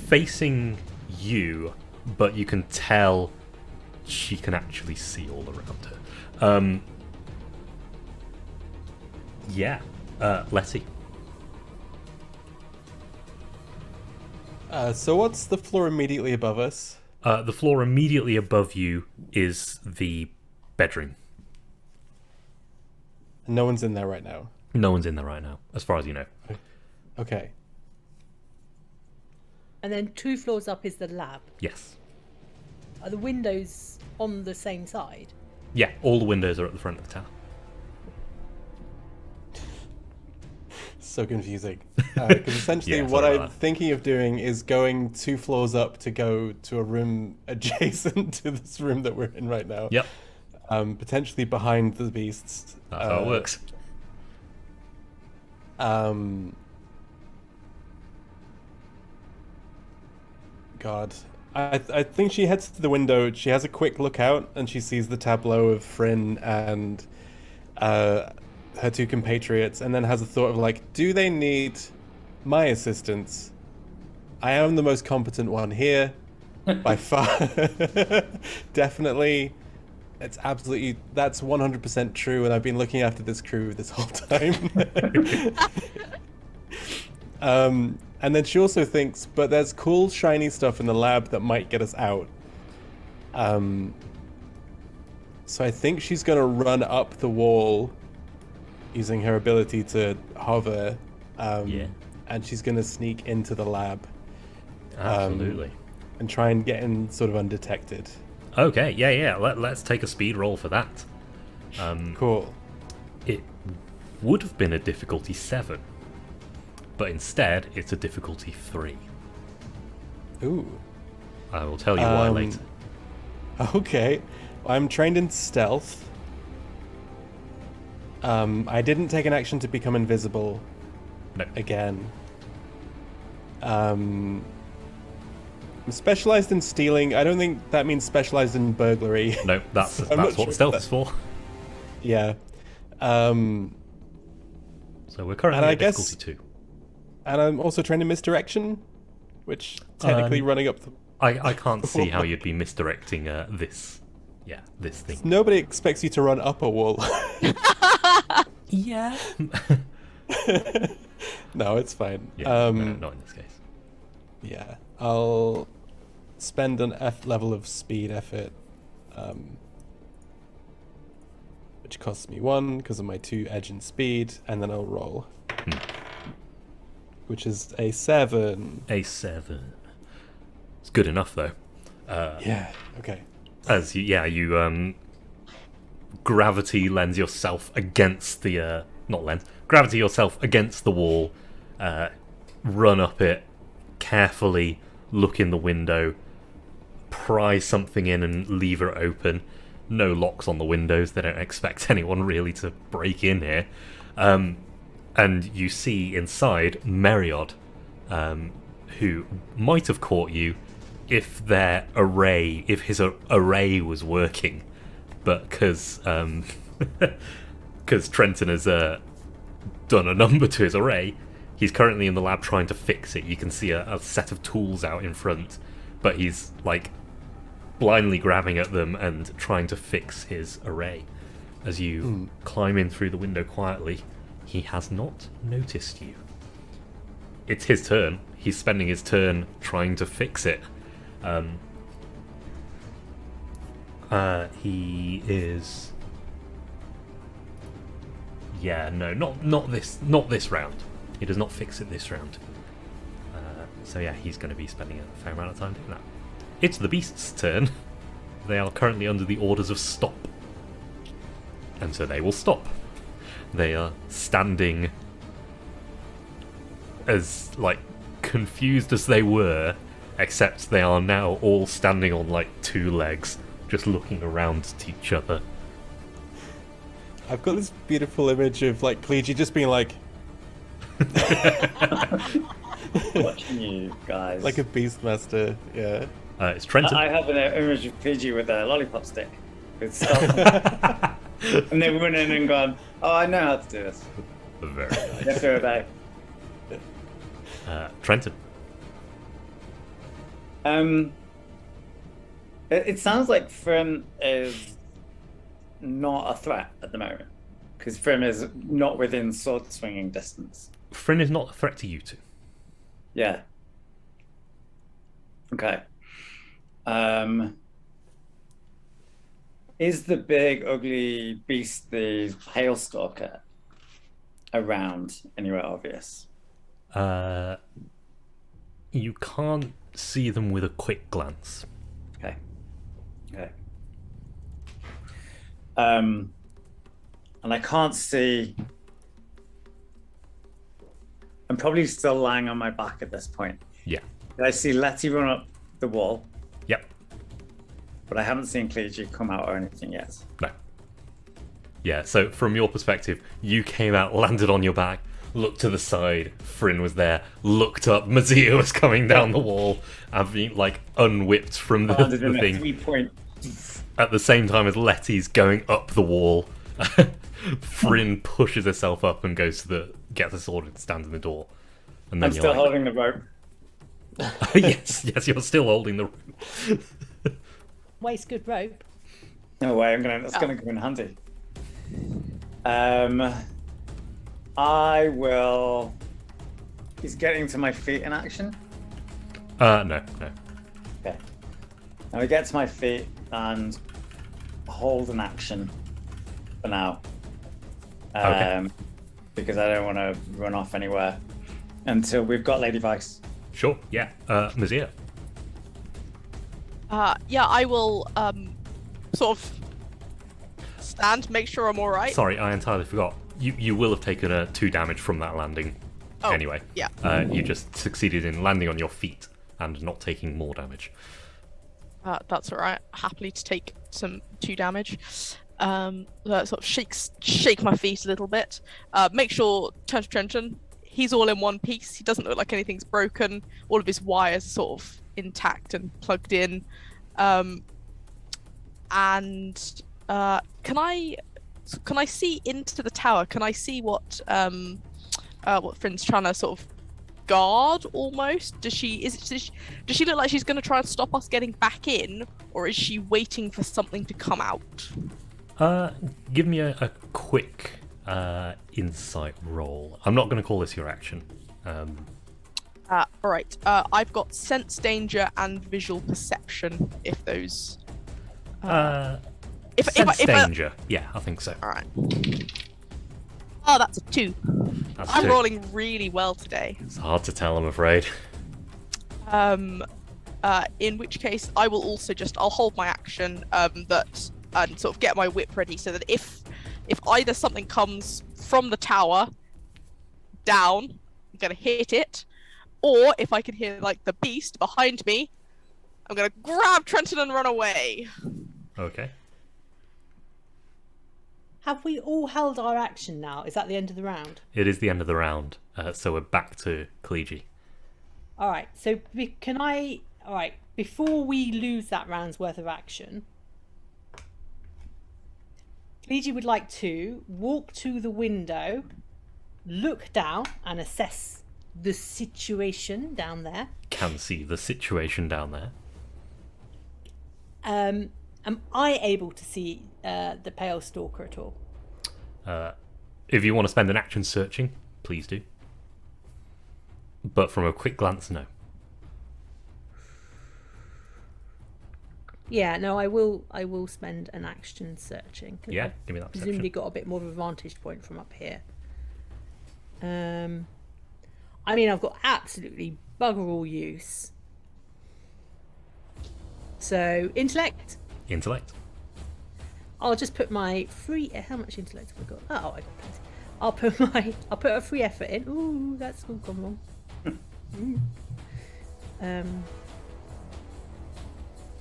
Facing you, but you can tell she can actually see all around her. Yeah, Letty. So what's the floor immediately above us? The floor immediately above you is the bedroom. No one's in there right now. No one's in there right now, as far as you know. Okay. And then 2 floors up is the lab. Yes. Are the windows on the same side? Yeah, all the windows are at the front of the tower. So confusing. Because essentially Yeah, what sorry I'm about that. thinking of doing is going 2 floors up to go to a room adjacent to this room that we're in right now. Yep, Potentially behind the beasts. that's how it works. God. I think she heads to the window, she has a quick look out, and she sees the tableau of Fryn and her 2 compatriots, and then has a thought of like, do they need my assistance? I am the most competent one here, by far. Definitely. It's absolutely, that's 100% true, and I've been looking after this crew this whole time. And then she also thinks, but there's cool shiny stuff in the lab that might get us out. So I think she's going to run up the wall using her ability to hover. Yeah. And she's going to sneak into the lab. Absolutely. And try and get in sort of undetected. Okay, yeah. Let's take a speed roll for that. Cool. It would have been a difficulty 7, but instead it's a difficulty 3. Ooh. I will tell you why later. Okay. I'm trained in stealth. I didn't take an action to become invisible No. again. I'm specialized in stealing. I don't think that means specialized in burglary. No, that's So I'm not what sure stealth that- is for. Yeah. So we're currently And I at guess- difficulty 2. And I'm also trained in misdirection, which technically running up the... I can't see how you'd be misdirecting this thing. Nobody expects you to run up a wall. Yeah. No, it's fine. Yeah, no, not in this case. Yeah, I'll spend an F level of speed effort, which costs me 1 because of my 2 edge and speed, and then I'll roll, which is a 7. A 7. It's good enough though. Yeah. Okay. As you gravity lends yourself against the gravity yourself against the wall, run up it carefully, look in the window, pry something in and leave it open. No locks on the windows, they don't expect anyone really to break in here. And you see inside Meriod, who might have caught you if his array was working, but because Trenton has done a number to his array, he's currently in the lab trying to fix it. You can see a set of tools out in front, but he's like blindly grabbing at them and trying to fix his array. As you climb in through the window quietly, he has not noticed you. It's his turn. He's spending his turn trying to fix it. He is... Yeah, no, not this round. He does not fix it this round. So yeah, he's going to be spending a fair amount of time doing that. It's the beast's turn. They are currently under the orders of stop. And so they will stop. They are standing as, like, confused as they were, except they are now all standing on, like, 2 legs, just looking around at each other. I've got this beautiful image of, like, Clegy just being like... Watching you guys. like a Beastmaster, yeah. It's Trenton. I have an image of PG with a lollipop stick. With stuff. And they went in and gone, oh, I know how to do this. Very nice. Let's do it, babe. Trenton. It sounds like Frim is not a threat at the moment. Because Frim is not within sword swinging distance. Fryn is not a threat to you two. Yeah. Okay. Is the big ugly beast, the Pale Stalker, around anywhere obvious? You can't see them with a quick glance. Okay. And I can't see. I'm probably still lying on my back at this point. Yeah. I see Letty run up the wall, Yep. but I haven't seen Clegy come out or anything yet. No. Yeah, so from your perspective, you came out, landed on your back, looked to the side, Fryn was there, looked up, Mazia was coming down the wall, and being, like, unwhipped from the Landed in a thing. 3-point. At the same time as Letty's going up the wall, Fryn pushes herself up and goes to gets a sword and stands in the door. And then I'm you're still like, holding the rope. yes, you're still holding the rope. Waste good rope. No way, that's gonna come in handy. I will. He's getting to my feet in action. No. Okay. Now we get to my feet and hold an action for now. Okay. Because I don't want to run off anywhere until we've got Lady Vice. Sure, yeah. Mazia. Yeah, I will sort of stand, make sure I'm all right. Sorry, I entirely forgot. You will have taken 2 damage from that landing. Oh, anyway. yeah. You just succeeded in landing on your feet and not taking more damage. That's all right. Happily to take some 2 damage. Sort of shake my feet a little bit. Make sure turn to Trenton. He's all in one piece. He doesn't look like anything's broken. All of his wires are sort of intact and plugged in. And can I see into the tower? Can I see what Fryn's trying to sort of guard almost? Does she look like she's going to try and stop us getting back in, or is she waiting for something to come out? Give me a quick insight roll. I'm not going to call this your action. All right. I've got sense danger and visual perception. If those. Sense danger. Yeah, I think so. All right. Oh, that's a 2. That's I'm 2. rolling really well today. It's hard to tell, I'm afraid. In which case, I will also I'll hold my action and sort of get my whip ready so that if either something comes from the tower down, I'm gonna hit it, or if I can hear like the beast behind me, I'm gonna grab Trenton and run away. Okay. Have we all held our action now? Is that the end of the round? It is the end of the round, so we're back to Clegy. All right. So before we lose that round's worth of action, Clegy would like to walk to the window, look down and assess the situation down there. Can see the situation down there. Am I able to see the Pale Stalker at all? If you want to spend an action searching, please do. But from a quick glance, no. Yeah, no, I will spend an action searching. 'Cause Yeah, I've give me that presumably perception. got a bit more of a vantage point from up here. I mean, I've got absolutely bugger all use. So intellect. Intellect. I'll just put my free. How much intellect have I got? Oh, I got plenty. I'll put a free effort in. Ooh, that's all gone wrong.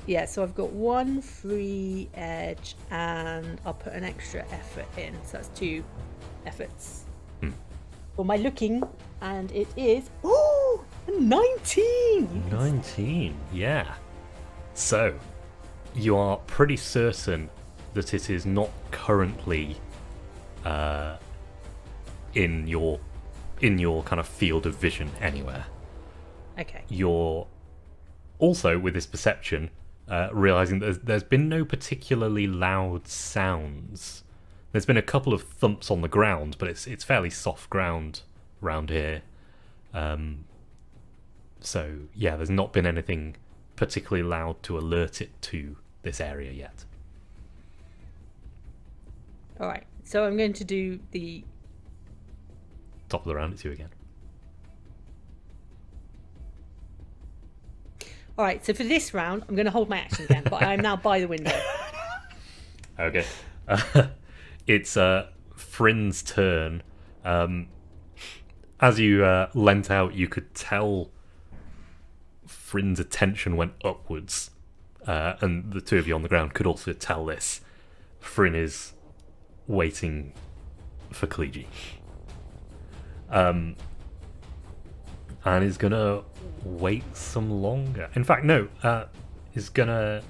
Yeah, so I've got 1 free edge, and I'll put an extra effort in. So that's 2 efforts for my looking, and it is 19. 19. Yeah. So, you are pretty certain that it is not currently in your kind of field of vision anywhere. Okay. You're also, with this perception, realizing that there's been no particularly loud sounds. There's been a couple of thumps on the ground, but it's fairly soft ground around here. So yeah, there's not been anything particularly loud to alert it to this area yet. All right. So I'm going to do the Top of the round, it's you again. All right, so for this round, I'm going to hold my action again, but I am now by the window. Okay. It's Frin's turn. As you leant out, you could tell Frin's attention went upwards, and the two of you on the ground could also tell this. Frin is waiting for Kaliji. And is going to wait some longer. In fact, no, is going to...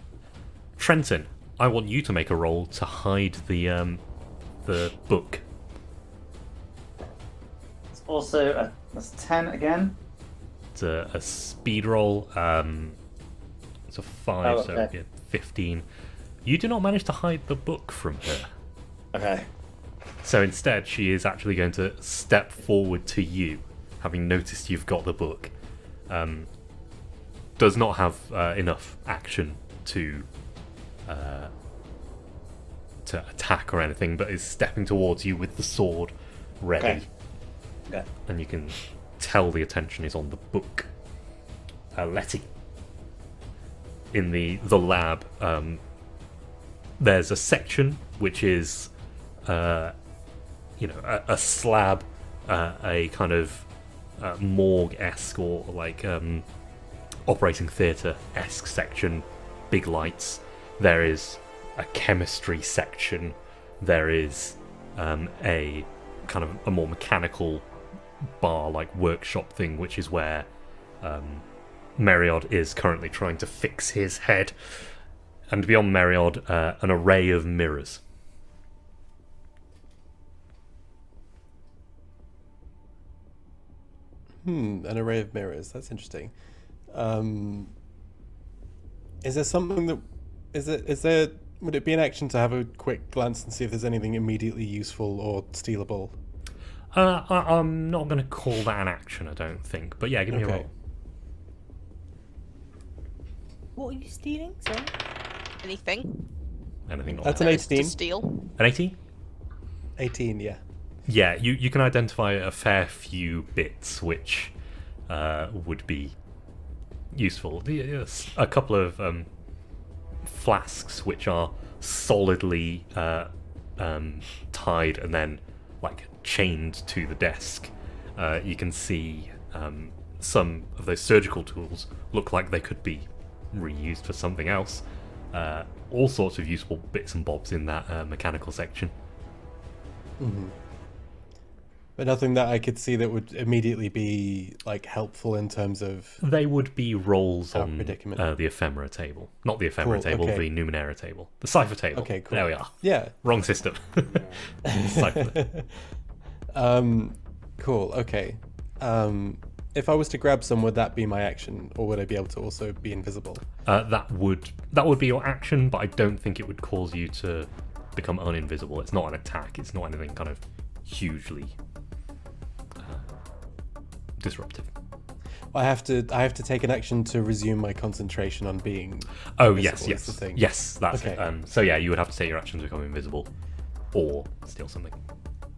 Trenton, I want you to make a roll to hide the book. It's also that's 10 again. It's a speed roll. It's a 5, so okay. yeah, 15. You do not manage to hide the book from her. Okay. So instead, she is actually going to step forward to you, having noticed you've got the book. Does not have enough action to attack or anything, but is stepping towards you with the sword ready. Okay. And you can tell the attention is on the book. Letty. In the lab, there's a section which is a slab, a kind of morgue-esque or like operating theatre-esque section, big lights. There is a chemistry section. There is a kind of a more mechanical bar-like workshop thing, which is where Meriod is currently trying to fix his head. And beyond Meriod, an array of mirrors. An array of mirrors. That's interesting. Is there something that... Would it be an action to have a quick glance and see if there's anything immediately useful or stealable? I'm not going to call that an action, I don't think. But yeah, give me a roll. What are you stealing? Sorry. Anything? Anything not That's that. an There is to 18. steal. An 18? 18, yeah. Yeah, you can identify a fair few bits which would be useful. Yes, a couple of flasks which are solidly tied and then like chained to the desk. You can see some of those surgical tools look like they could be reused for something else. All sorts of useful bits and bobs in that mechanical section. Mm-hmm. But nothing that I could see that would immediately be like helpful in terms of... They would be rolls Our on predicament. the ephemera table. Not the ephemera Cool, table, okay. the Numenera table. The cipher table. Okay, cool. There we are. Yeah. Wrong system. Cipher. Cool, okay. If I was to grab some, would that be my action? Or would I be able to also be invisible? That would be your action, but I don't think it would cause you to become uninvisible. It's not an attack. It's not anything kind of hugely disruptive. I have to take an action to resume my concentration on being Oh invisible, yes, is the thing. yes, that's Okay. it. So yeah, you would have to take your action to become invisible, or steal something.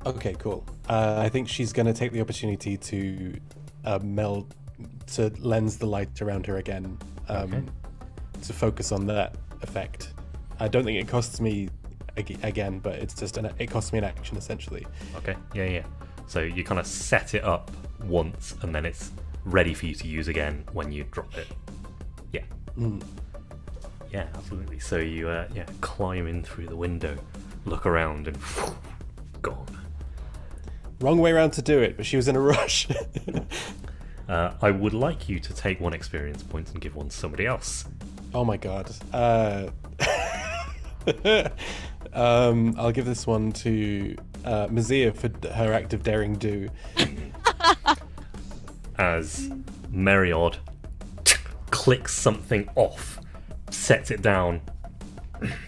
Okay, cool. I think she's going to take the opportunity to meld to lens the light around her again, Okay. to focus on that effect. I don't think it costs me again, but it's just it costs me an action essentially. Okay, yeah. So you kind of set it up once, and then it's ready for you to use again when you drop it. Yeah. Yeah, absolutely. So you climb in through the window, look around, and gone. Wrong way around to do it, but she was in a rush. I would like you to take 1 experience point and give one to somebody else. Oh my god. I'll give this one to Mazia for her act of daring do. As Meriod clicks something off, sets it down,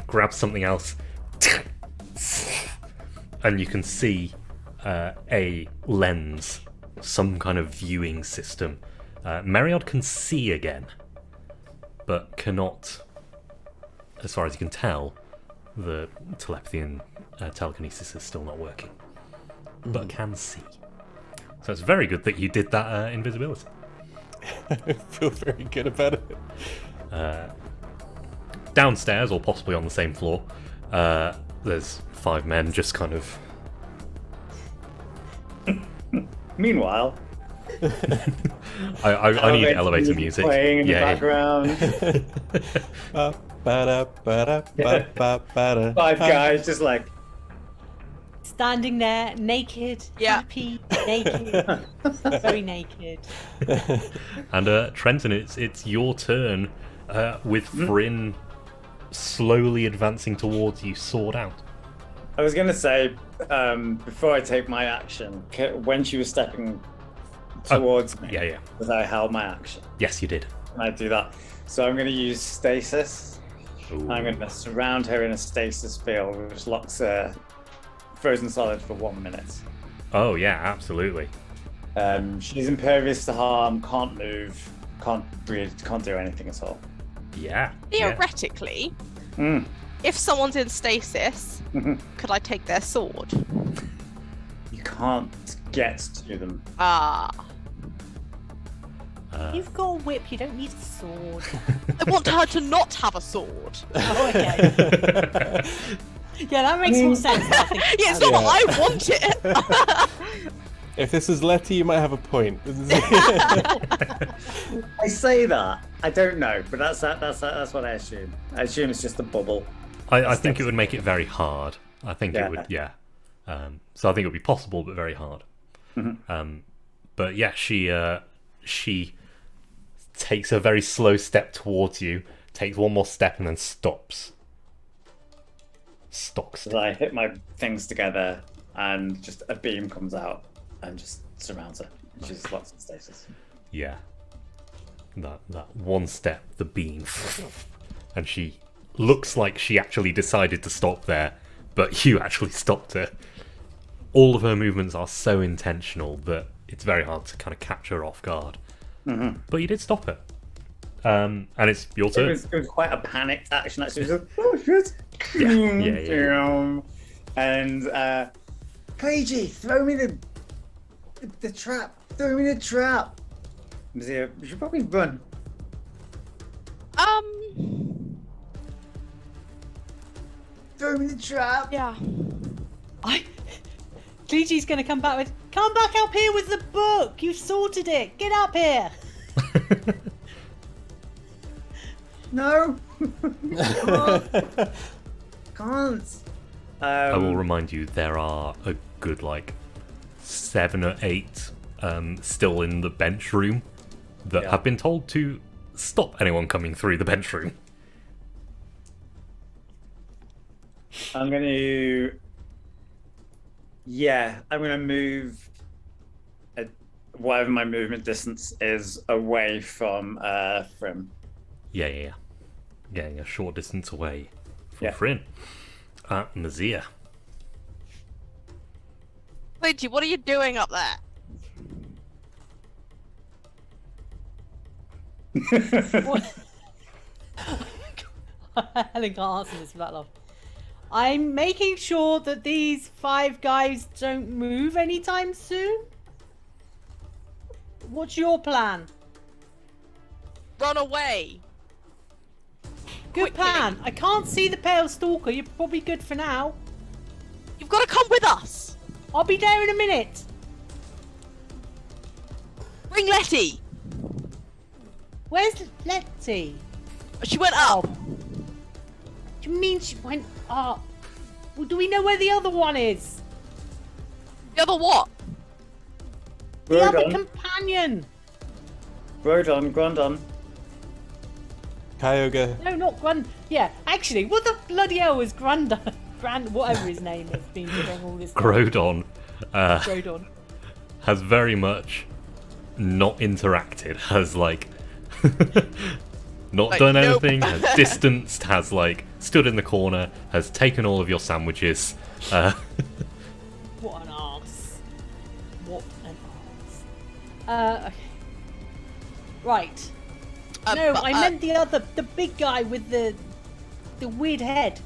grabs something else, and you can see a lens, some kind of viewing system. Meriod can see again, but cannot, as far as you can tell, the telepathy and telekinesis is still not working, but can see. So it's very good that you did that invisibility. I feel very good about it. Downstairs, or possibly on the same floor, there's 5 men just kind of... Meanwhile, I need elevator music. playing in the Yeah. background. Ba-da-ba-da-ba-ba-ba-da. 5 guys just like, Standing there, naked, Yeah. happy, naked, very naked. And Trenton, it's your turn, with Fryn slowly advancing towards you, sword out. I was gonna say, before I take my action, when she was stepping towards me, Yeah. was I held my action? Yes, you did. Can I do that? So I'm gonna use stasis. Ooh. I'm gonna surround her in a stasis field, which locks her frozen solid for 1 minute. Oh yeah, absolutely. She's impervious to harm, can't move, can't breathe, can't do anything at all. Yeah. Theoretically, if someone's in stasis, could I take their sword? You can't get to them. Ah. You've got a whip, you don't need a sword. I want her to not have a sword. Oh, okay. Yeah, that makes more sense. Now I think Yeah, it's about not it. that I want it. If this is Letty, you might have a point. I say that. I don't know, but that's what I assume. I assume it's just a bubble. I think it would make it very hard. I think Yeah. it would, yeah. So I think it would be possible, but very hard. But yeah, she takes a very slow step towards you, takes 1 more step, and then stops. Stock So still. I hit my things together, and just a beam comes out and just surrounds her. She's locked in stasis. Yeah. That 1 step, the beam, and she looks like she actually decided to stop there, but you actually stopped her. All of her movements are so intentional that it's very hard to kind of catch her off guard. But you did stop her. And it's your It turn. was quite a panicked action. Actually, it was like, oh shit! Yeah. And Kleiji, throw me the trap. Throw me the trap. Mazia, we should probably run. Throw me the trap. Yeah. Gigi's gonna come back with, come back up here with the book! You've sorted it! Get up here! No. Can't. I will remind you, there are a good, 7 or 8 still in the bench room that Yeah. have been told to stop anyone coming through the bench room. I'm going to. Yeah, I'm going to move whatever my movement distance is away from Frim. Yeah. Getting a short distance away from Yeah. Fryn. Mazia. Luigi, what are you doing up there? Helen can't answer this without laughing. I'm making sure that these 5 guys don't move anytime soon. What's your plan? run away. Good plan. I can't see the Pale Stalker. You're probably good for now. You've got to come with us. I'll be there in a minute. Bring Letty. Where's Letty? She went Oh. up. Do you mean she went up? Well, do we know where the other one is? The other what? The other Rodon. companion. Rodon, Grondon. Kyogre. No, not Grund. Yeah, actually, what the bloody hell is Granda? Whatever his name has been doing all this time. Groudon Groudon. has very much not interacted, has like not Like, done nope. anything, has distanced, has like stood in the corner, has taken all of your sandwiches. What an arse. What an arse. Okay. Right. No, But, I meant the big guy with the weird head.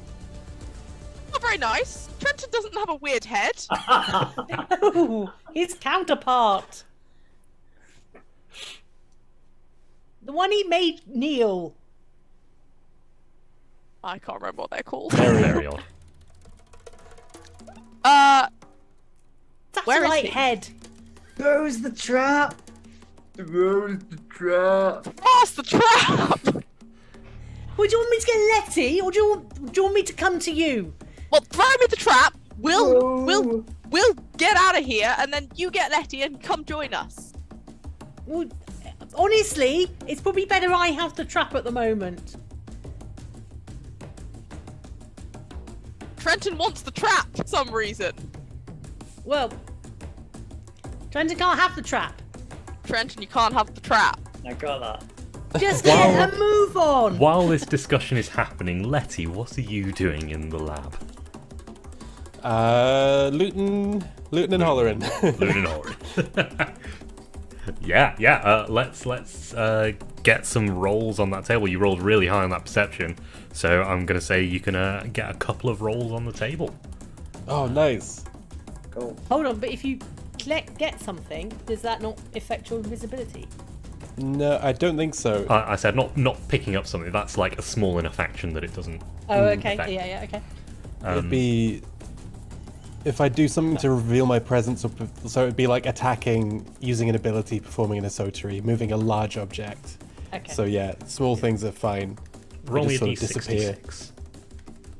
Not very nice. Trenton doesn't have a weird head. Oh, his counterpart. The one he made kneel. I can't remember what they're called. Very odd. Where is Satellite he? head. Throws the trap. Throws the trap. Pass the trap. Well, do you want me to get Letty, or do you want me to come to you? Well, throw me the trap. No. We'll get out of here, and then you get Letty and come join us. Well, honestly, it's probably better I have the trap at the moment. Trenton wants the trap for some reason. Well, Trenton can't have the trap. Trenton, you can't have the trap. I got that. Just get a move on. While this discussion is happening, Letty, what are you doing in the lab? Lootin' and hollering. Looting Ori. Yeah. Let's get some rolls on that table. You rolled really high on that perception, so I'm gonna say you can get a couple of rolls on the table. Oh, nice. Cool. Hold on, but if you get something, does that not affect your invisibility? No, I don't think so. I said not picking up something. That's like a small enough action that it doesn't. Oh, okay. affect. Yeah, okay. It'd be if I do something to reveal my presence, so it'd be like attacking, using an ability, performing an esotery, moving a large object. Okay. So yeah, small things are fine. They Roll me a just sort of disappear. d66.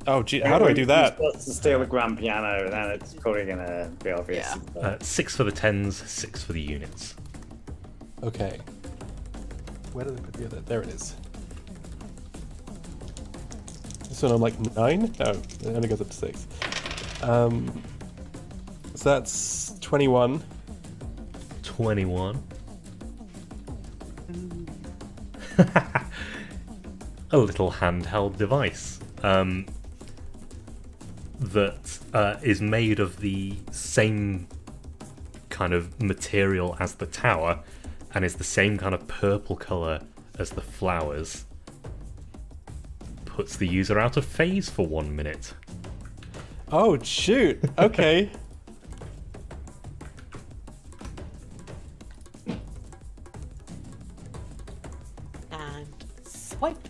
Oh, gee, how do I do that? You're supposed to steal the grand piano, then it's probably gonna be obvious. Yeah. 6 for the tens, 6 for the units. Okay. Where did I put the other? There it is. So I'm like 9? No, it only goes up to 6. So that's 21. 21. A little handheld device that is made of the same kind of material as the tower and is the same kind of purple colour as the flowers. Puts the user out of phase for 1 minute. Oh, shoot. Okay. And swipe.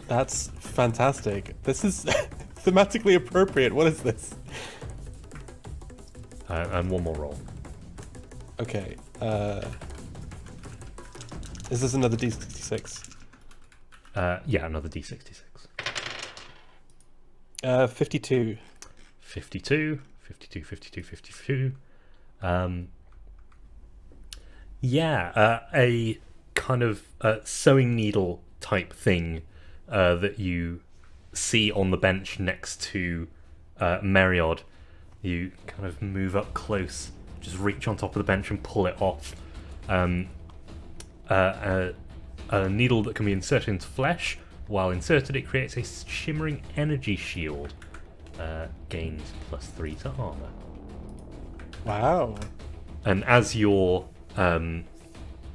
That's fantastic. This is thematically appropriate. What is this? And one more roll. Okay. Is this another D66? Yeah, another d66. 52. 52, 52, 52, 52. A kind of sewing needle type thing that you see on the bench next to Meriod. You kind of move up close, just reach on top of the bench and pull it off. A needle that can be inserted into flesh. While inserted, it creates a shimmering energy shield. Gains +3 to armor. Wow. And as you're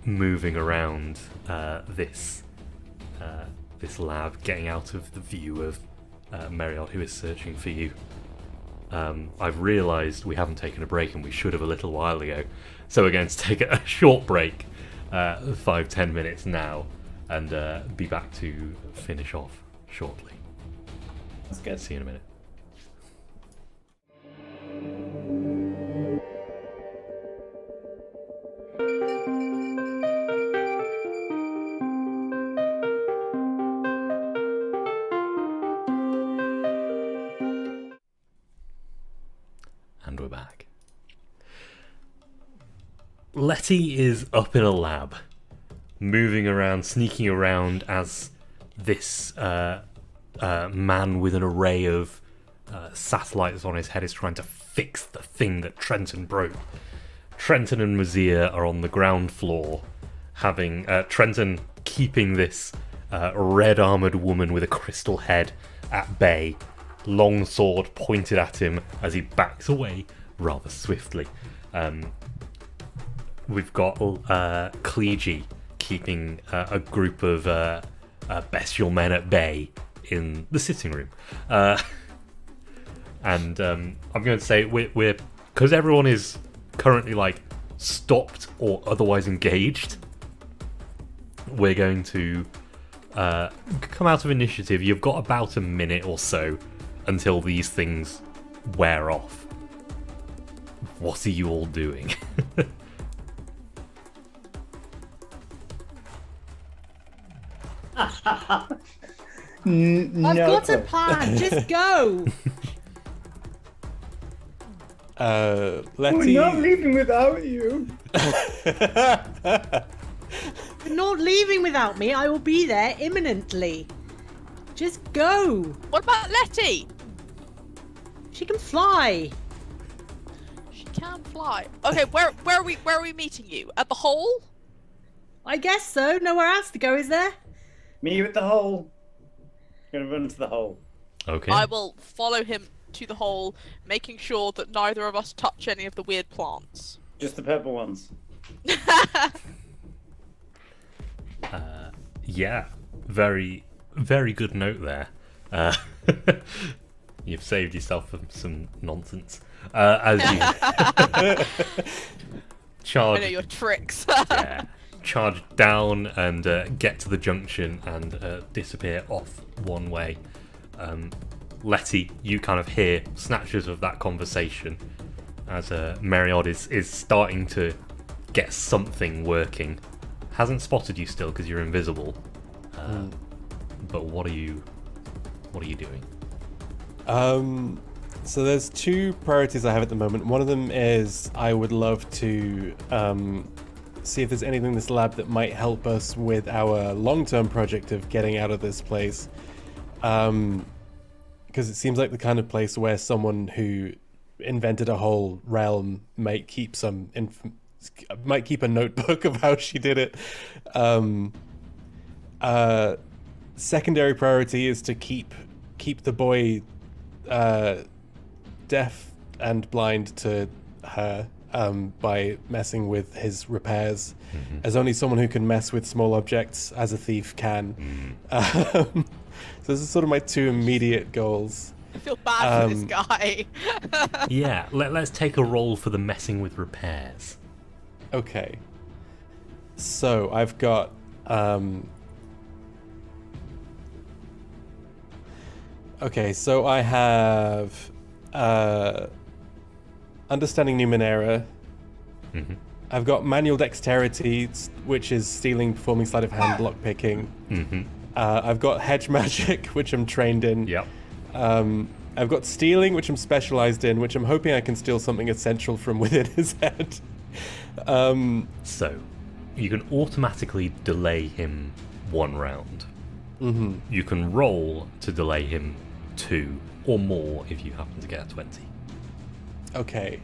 moving around this lab, getting out of the view of Meriod, who is searching for you, I've realised we haven't taken a break, and we should have a little while ago. So we're going to take a short break. 5-10 minutes now, and be back to finish off shortly. That's good. See you in a minute. And we're back. Letty is up in a lab, moving around, sneaking around as this man with an array of satellites on his head is trying to fix the thing that Trenton broke. Trenton and Mazir are on the ground floor, having Trenton keeping this red-armoured woman with a crystal head at bay, long sword pointed at him as he backs away rather swiftly. We've got Cleege keeping a group of bestial men at bay in the sitting room. And I'm going to say we're because everyone is currently like stopped or otherwise engaged, we're going to come out of initiative. You've got about a minute or so until these things wear off. What are you all doing? I've got a plan. Just go. Letty. We're not leaving without you. You're not leaving without me. I will be there imminently. Just go. What about Letty? She can fly. She can fly. Okay, where are we meeting you? At the hole? I guess so. Nowhere else to go, is there? Me with the hole. I'm gonna run to the hole. Okay. I will follow him to the hole, making sure that neither of us touch any of the weird plants. Just the purple ones. Yeah, very, very good note there. You've saved yourself from some nonsense. As you charge, I know your tricks. yeah, charge down and get to the junction and disappear off one way. Letty, you kind of hear snatches of that conversation as Meriod is starting to get something working. Hasn't spotted you still because you're invisible. But what are you doing? So there's two priorities I have at the moment. One of them is I would love to see if there's anything in this lab that might help us with our long-term project of getting out of this place. Because it seems like the kind of place where someone who invented a whole realm might keep might keep a notebook of how she did it. Secondary priority is to keep the boy deaf and blind to her by messing with his repairs, as only someone who can mess with small objects as a thief can. So this is sort of my two immediate goals. I feel bad for this guy. Yeah, let's take a roll for the messing with repairs. Okay. So I've got okay, so I have understanding Numenera. I've got manual dexterity, which is stealing, performing sleight of hand, lockpicking. I've got hedge magic, which I'm trained in. Yep. I've got stealing, which I'm specialized in, which I'm hoping I can steal something essential from within his head. So, you can automatically delay him 1 round. You can roll to delay him 2 or more if you happen to get a 20. Okay.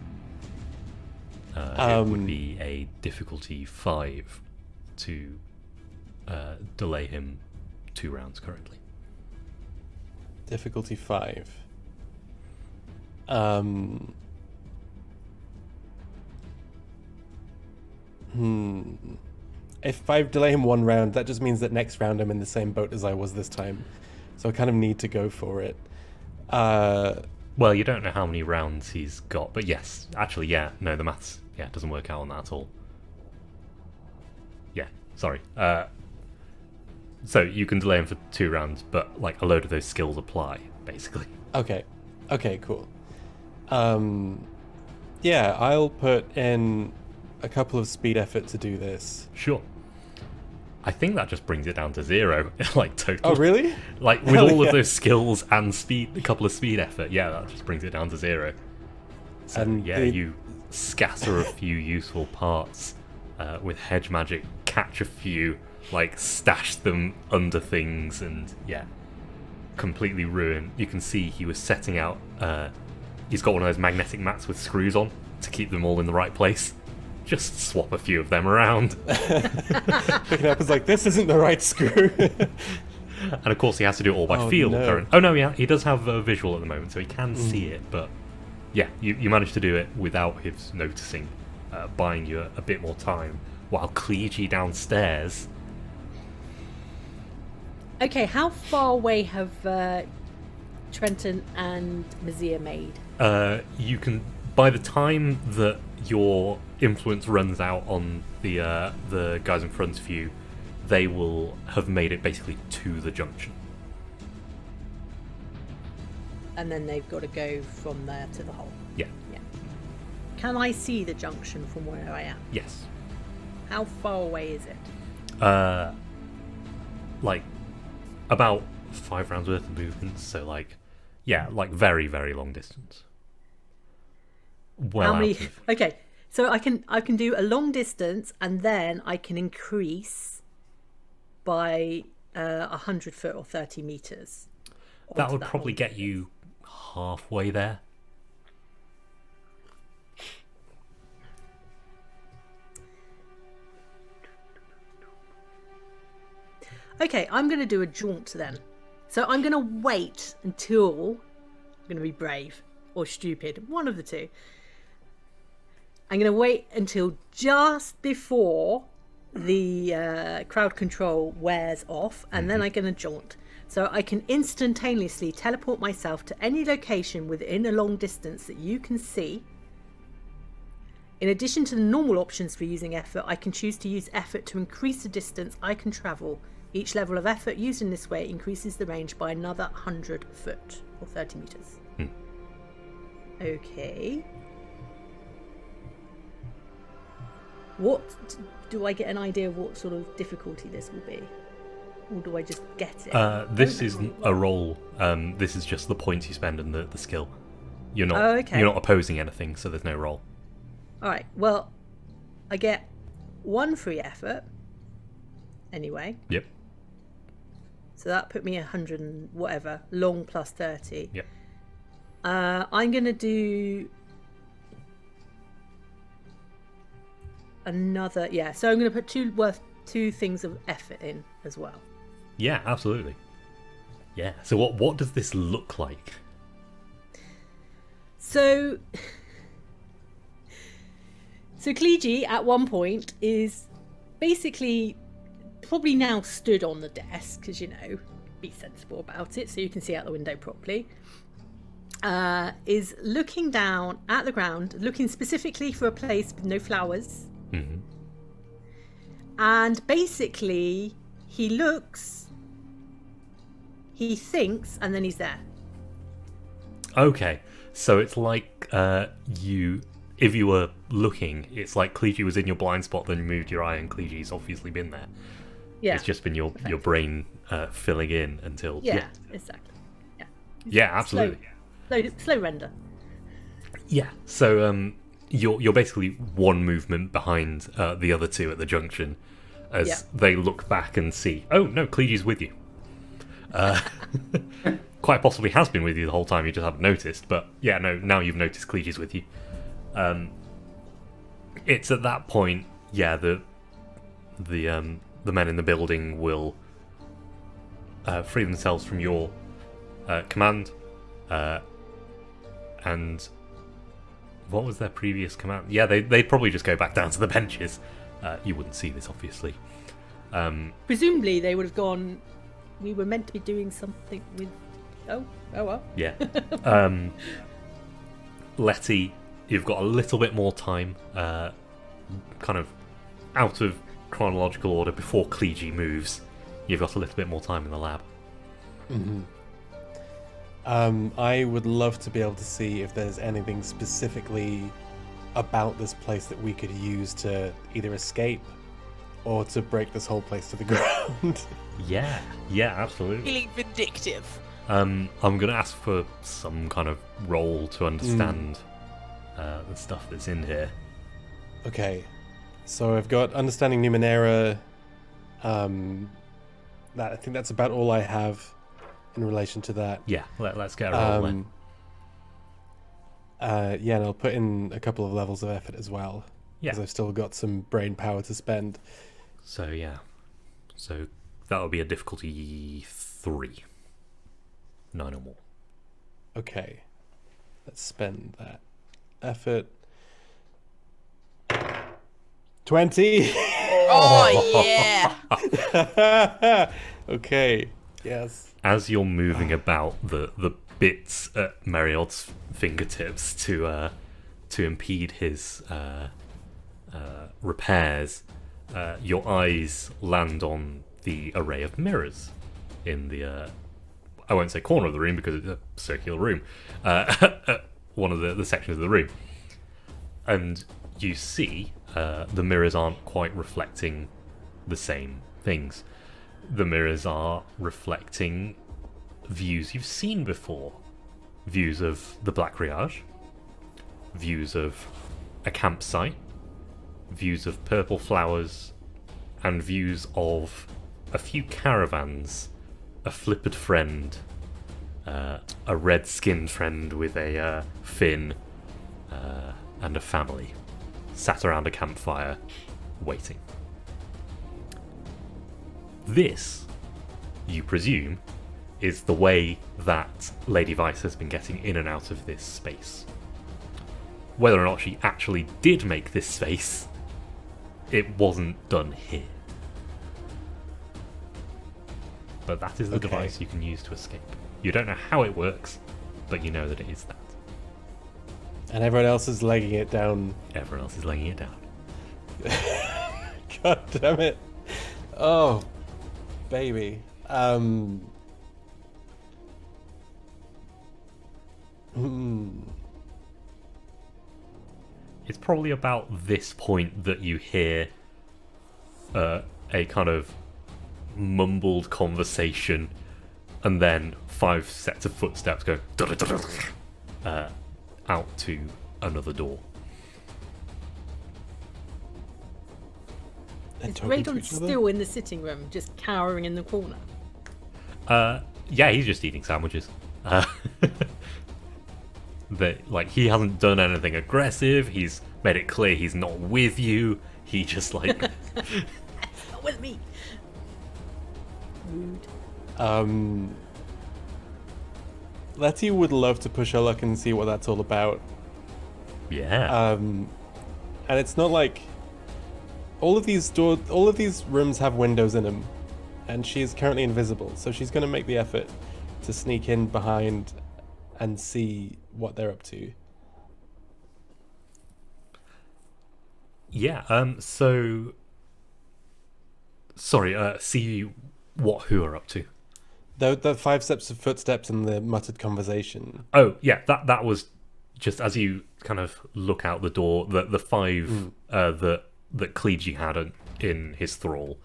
It would be a difficulty 5 to delay him 2 rounds currently. Difficulty 5. If I delay him 1 round, that just means that next round I'm in the same boat as I was this time. So I kind of need to go for it. Well, you don't know how many rounds he's got, but yes, actually, yeah, no, the maths, doesn't work out on that at all. Yeah, Sorry. So you can delay him for 2 rounds, but like a load of those skills apply, basically. Okay. Okay, cool. Yeah, I'll put in a couple of speed effort to do this. Sure. I think that just brings it down to 0, like total. Oh, really? Like with Hell all yeah. of those skills and speed, a couple of speed effort, yeah, that just brings it down to 0. So And yeah, the- you scatter a few useful parts with hedge magic, catch a few, like stash them under things, and yeah, completely ruin. You can see he was setting out. He's got one of those magnetic mats with screws on to keep them all in the right place. Just swap a few of them around. Picking up is like, this isn't the right screw. And of course he has to do it all by Oh, feel. no. Oh no, yeah, he does have a visual at the moment, so he can see it, but yeah, you managed to do it without his noticing, buying you a bit more time, while Cleegee downstairs. Okay, how far away have Trenton and Mazia made? You can, by the time that your influence runs out on the guys in front of you, they will have made it basically to the junction. And then they've got to go from there to the hole. Yeah. Yeah. Can I see the junction from where I am? Yes. How far away is it? Like about 5 rounds worth of movement, so like, yeah, like very, very long distance. Well, How many? out of- Okay, so I can do a long distance, and then I can increase by 100 foot or 30 meters. that onto would probably hole. get you halfway there. Okay, I'm going to do a jaunt then. So I'm going to wait until I'm going to be brave or stupid, one of the two. I'm going to wait until just before the crowd control wears off, and then I'm going to jaunt. So I can instantaneously teleport myself to any location within a long distance that you can see. In addition to the normal options for using effort, I can choose to use effort to increase the distance I can travel. Each level of effort used in this way increases the range by another 100 foot or 30 meters. Okay. What do I get an idea of what sort of difficulty this will be? Or do I just get it? This isn't a roll. This is just the points you spend and the skill. You're not. Oh, okay. You're not opposing anything, so there's no roll. Alright, well, I get 1 free effort. Anyway. Yep. So that put me 100 and whatever. Long plus 30. Yep. I'm going to do another. Yeah, so I'm going to put 2 things of effort in as well. Yeah, absolutely. Yeah. So what does this look like? So Cleegee at one point is basically probably now stood on the desk, because, you know, be sensible about it so you can see out the window properly. Is looking down at the ground, looking specifically for a place with no flowers. Mm-hmm. And basically, he looks, he thinks, and then he's there. Okay, so it's like if you were looking, it's like Cleegee was in your blind spot, then you moved your eye, and Cleegee's obviously been there. Yeah. It's just been your brain filling in until... Yeah, exactly. Yeah. Yeah, absolutely. Slow render. Yeah, so you're basically one movement behind the other two at the junction as Yeah. they look back and see, oh no, Cleegee's with you. Quite possibly has been with you the whole time, you just haven't noticed, but yeah, no, now you've noticed Cleegee's with you. It's at that point, yeah, the men in the building will free themselves from your command, and what was their previous command? Yeah, they'd probably just go back down to the benches. You wouldn't see this, obviously. Presumably, they would have gone. We were meant to be doing something with. Oh well. Yeah. Letty, you've got a little bit more time, kind of out of chronological order before Clegy moves, you've got a little bit more time in the lab. I would love to be able to see if there's anything specifically about this place that we could use to either escape or to break this whole place to the ground. Yeah, absolutely. Feeling vindictive. I'm going to ask for some kind of roll to understand the stuff that's in here. Okay, so I've got Understanding Numenera. I think that's about all I have in relation to that. Yeah, let's get a roll then. Yeah, and I'll put in a couple of levels of effort as well. Yeah. Because I've still got some brain power to spend. So that'll be a difficulty 3. 9 or more. Okay, let's spend that effort. 20. Oh yeah. Okay. Yes. As you're moving about, the bits at Meriod's fingertips to impede his repairs, your eyes land on the array of mirrors in the I won't say corner of the room because it's a circular room, one of the sections of the room, and you see the mirrors aren't quite reflecting the same things. The mirrors are reflecting views you've seen before. Views of the Black Riage, views of a campsite, views of purple flowers, and views of a few caravans, a flippered friend, a red-skinned friend with a fin, and a family sat around a campfire waiting. This, you presume, is the way that Lady Vice has been getting in and out of this space. Whether or not she actually did make this space, it wasn't done here. But that is the device you can use to escape. You don't know how it works, but you know that it is that. And everyone else is legging it down. Everyone else is laying it down. God damn it. Oh, baby. It's probably about this point that you hear a kind of mumbled conversation, and then 5 sets of footsteps go out to another door. Is Radon still in the sitting room, just cowering in the corner? Yeah, he's just eating sandwiches. He hasn't done anything aggressive. He's made it clear he's not with you. He just Not with me. Rude. Letty would love to push her luck and see what that's all about. Yeah. And it's not like all of these rooms have windows in them, and she is currently invisible, so she's going to make the effort to sneak in behind and see what they're up to. Yeah. So. Sorry. See what who are up to. The 5 sets of footsteps and the muttered conversation. Oh yeah, that was just as you kind of look out the door. The 5 that Clegy had in his thrall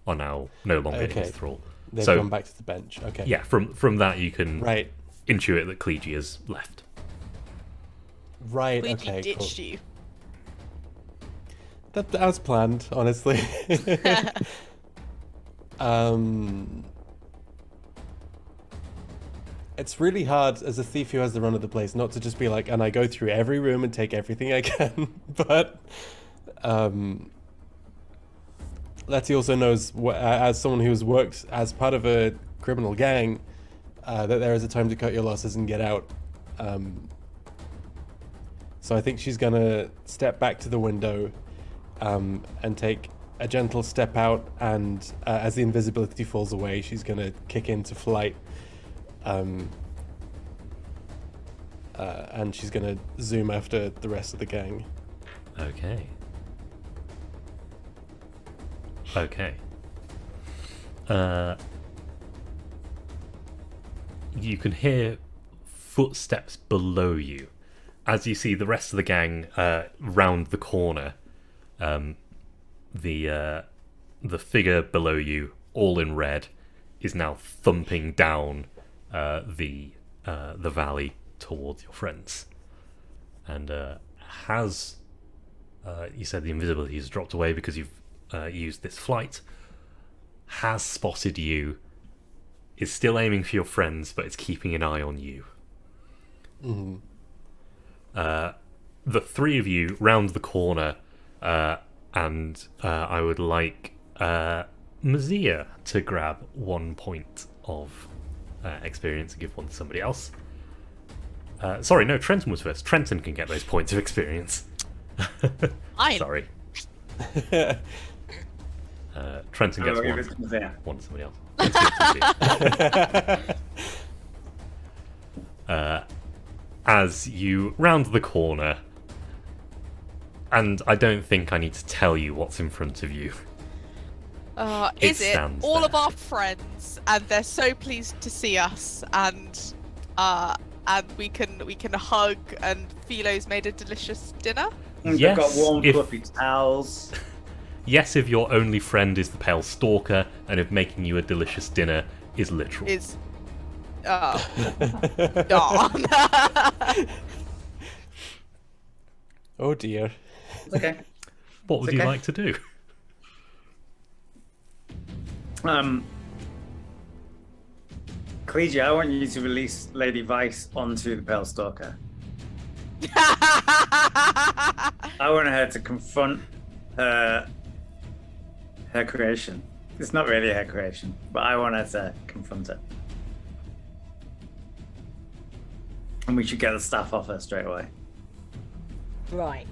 are now no longer in his thrall. They've gone back to the bench. Okay. Yeah, from that you can Right. intuit that Clegy has left. Right. Luigi Okay. ditched Cool. you. That as planned, honestly. It's really hard as a thief who has the run of the place not to just be like, and I go through every room and take everything I can. But Letty also knows, as someone who's worked as part of a criminal gang, that there is a time to cut your losses and get out. So I think she's gonna step back to the window and take a gentle step out, and as the invisibility falls away, she's gonna kick into flight. And she's gonna zoom after the rest of the gang. Okay. Okay. You can hear footsteps below you as you see the rest of the gang round the corner. The figure below you, all in red, is now thumping down the valley towards your friends, and has you said the invisibility has dropped away because you've used this flight. Has spotted you. Is still aiming for your friends, but it's keeping an eye on you. Mm-hmm. The three of you round the corner, and I would like Mazia to grab 1 point of experience and give one to somebody else. Sorry, no, Trenton was first. Trenton can get those points of experience. Sorry. Trenton gets one to somebody else. As you round the corner, and I don't think I need to tell you what's in front of you. Is it all there. of our friends, and they're so pleased to see us, and we can hug, and Philo's made a delicious dinner? They've Yes, got warm, if- fluffy towels. Yes, if your only friend is the Pale Stalker, and if making you a delicious dinner is literal. Darn. Oh dear. It's okay. What would It's you okay. like to do? Clegia, I want you to release Lady Vice onto the Pale Stalker. I want her to confront her creation. It's not really her creation, but I want her to confront it. And we should get the staff off her straight away. Right.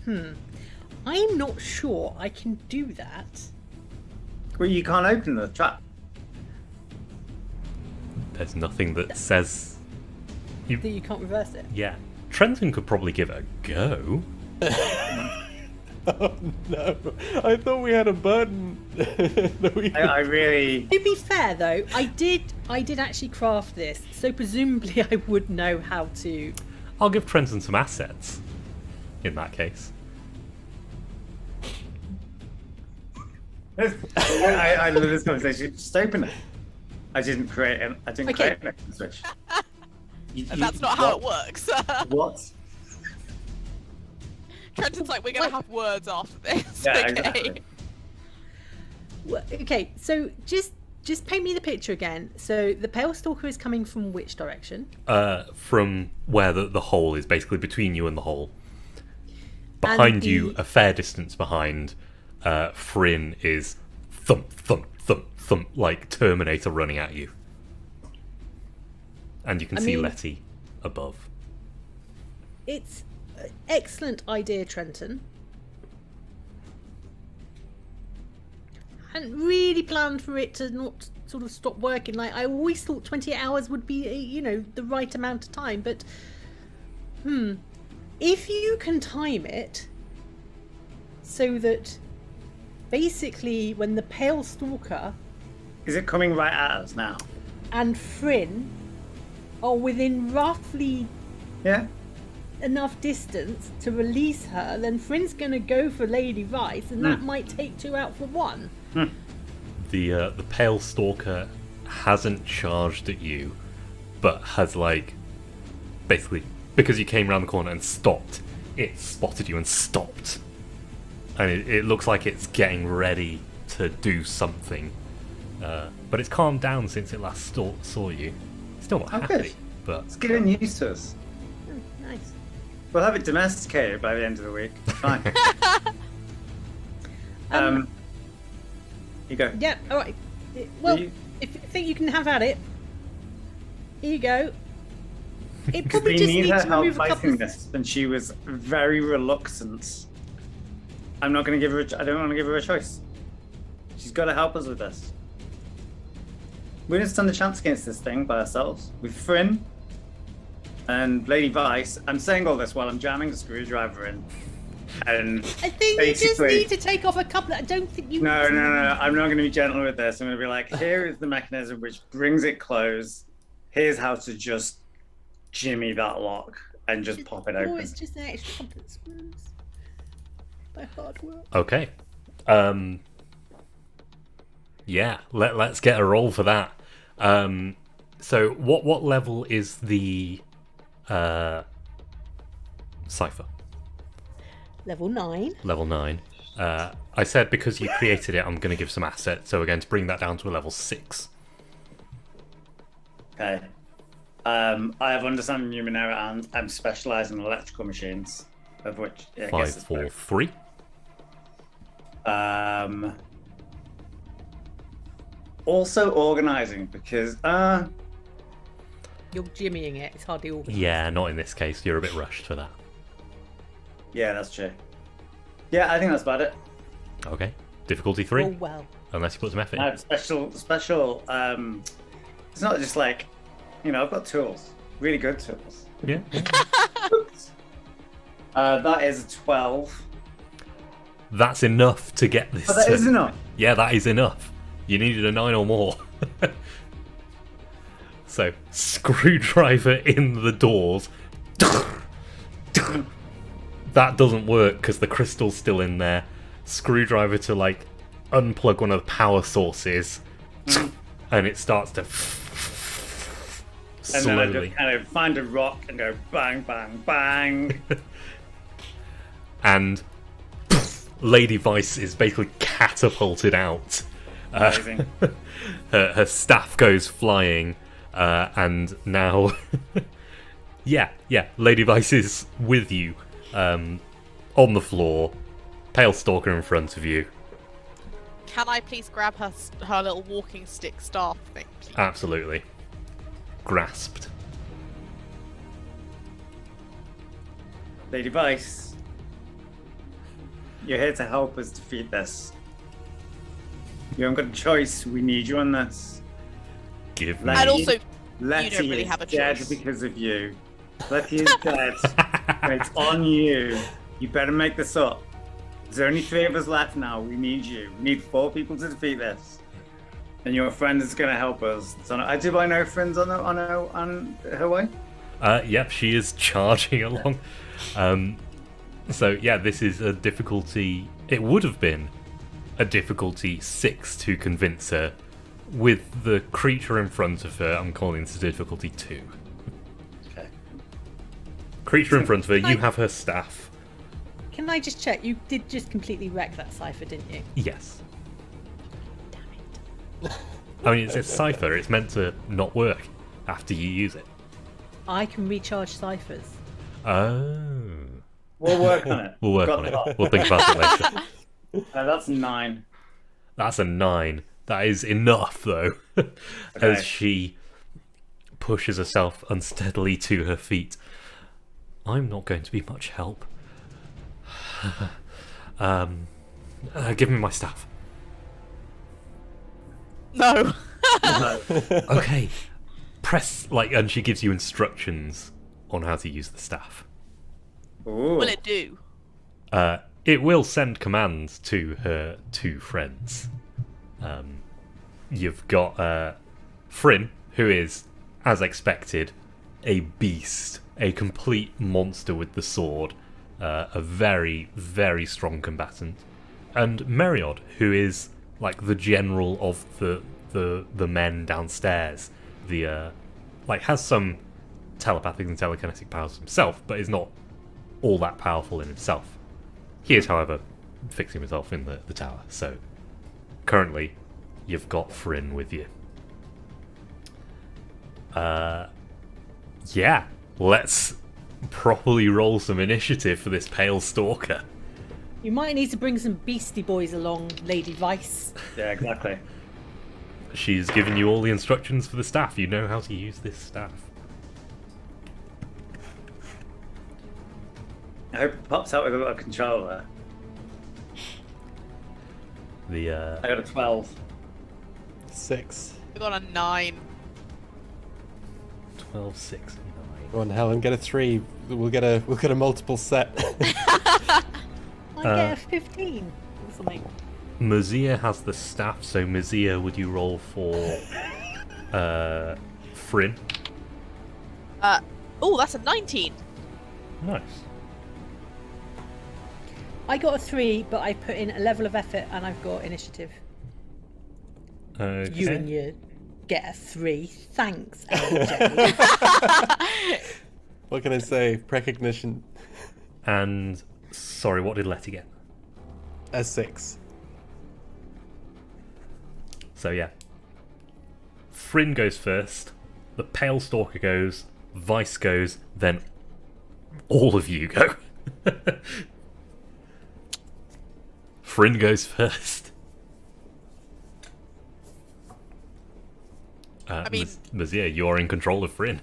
I'm not sure I can do that. Well, you can't open the trap. There's nothing that says... That you can't reverse it. Yeah. Trenton could probably give it a go. Oh no! I thought we had a button. that we could... I really... To be fair though, I did actually craft this, so presumably I would know how to. I'll give Trenton some assets, in that case. I love this conversation. Just open it. I didn't create an exit switch. And that's not how it works. What? Trenton's like, we're gonna have words after this. Yeah, okay. exactly. Well, okay, so just paint me the picture again. So the Pale Stalker is coming from which direction? From where the hole is, basically between you and the hole. Behind you, a fair distance behind, Fryn is thump, thump, thump, thump, like Terminator running at you. And you can see Letty above. It's an excellent idea, Trenton. I hadn't really planned for it to not sort of stop working. Like, I always thought 28 hours would be, the right amount of time. But, if you can time it so that basically when the Pale Stalker Is it coming right at us now? and Fryn are within roughly Yeah? enough distance to release her, then Fryn's going to go for Lady Vice, and that might take two out for one. The Pale Stalker hasn't charged at you, but has basically, because you came around the corner and stopped, it spotted you and stopped. And it looks like it's getting ready to do something. But it's calmed down since it last saw you. Still not happy, good. but... It's getting used to us. Nice. We'll have it domesticated by the end of the week. Fine. You go. Yeah, alright. Well, You- if you think you can have at it, here you go. It Because probably we just need needs her to help remove a couple fighting of... this, and she was very reluctant. I'm not going to give her. I don't want to give her a choice. She's got to help us with this. We don't stand a chance against this thing by ourselves. With Fryn and Lady Vice, I'm saying all this while I'm jamming a screwdriver in. And I think you just basically- need to take off a couple. I don't think you. no. I'm not going to be gentle with this. I'm going to be like, here is the mechanism which brings it closed. Here's how to just jimmy that lock and just pop it Oh, open. it's just an extra couple of spoons. By hard work. Okay. Yeah, let's get a roll for that. So what level is the cipher? Level 9. Level 9. I said because you created it, I'm going to give some assets. So we're going to bring that down to a level 6. Okay. I have understanding Numenera and I'm specialised in electrical machines, of which I guess 5, it's 4, both. 3. Also organising because You're jimmying it. It's hardly organised. Yeah, not in this case. You're a bit rushed for that. yeah, that's true. Yeah, I think that's about it. Okay. Difficulty 3, Oh well. unless you put some effort I in. have special. It's not just like, I've got tools, really good tools. Yeah. That is a 12. That's enough to get this. But that is enough. Yeah, that is enough. You needed a 9 or more. So, screwdriver in the doors. That doesn't work because the crystal's still in there. Screwdriver to, unplug one of the power sources. And it starts to... And then I slowly. just kind of find a rock and go bang, bang, bang. And... Lady Vice is basically catapulted out. Amazing. Her staff goes flying, and now, yeah, Lady Vice is with you, on the floor, Pale Stalker in front of you. Can I please grab her little walking stick staff thing, please? Absolutely. Grasped. Lady Vice, you're here to help us defeat this. You haven't got a choice. We need you on this. Give me. Like- And also, Letty don't really is have a dead choice. because of you. Letty is dead. And it's on you. You better make this up. There's only 3 of us left now. We need you. We need 4 people to defeat this. And your friend is going to help us. So, do I know friends on her way? Yep, she is charging along. So yeah, this is a difficulty. It would have been a difficulty 6 to convince her. With the creature in front of her, I'm calling this a difficulty 2. Okay. Creature in front of her, you have her staff. Can I just check? You did just completely wreck that cipher, didn't you? Yes. Damn it. I mean, it's a cipher. It's meant to not work after you use it. I can recharge ciphers. Oh. We'll work on it. We'll work Got on it. that. We'll think about it later. That's 9. That's a 9. That is enough, though. Okay. As she pushes herself unsteadily to her feet. I'm not going to be much help. Give me my staff. No. Okay. Press, and she gives you instructions on how to use the staff. Ooh. Will it do? It will send commands to her 2 friends. You've got Fryn, who is, as expected, a beast, a complete monster with the sword, a very, very strong combatant, and Meriod, who is the general of the men downstairs. Has some telepathic and telekinetic powers himself, but is not all that powerful in himself. He is, however, fixing himself in the tower, so currently you've got Fryn with you. Yeah, let's properly roll some initiative for this Pale Stalker. You might need to bring some beastie boys along, Lady Vice. Yeah, exactly. She's given you all the instructions for the staff. You know how to use this staff. I hope it pops out with a little controller. I got a 12. 6. I got a 9. 12, 6, 9. Go on, Helen, get a 3. We'll get a multiple set. I get a 15 or something? Mazia has the staff, so Mazia, would you roll for Fryn? Oh, that's a 19. Nice. I got a 3, but I put in a level of effort and I've got initiative. Okay. You and you get a 3. Thanks, LJ. What can I say? Precognition. And sorry, what did Letty get? A 6. So yeah, Fryn goes first. The Pale Stalker goes. Vice goes. Then all of you go. Fryn goes first. I mean- Mazia, you are in control of Fryn.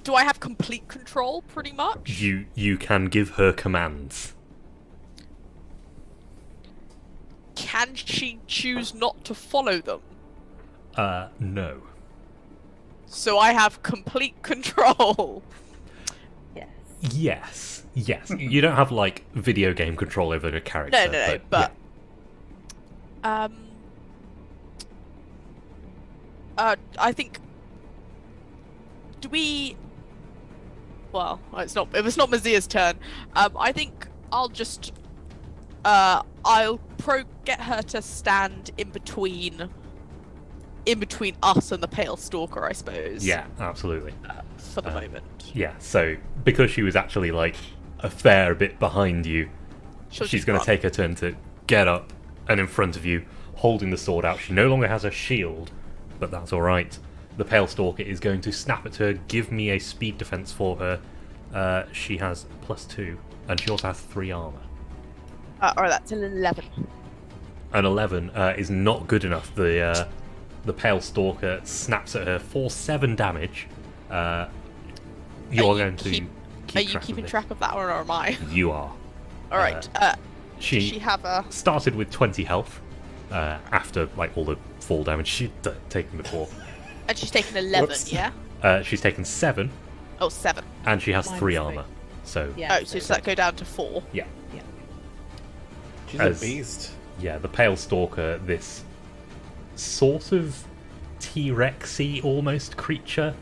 Do I have complete control, pretty much? You can give her commands. Can she choose not to follow them? No. So I have complete control. Yes. Yes. You don't have, like, video game control over a character. No, but I think. Do we? Well, it's not. It was not Mazia's turn. I think I'll just. I'll get her to stand in between us and the Pale Stalker, I suppose. Yeah, absolutely. For the moment. Yeah, so because she was actually, like, a fair bit behind you, She'll she's just going to run. take her turn to get up and in front of you, holding the sword out. She no longer has a shield, but that's alright. The Pale Stalker is going to snap at her. Give me a speed defense for her. She has +2, and she also has 3 armor. Or that's an 11. An 11 is not good enough. The Pale Stalker snaps at her for 7 damage. You're going to keep Are you track keeping of track of that, or am I? this. You are. All right. She Does she have a? started with 20 health after, like, all the fall damage she'd taken before. And she's taken 11. Whoops. Yeah. She's taken 7, Oh, 7. and she has Minus 3 3. armor. So Yeah. Oh, so does that go down to 4? yeah. She's As- a beast. Yeah, the Pale Stalker, this sort of T-Rexy almost creature,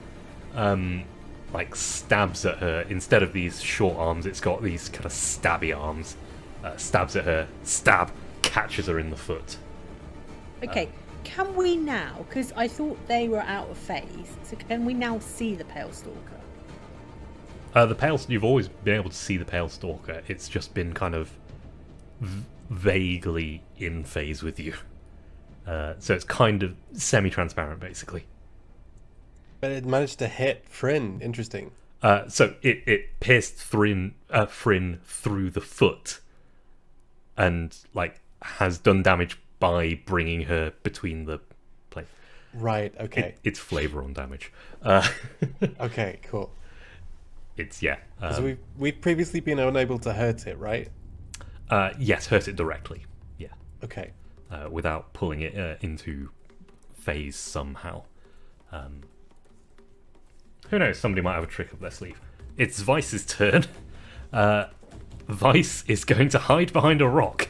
like, stabs at her. Instead of these short arms, it's got these kind of stabby arms. Stabs at her, stab, catches her in the foot. Okay, can we now, because I thought they were out of phase, so can we now see the Pale Stalker? You've always been able to see the Pale Stalker. It's just been kind of vaguely in phase with you. So it's kind of semi-transparent, basically. But it managed to hit Fryn. Interesting. So it pierced Fryn through the foot, and, like, has done damage by bringing her between the plate. Right, okay. It's flavor on damage. Okay, cool. It's yeah. So we've previously been unable to hurt it, right? Yes, hurt it directly. Yeah, Okay. without pulling it into phase somehow. Who knows? Somebody might have a trick up their sleeve. It's Vice's turn. Vice is going to hide behind a rock.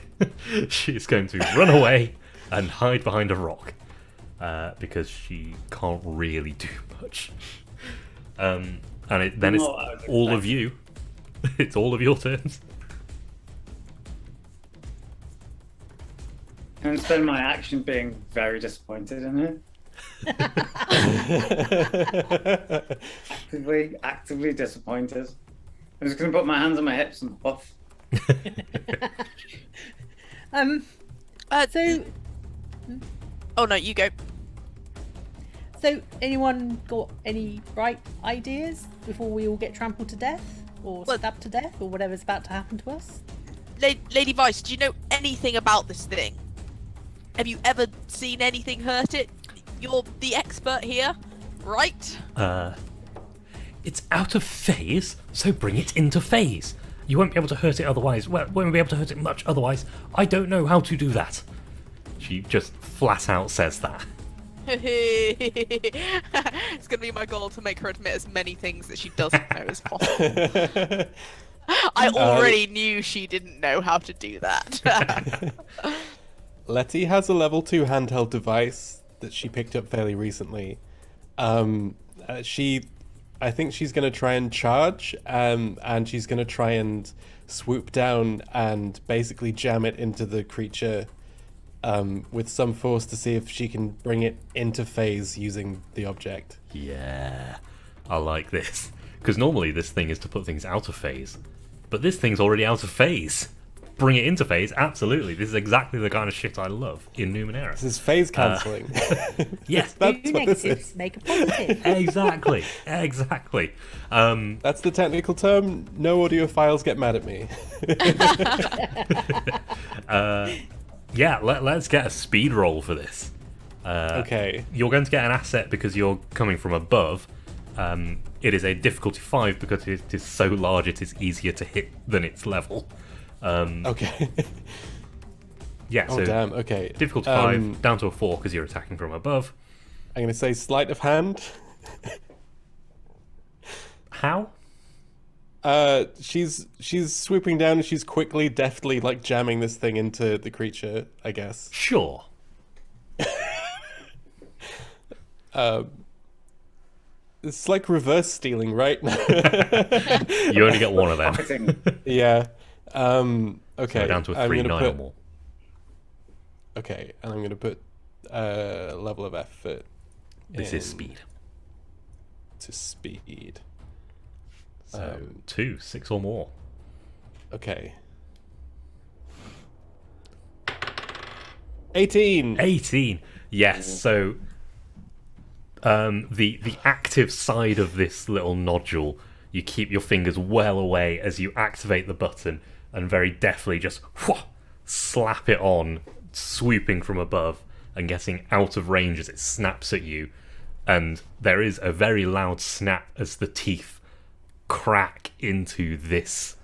She's going to run away and hide behind a rock because she can't really do much. And then it's Not what I was all of you. It's all of your turns. Can I spend my action being very disappointed in her? Actively disappointed. I'm just going to put my hands on my hips and huff. So, Oh no, you go. so anyone got any bright ideas before we all get trampled to death? Or Well- stabbed to death? Or whatever's about to happen to us? Lady Vice, do you know anything about this thing? Have you ever seen anything hurt it? You're the expert here, right? It's out of phase, so bring it into phase. You won't be able to hurt it otherwise. Well, won't be able to hurt it much otherwise. I don't know how to do that. She just flat out says that. It's gonna be my goal to make her admit as many things that she doesn't know as possible. I already knew she didn't know how to do that. Letty has a level 2 handheld device that she picked up fairly recently. I think she's going to try and charge, and she's going to try and swoop down and basically jam it into the creature with some force to see if she can bring it into phase using the object. Yeah, I like this. Because normally this thing is to put things out of phase. But this thing's already out of phase. Bring it into phase, absolutely. This is exactly the kind of shit I love in Numenera. This is phase cancelling. Yes. That's Do what this negatives, is. make a positive. Exactly. Exactly. That's the technical term. No audiophiles get mad at me. Yeah, let's get a speed roll for this. Okay. You're going to get an asset because you're coming from above. It is a difficulty 5 because it is so large it is easier to hit than its level. Okay. Yeah, Oh, so damn. Okay. difficulty 5 down to a 4 because you're attacking from above. I'm going to say sleight of hand. How? She's swooping down and she's quickly, deftly, like, jamming this thing into the creature, I guess. Sure. It's like reverse stealing, right? You only get one of them. Marketing. Yeah. Okay. So down to a I'm 3, gonna 9 put, or more. Okay, and I'm going to put level of effort. This is speed. To speed. So 2, 6 or more. Okay. 18. 18. Yes. So the active side of this little nodule, you keep your fingers well away as you activate the button and very deftly just slap it on, swooping from above and getting out of range as it snaps at you. And there is a very loud snap as the teeth crack into this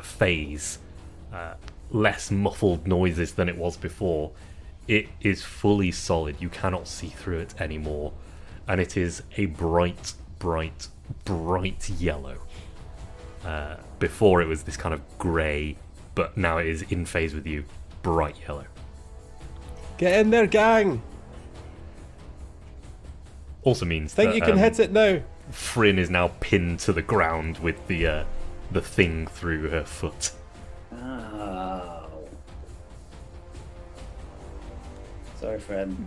phase. Less muffled noises than it was before. It is fully solid. You cannot see through it anymore. And it is a bright, bright, bright yellow. Before it was this kind of grey, but now it is in phase with you, bright yellow. Get in there, gang! Also means Think that you can hit it now. Fryn is now pinned to the ground with the thing through her foot. Oh. Sorry, friend.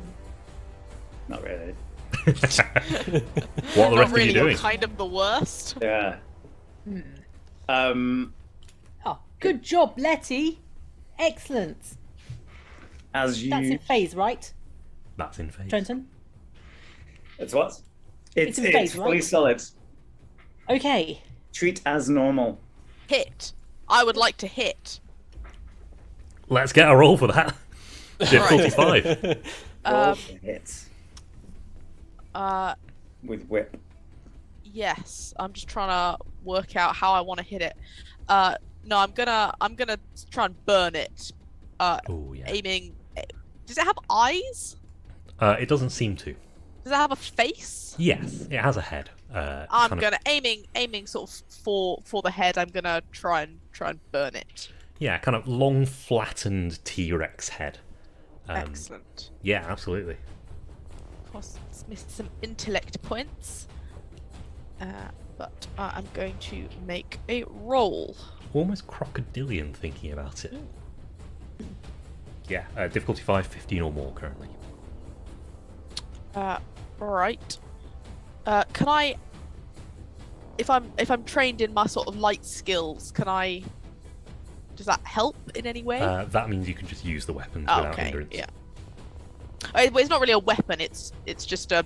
Not really. What are the Not rest really, of you you're doing? kind of the worst. Yeah. Oh, good job, Letty. Excellent. As you. That's in phase, right, That's in phase. Trenton? It's what? It's in phase, fully right? solid. Okay. Treat as normal. Hit. I would like to hit. Let's get a roll for that. Difficulty 5. Roll for hits Uh, with whip. yes. I'm just trying to work out how I want to hit it. No, I'm gonna try and burn it. Oh yeah. Aiming. Does it have eyes? It doesn't seem to. Does it have a face? Yes, it has a head. I'm kind of- gonna aiming sort of for the head. I'm gonna try and burn it. Yeah, kind of long, flattened T-Rex head. Excellent. Yeah, absolutely. Of course, it's missed some intellect points. But I'm going to make a roll. Almost crocodilian thinking about it. Yeah, difficulty 5, 15 or more currently. Right. Can I? If I'm trained in my sort of light skills, can I? Does that help in any way? That means you can just use the weapons Oh, without okay. hindrance. Yeah. Well, it's not really a weapon. It's just a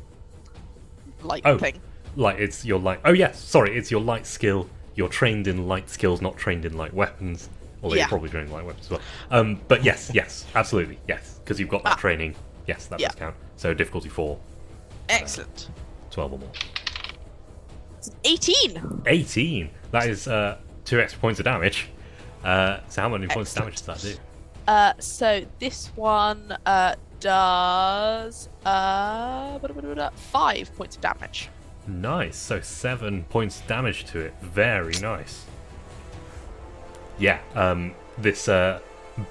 light Oh. thing. Like it's your light. Oh yes, sorry, it's your light skill. You're trained in light skills, not trained in light weapons. Although Yeah. you're probably trained in light weapons as well. But yes, absolutely, yes, because you've got that training. Yes, that Yeah. does count. So difficulty 4, Excellent. 12 or more. 18. 18. That is 2 extra points of damage. So how many points of damage does that do? So this one does 5 points of damage. Nice. So 7 points of damage to it. Very nice. This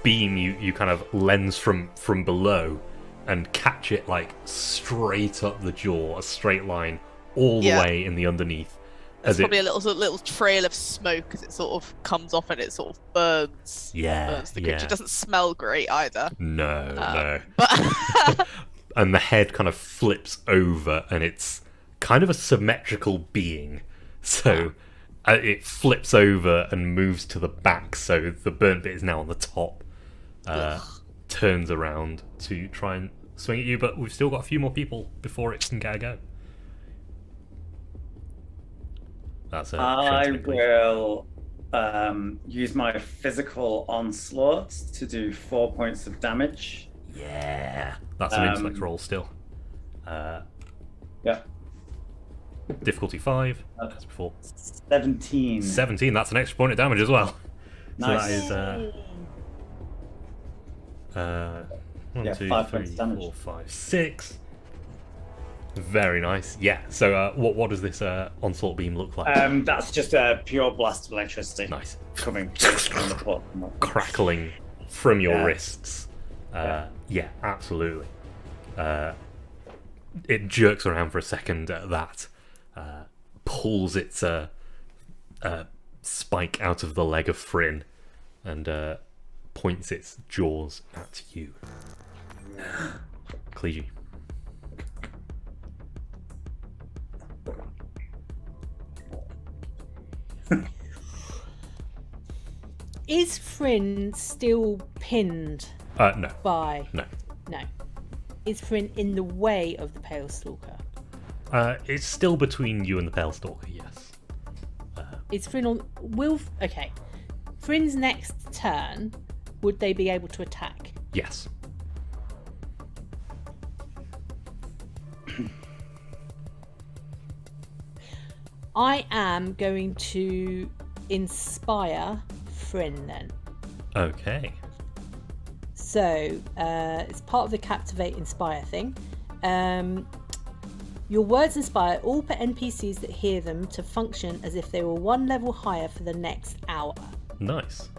beam you kind of lens from below and catch it like straight up the jaw, a straight line all the way in the underneath. There's probably a little trail of smoke as it sort of comes off and it sort of burns. Burns the creature. It doesn't smell great either. No. But and the head kind of flips over, and it's kind of a symmetrical being. So it flips over and moves to the back, so the burnt bit is now on the top. Turns around to try and swing at you, but we've still got a few more people before it can get a go. That's I will use my physical onslaught to do 4 points of damage. Yeah, that's an intellect roll still. Yeah. Difficulty 5, as before. 17. 17, that's an extra point of damage as well. Nice. So that is 1, 2, 5 3, points damage. 4, 5, 6. Very nice. Yeah. So what does this onslaught beam look like? That's just a pure blast of electricity. Nice. Coming from the port. Crackling from your wrists. Yeah, absolutely. It jerks around for a second at that, pulls its spike out of the leg of Fryn, and points its jaws at you. Clegy. Is Fryn still pinned No. by... No. No. Is Fryn in the way of the Pale Stalker? It's still between you and the Pale Stalker, yes. Is Fryn on... Okay. Fryn's next turn, would they be able to attack? Yes. I am going to inspire Fryn then. Okay. So, it's part of the Captivate Inspire thing. Your words inspire all NPCs that hear them to function as if they were one level higher for the next hour. Nice.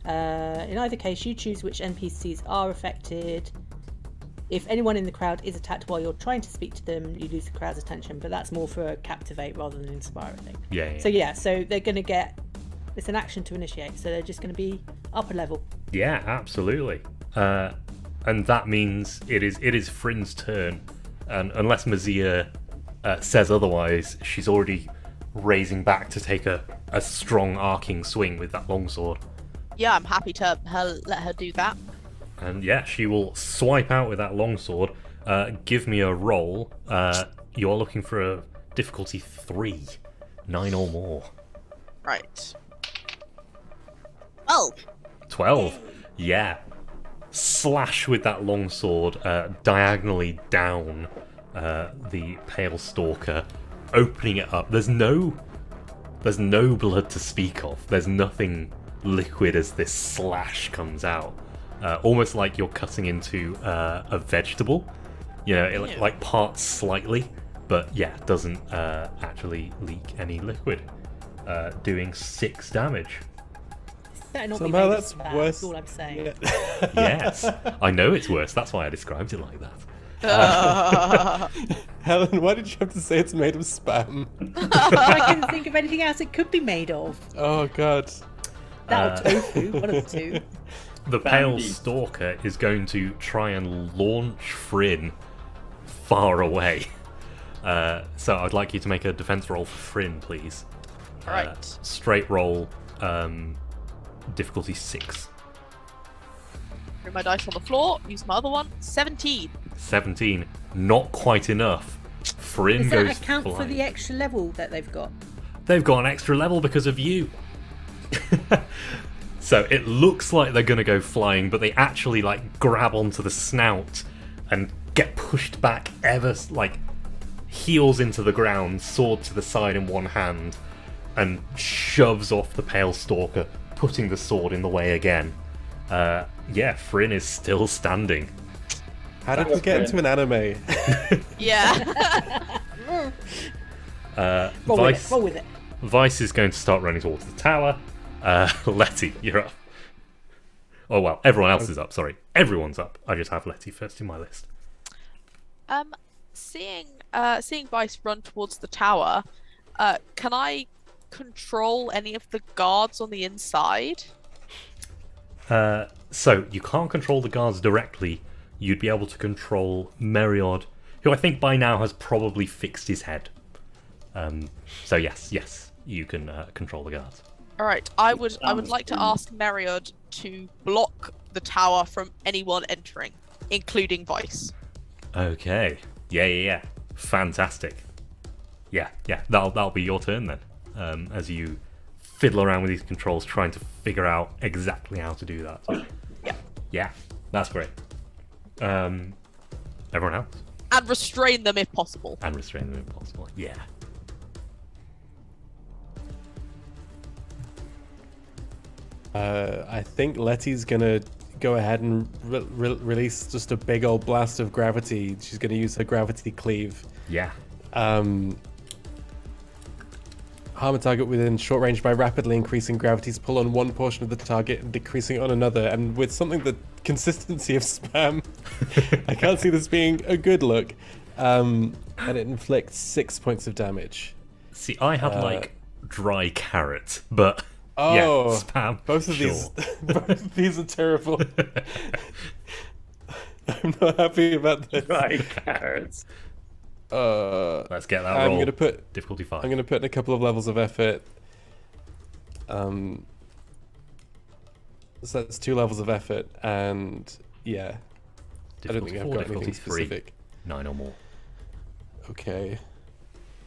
In either case, you choose which NPCs are affected. If anyone in the crowd is attacked while you're trying to speak to them, you lose the crowd's attention, but that's more for a Captivate rather than Inspire, I think. Yeah. So they're going to get... It's an action to initiate, so they're just going to be upper level. Yeah, absolutely. And that means it is Fryn's turn, and unless Mazia says otherwise, she's already raising back to take a strong arcing swing with that longsword. Yeah, I'm happy to let her do that. And yeah, she will swipe out with that longsword. Give me a roll. You're looking for a difficulty 3, 9 or more. Right. 12. Yeah. Slash with that longsword diagonally down the Pale Stalker, opening it up. There's no blood to speak of. There's nothing liquid as this slash comes out. Almost like you're cutting into a vegetable. You know, it like parts slightly, but yeah, doesn't actually leak any liquid. Doing 6 damage. Better not Somehow be that's bad, worse. that's all I'm saying. Yeah. Yes, I know it's worse. That's why I described it like that. Helen, why did you have to say it's made of spam? I couldn't think of anything else it could be made of. Oh god. That or tofu, one of the two. The Pale Stalker is going to try and launch Fryn far away. So I'd like you to make a defense roll for Fryn, please. Right. Straight roll, difficulty 6. Throw my dice on the floor, use my other one. 17. 17, not quite enough. Fryn Does goes that account flying. for the extra level that they've got? They've got an extra level because of you. So it looks like they're going to go flying, but they actually like grab onto the snout and get pushed back heels into the ground, sword to the side in one hand, and shoves off the Pale Stalker, putting the sword in the way again. Yeah, Fryn is still standing. How did we get into an anime? Yeah. Roll with it. Vice is going to start running towards the tower. Letty, you're up. Oh well, everyone else is up. Sorry, everyone's up. I just have Letty first in my list. Seeing Vice run towards the tower, can I control any of the guards on the inside? So you can't control the guards directly. You'd be able to control Meriod, who I think by now has probably fixed his head. So yes, you can control the guards. All right, I would like to ask Meriod to block the tower from anyone entering, including Vice. Okay. Yeah. Fantastic. Yeah. That'll be your turn then. As you fiddle around with these controls, trying to figure out exactly how to do that. Yeah. That's great. Everyone else? And restrain them if possible. Yeah. I think Letty's gonna go ahead and release just a big old blast of gravity. She's gonna use her gravity cleave. Yeah. Harm a target within short range by rapidly increasing gravity's pull on one portion of the target and decreasing it on another. And with something the consistency of spam, I can't see this being a good look. And it inflicts 6 points of damage. See, I had like dry carrot, but Oh, yeah, spam. Both of sure. both of these are terrible. I'm not happy about this. Dry carrots. Let's get that roll. Difficulty 5. I'm gonna put in a couple of levels of effort. So that's 2 levels of effort, and yeah, I don't think I've got anything specific. 9 or more. Okay.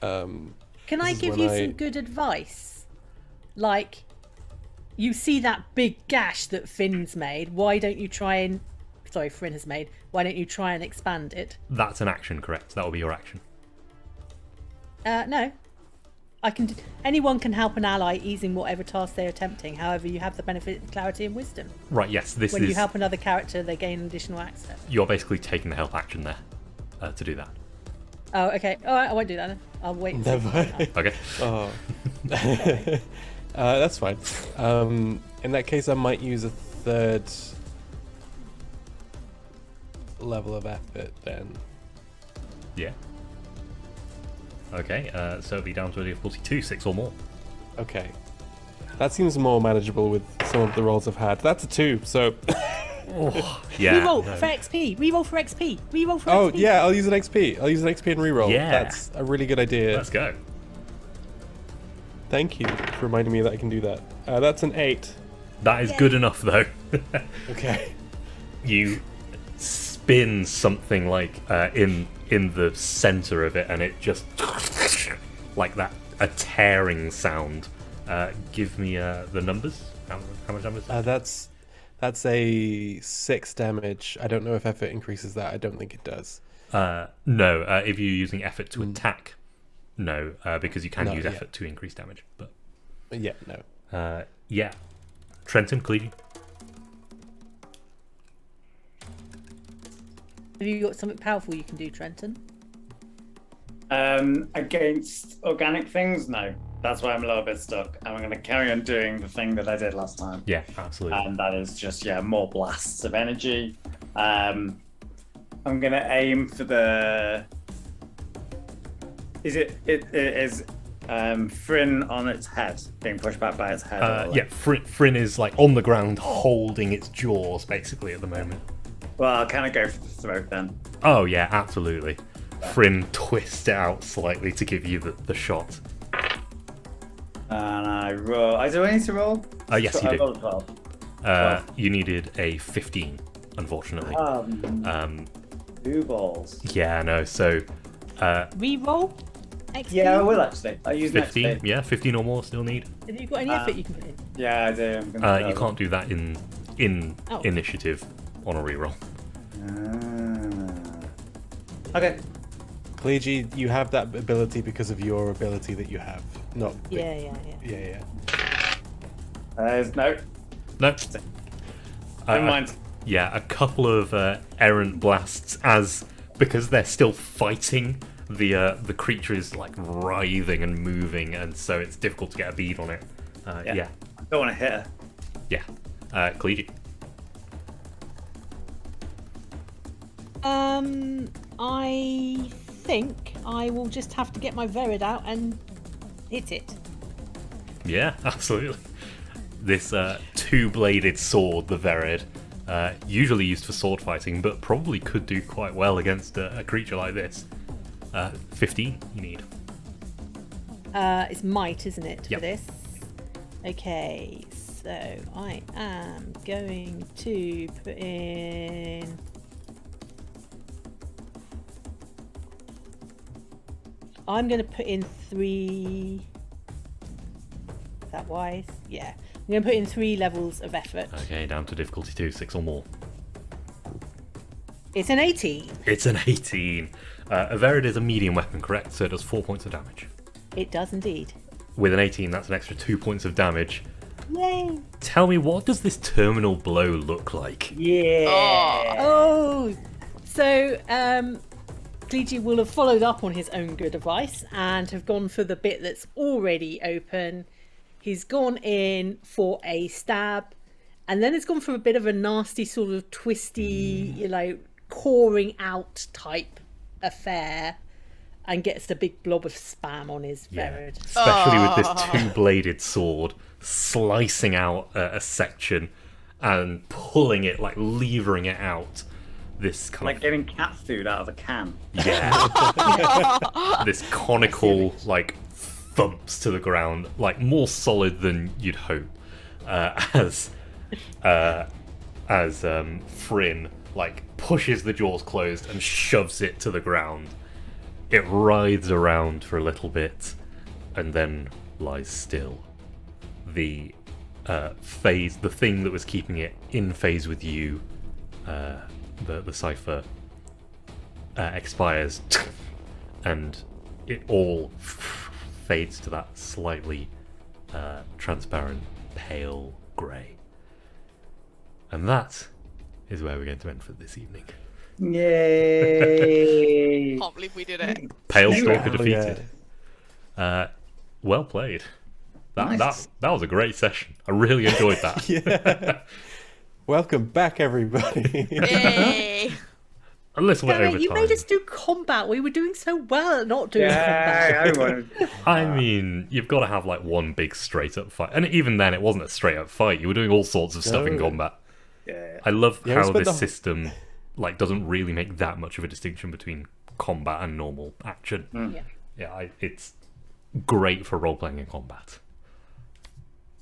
Can I give you some good advice? Like, you see that big gash that Finn's made. Why don't you try and... Sorry, Finn has made. Why don't you try and expand it? That's an action, correct? That will be your action. No. Anyone can help an ally easing whatever task they're attempting. However, you have the benefit of clarity and wisdom. Right, yes. When you help another character, they gain additional access. You're basically taking the help action there to do that. Oh, okay. All right, I won't do that then. I'll wait. Okay. Oh. That's fine. In that case, I might use a 3rd level of effort then. Yeah. Okay, so it'll be down to a difficulty 2, 6 or more. Okay. That seems more manageable with some of the rolls I've had. That's a 2, so... Yeah. Reroll for XP. Reroll for XP. Reroll for Oh, XP. yeah, I'll use an XP. I'll use an XP and reroll. Yeah. That's a really good idea. Let's go. Thank you for reminding me that I can do that. That's an 8. That is good enough, though. Okay. You spin something like in the center of it, and it just like that, a tearing sound. Give me the numbers. How much damage? That's a 6 damage. I don't know if effort increases that. I don't think it does. No. If you're using effort to attack, no, because you can use yeah. effort to increase damage. But Yeah, no. yeah, Trenton, Cleary. Have you got something powerful you can do, Trenton? Against organic things, no. That's why I'm a little bit stuck. I'm going to carry on doing the thing that I did last time. Yeah, absolutely. And that is just, more blasts of energy. I'm going to aim for the... Is it Fryn on its head, being pushed back by its head? Yeah, Fryn is like on the ground holding its jaws basically at the moment. Well, I'll kind of go for the throat then. Oh yeah, absolutely. Fryn twists it out slightly to give you the shot. And I roll. Do I need to roll? Yes, you I do. rolled 12. You needed a 15, unfortunately. 2 balls. Yeah, no. So Reroll? XP? Yeah, I will actually. I use 15. next Yeah, 15 or more still need. Have you got any effort you can put in? Yeah, I do. I'm gonna You can't do that in Oh. initiative on a reroll. Okay. Plegie, you have that ability because of your ability that you have. Not. Yeah. Yeah. There's no. No. Never mind. Yeah, a couple of errant blasts because they're still fighting The creature is like writhing and moving, and so it's difficult to get a bead on it. Yeah. I don't want to hit her. Yeah. Clegy. I think I will just have to get my Verid out and hit it. Yeah, absolutely. This two-bladed sword, the Verid, usually used for sword fighting, but probably could do quite well against a creature like this. 15 you need. It's might, isn't it, Yep. for this? Okay, so I am going to put in... I'm going to put in 3... Is that wise? Yeah. I'm going to put in 3 levels of effort. Okay, down to difficulty 2, 6 or more. It's an 18. It's an 18. A Verid is a medium weapon, correct? So it does 4 points of damage. It does indeed. With an 18, that's an extra 2 points of damage. Yay! Tell me, what does this terminal blow look like? Yeah. Oh! So, Clegy will have followed up on his own good advice and have gone for the bit that's already open. He's gone in for a stab, and then it's gone for a bit of a nasty sort of twisty, coring out type affair, and gets the big blob of spam on his Verid. Especially with this two-bladed sword slicing out a section and pulling it, like levering it out. This kind Like of getting cat food out of a can. this conical like thumps to the ground, like more solid than you'd hope. As Fryn like pushes the jaws closed and shoves it to the ground. It writhes around for a little bit and then lies still. The phase, the thing that was keeping it in phase with you, the cipher, expires, and it all fades to that slightly transparent, pale grey. And that is where we're going to end for this evening. Yay! Can't believe we did it. Pale Stalker Hell defeated. Well played. Nice. That was a great session. I really enjoyed that. Yeah. Welcome back, everybody. Yay! A little bit Damn it, over you time. made us do combat. We were doing so well at not doing combat. Yeah, everyone. I mean, you've got to have like one big straight up fight, and even then, it wasn't a straight up fight. You were doing all sorts of stuff in No. combat. Yeah. I love Yeah, we how spent this the- system like doesn't really make that much of a distinction between combat and normal action. Yeah. It's great for role playing in combat.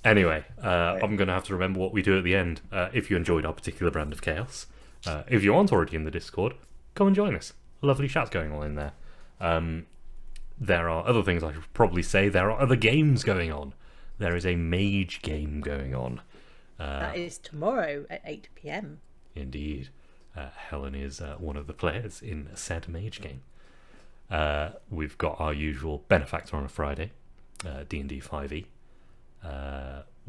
Anyway, I'm going to have to remember what we do at the end. If you enjoyed our particular brand of chaos, if you aren't already in the Discord, come and join us. Lovely chat's going on in there. There are other things I should probably say. There are other games going on. There is a mage game going on. That is tomorrow at 8 p.m. Indeed. Helen is one of the players in said mage game. We've got our usual Benefactor on a Friday, D&D 5e.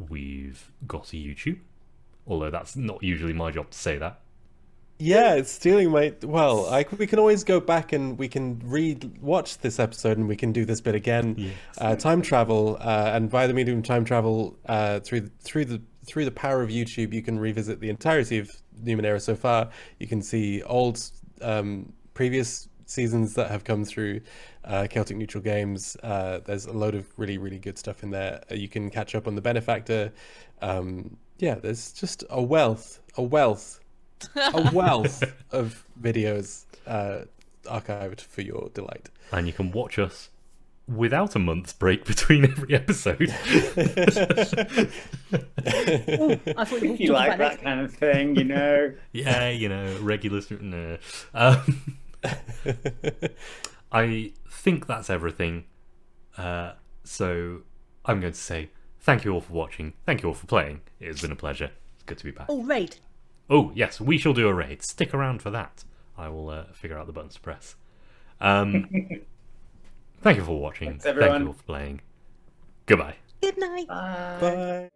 We've got a YouTube, although that's not usually my job to say that. Yeah, it's stealing my. Well, we can always go back and we can watch this episode and we can do this bit again. Yes. Time travel, and by the medium of time travel, through the power of YouTube, you can revisit the entirety of Numenera so far. You can see old, previous seasons that have come through Celtic Neutral Games. There's a load of really, really good stuff in there. You can catch up on the Benefactor. There's just a wealth of videos archived for your delight. And you can watch us without a month's break between every episode. Oh, I thought you were If you talking like about that kind of thing, you know. Yeah, regular. No. I think that's everything. So I'm going to say thank you all for watching. Thank you all for playing. It has been a pleasure. It's good to be back. Oh, raid. Oh, yes, we shall do a raid. Stick around for that. I will figure out the buttons to press. Thank you for watching. Thanks, everyone. Thank you all for playing. Goodbye. Good night. Bye. Bye.